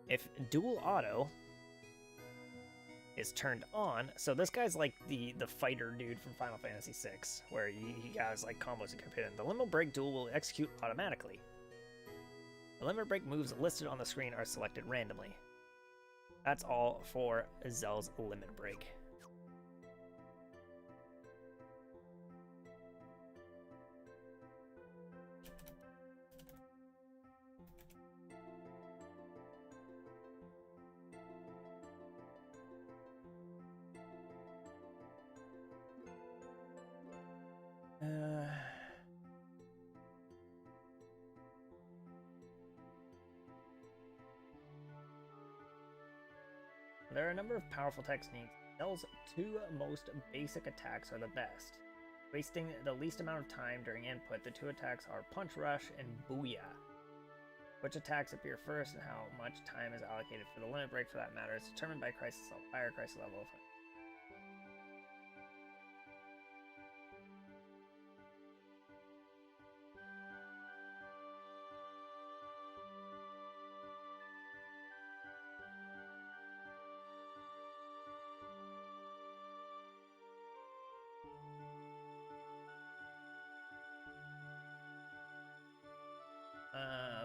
If dual auto is turned on, so this guy's like the fighter dude from Final Fantasy VI, where he has like combos he can put in. The limit break duel will execute automatically. The limit break moves listed on the screen are selected randomly. That's all for Zell's limit break. There are a number of powerful techniques. Zell's two most basic attacks are the best. Wasting the least amount of time during input, the two attacks are Punch Rush and Booyah. Which attacks appear first and how much time is allocated for the limit break for that matter is determined by higher crisis level.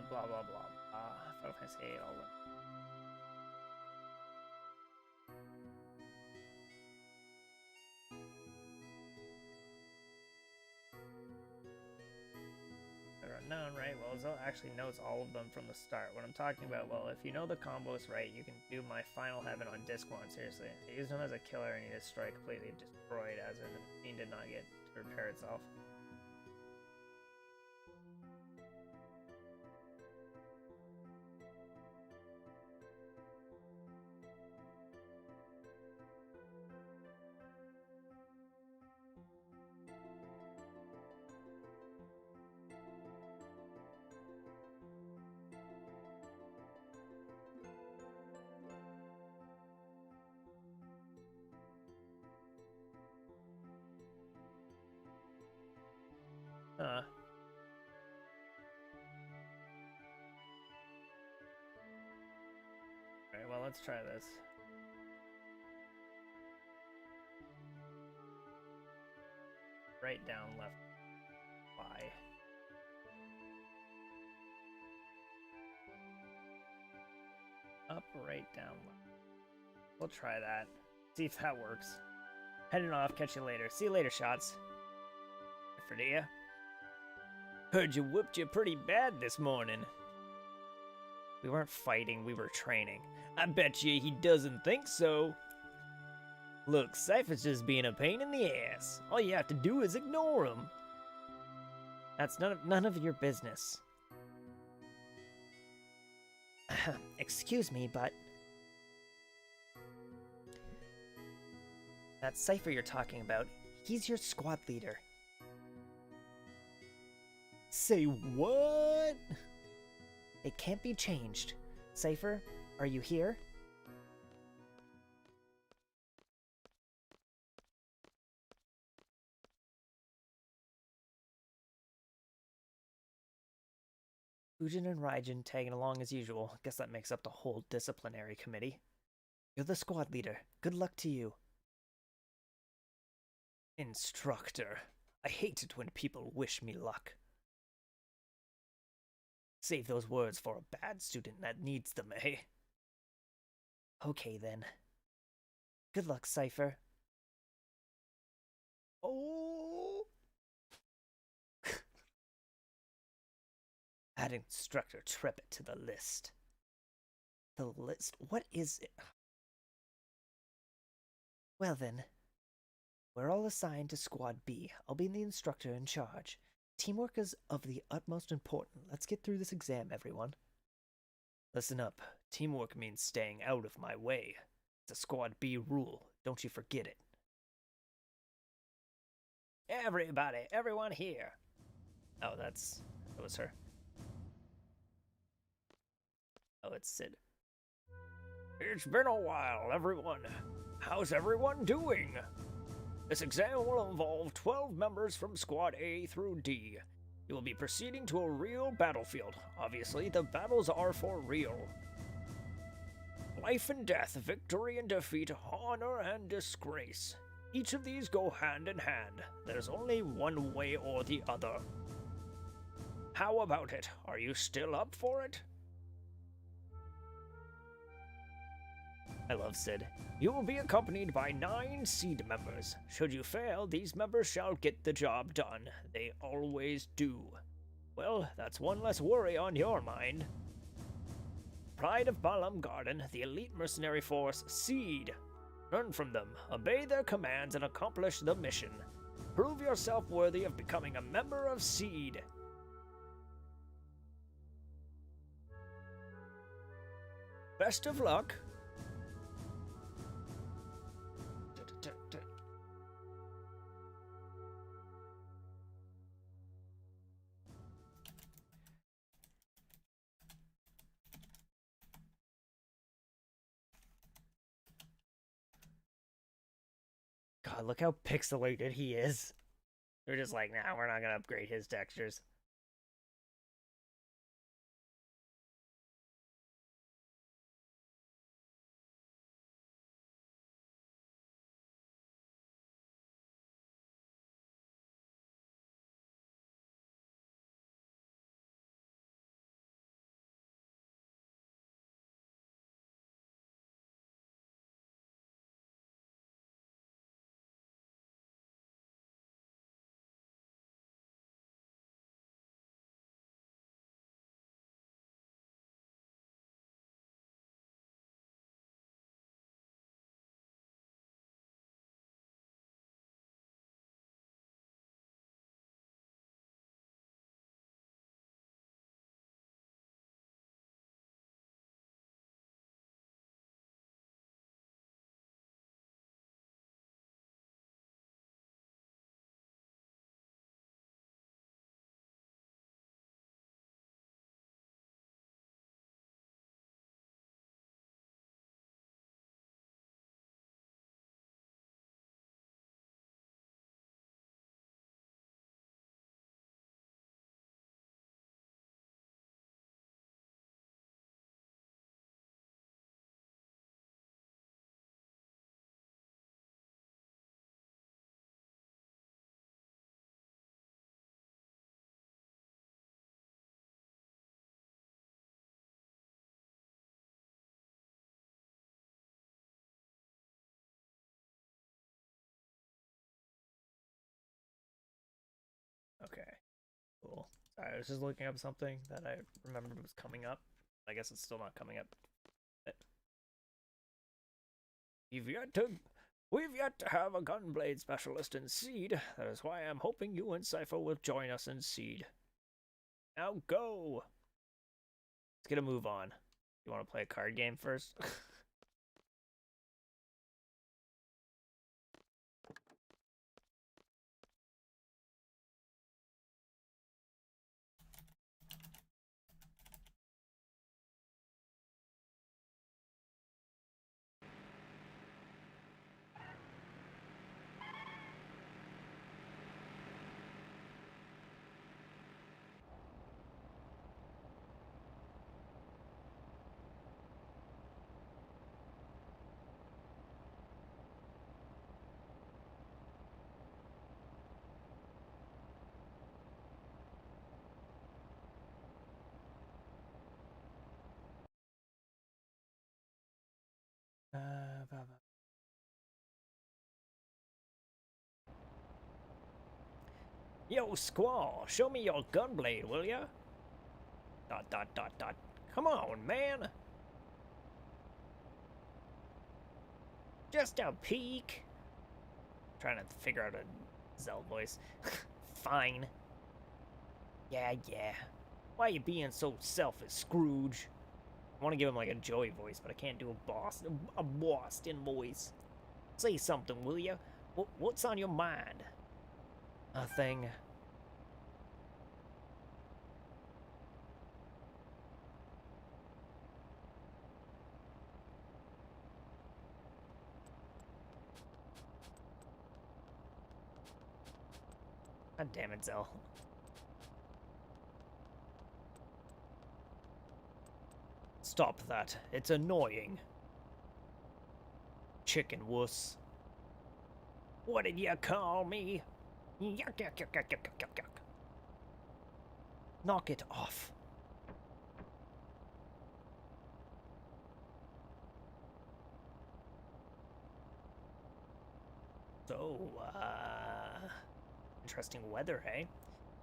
Blah blah blah blah. Final Fantasy 8 all of They're unknown, right? Well, Zell actually knows all of them from the start. What I'm talking about, well, if you know the combos right, you can do my Final Heaven on disc 1, seriously. I used him as a killer and he destroyed, completely destroyed, as in the machine did not get to repair itself. Alright, well, let's try this. Right, down, left, Y. Up, right, down, left. We'll try that. See if that works. Heading off, catch you later. See you later, shots. Fredia. Heard you whooped you pretty bad this morning. We weren't fighting, we were training. I bet you he doesn't think so. Look, Seifer's just being a pain in the ass. All you have to do is ignore him. That's none of your business. Excuse me, but... that Seifer you're talking about, he's your squad leader. Say what? It can't be changed. Cypher, are you here? Fujin and Raijin tagging along as usual. Guess that makes up the whole disciplinary committee. You're the squad leader. Good luck to you. Instructor. I hate it when people wish me luck. Save those words for a bad student that needs them, eh? Okay, then. Good luck, Cypher. Oh! Add Instructor Trepet to the list. The list? What is it? Well then. We're all assigned to Squad B. I'll be the instructor in charge. Teamwork is of the utmost importance. Let's get through this exam, everyone. Listen up. Teamwork means staying out of my way. It's a Squad B rule. Don't you forget it. Everyone here. Oh, that was her. Oh, it's Sid. It's been a while, everyone. How's everyone doing? This exam will involve 12 members from Squad A through D. You will be proceeding to a real battlefield. Obviously, the battles are for real. Life and death, victory and defeat, honor and disgrace. Each of these go hand in hand. There's only one way or the other. How about it? Are you still up for it? I love Sid. You will be accompanied by 9 seed members. Should you fail, these members shall get the job done. They always do. Well, that's one less worry on your mind. Pride of Balam Garden, the elite mercenary force, Seed. Learn from them, obey their commands, and accomplish the mission. Prove yourself worthy of becoming a member of Seed. Best of luck. God, look how pixelated he is. They're just like, nah, we're not gonna upgrade his textures. Okay, cool. Sorry, I was just looking up something that I remembered was coming up. I guess it's still not coming up. We've yet to have a gunblade specialist in Seed. That is why I'm hoping you and Cypher will join us in Seed. Now go! Let's get a move on. You want to play a card game first? Yo, Squall, show me your gunblade, will ya? Dot dot dot dot. Come on, man. Just a peek. Trying to figure out a Zell voice. Fine. Yeah. Why you being so selfish, Scrooge? I want to give him like a Joey voice, but I can't do a Boston voice. Say something, will ya? What's on your mind? Nothing. God damn it, Zell. Stop that. It's annoying. Chicken wuss. What did you call me? Yuck, yuck, yuck, yuck, yuck, yuck, yuck. Knock it off. So, interesting weather, hey?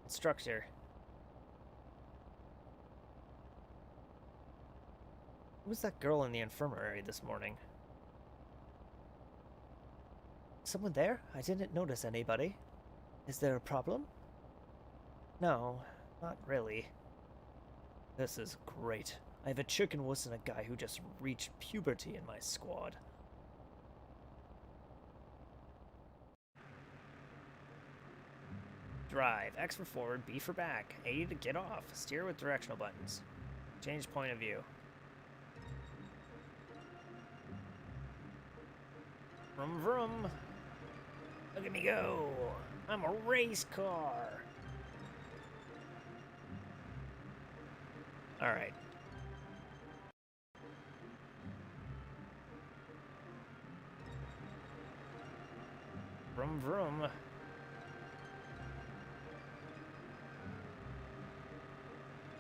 Instructor. Who was that girl in the infirmary this morning? Someone there? I didn't notice anybody. Is there a problem? No, not really. This is great. I have a chicken wuss and a guy who just reached puberty in my squad. Drive. X for forward, B for back. A to get off. Steer with directional buttons. Change point of view. Vroom vroom. Look at me go. I'm a race car. Alright. Vroom vroom.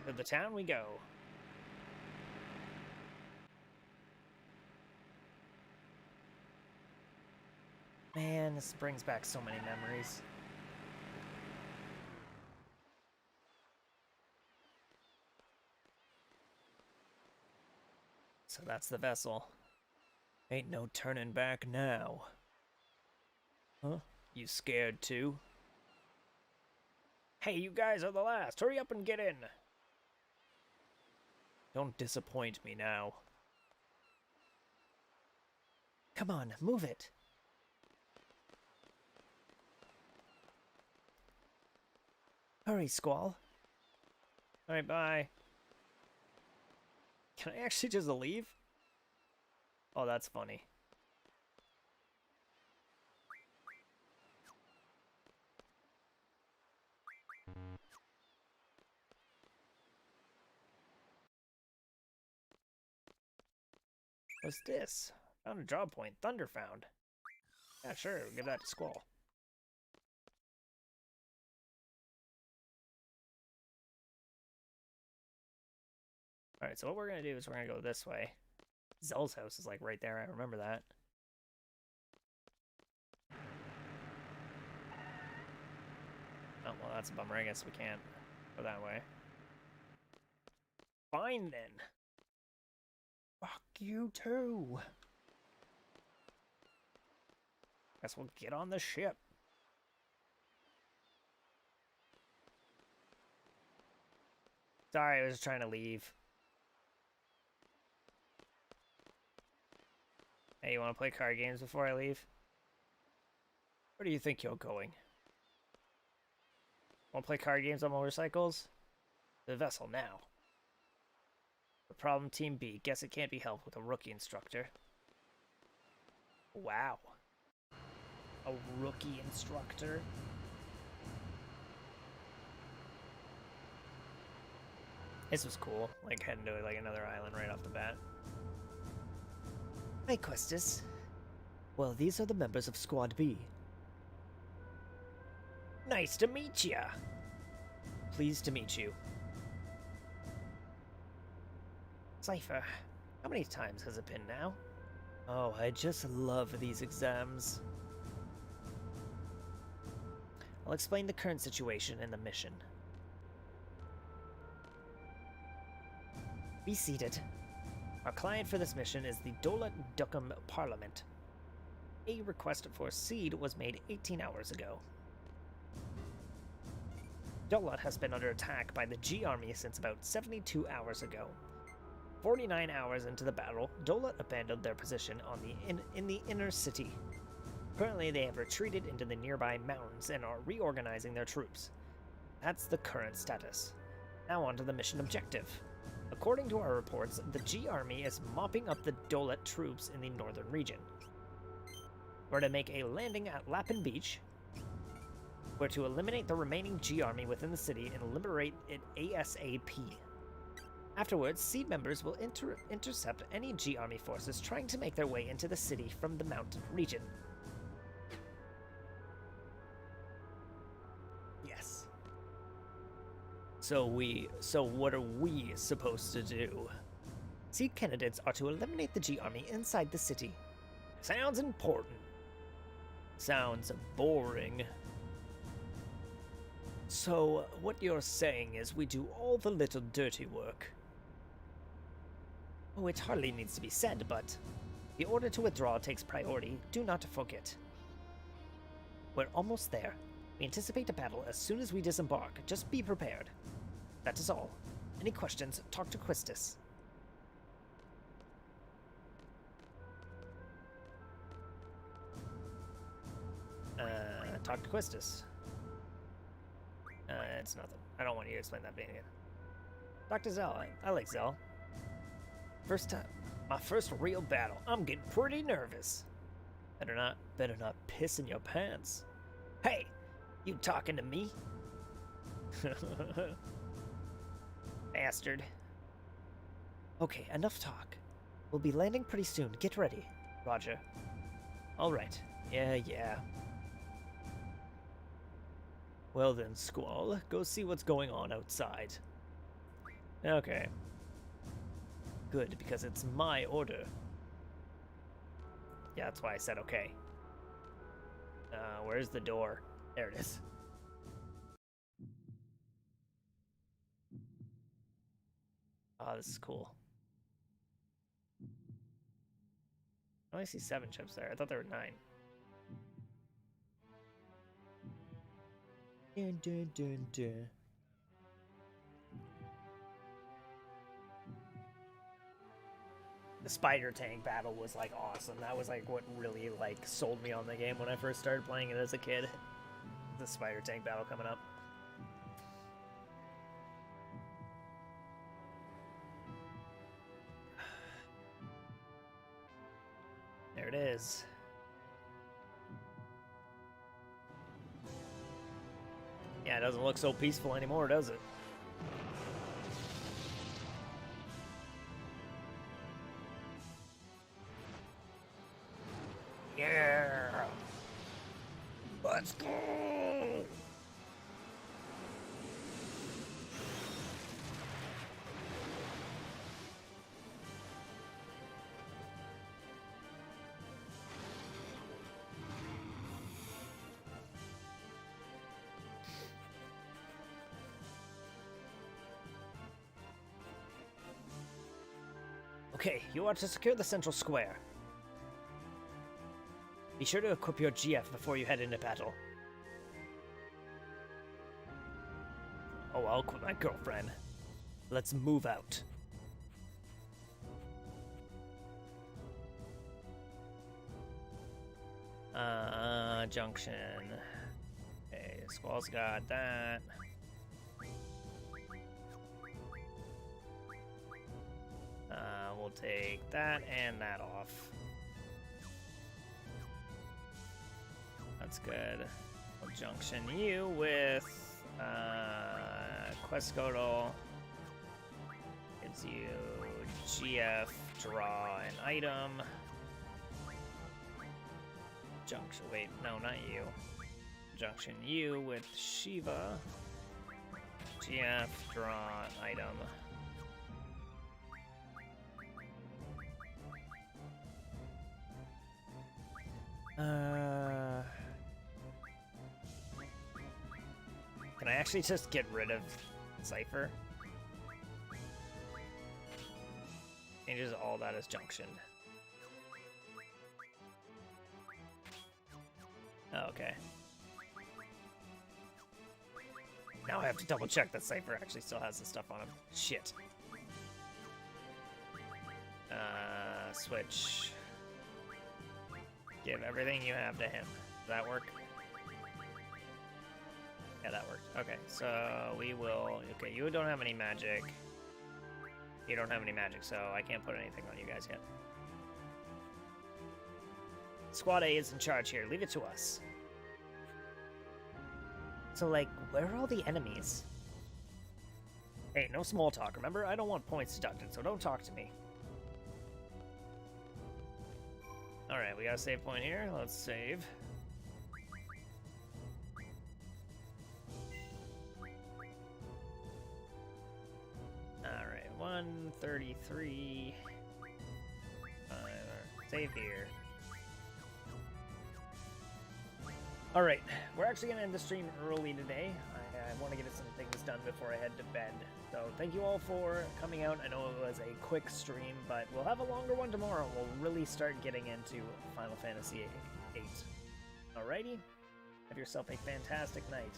To the town we go. Man, this brings back so many memories. So that's the vessel. Ain't no turning back now. Huh? You scared too? Hey, you guys are the last. Hurry up and get in. Don't disappoint me now. Come on, move it. Hurry, Squall. Alright, bye. Can I actually just leave? Oh, that's funny. What's this? Found a draw point. Thunder found. Yeah, sure. We'll give that to Squall. Alright, so what we're going to do is we're going to go this way. Zell's house is like right there. I remember that. Oh, well, that's a bummer. I guess we can't go that way. Fine, then. Fuck you too. Guess we'll get on the ship. Sorry, I was trying to leave. Hey, you want to play card games before I leave? Where do you think you're going? Want to play card games on motorcycles? The vessel now. The problem, Team B. Guess it can't be helped with a rookie instructor. Wow. A rookie instructor? This was cool. Like heading to like another island right off the bat. Hi, Questus. Well, these are the members of Squad B. Nice to meet ya. Pleased to meet you. Cypher, how many times has it been now? Oh, I just love these exams. I'll explain the current situation and the mission. Be seated. Our client for this mission is the Dolat Dukum Parliament. A request for seed was made 18 hours ago. Dolat has been under attack by the G Army since about 72 hours ago. 49 hours into the battle, Dolat abandoned their position in the inner city. Currently, they have retreated into the nearby mountains and are reorganizing their troops. That's the current status. Now on to the mission objective. According to our reports, the G Army is mopping up the Dolat troops in the northern region. We're to make a landing at Lapin Beach. We're to eliminate the remaining G Army within the city and liberate it ASAP. Afterwards, Seed members will intercept any G Army forces trying to make their way into the city from the mountain region. Yes. So what are we supposed to do? Seed candidates are to eliminate the G Army inside the city. Sounds important. Sounds boring. So, what you're saying is we do all the little dirty work. Oh, it hardly needs to be said, but the order to withdraw takes priority. Do not forget. We're almost there. We anticipate a battle as soon as we disembark. Just be prepared. That is all. Any questions, talk to Quistis. Talk to Quistis. It's nothing. I don't want you to explain that again. Dr. Zell. I like Zell. First time. My first real battle. I'm getting pretty nervous. Better not piss in your pants. Hey! You talking to me? Bastard. Okay, enough talk. We'll be landing pretty soon. Get ready. Roger. Alright. Yeah. Well then, Squall, go see what's going on outside. Okay. Good, because it's my order. Yeah, that's why I said okay. Where's the door? There it is. Oh, this is cool. I only see 7 chips there. I thought there were 9. Dun, dun, dun, dun. The spider tank battle was like awesome. That was like what really like sold me on the game when I first started playing it as a kid. The spider tank battle coming up. There it is. Yeah, it doesn't look so peaceful anymore, does it? Yeah! Let's go! Okay, you are to secure the central square. Be sure to equip your GF before you head into battle. Oh, I'll equip my girlfriend. Let's move out. Junction. Okay, Squall's got that. We'll take that and that off. That's good. We'll junction you with Questcodal. Gives you GF, draw an item. Junction, wait, no, not you. Junction you with Shiva. GF, draw an item. Can I actually just get rid of Cypher? Changes all that as junction. Oh, okay. Now I have to double check that Cypher actually still has the stuff on him. Shit. Switch. Give everything you have to him. Does that work? Yeah, that worked. Okay, so we will... Okay, you don't have any magic. You don't have any magic, so I can't put anything on you guys yet. Squad A is in charge here. Leave it to us. So, like, where are all the enemies? Hey, no small talk, remember? I don't want points deducted, so don't talk to me. Alright, we got a save point here. Let's save. Alright, 133. Save here. Alright, we're actually going to end the stream early today. I want to get some things done before I head to bed. So thank you all for coming out. I know it was a quick stream, but we'll have a longer one tomorrow. We'll really start getting into Final Fantasy VIII. Alrighty, have yourself a fantastic night.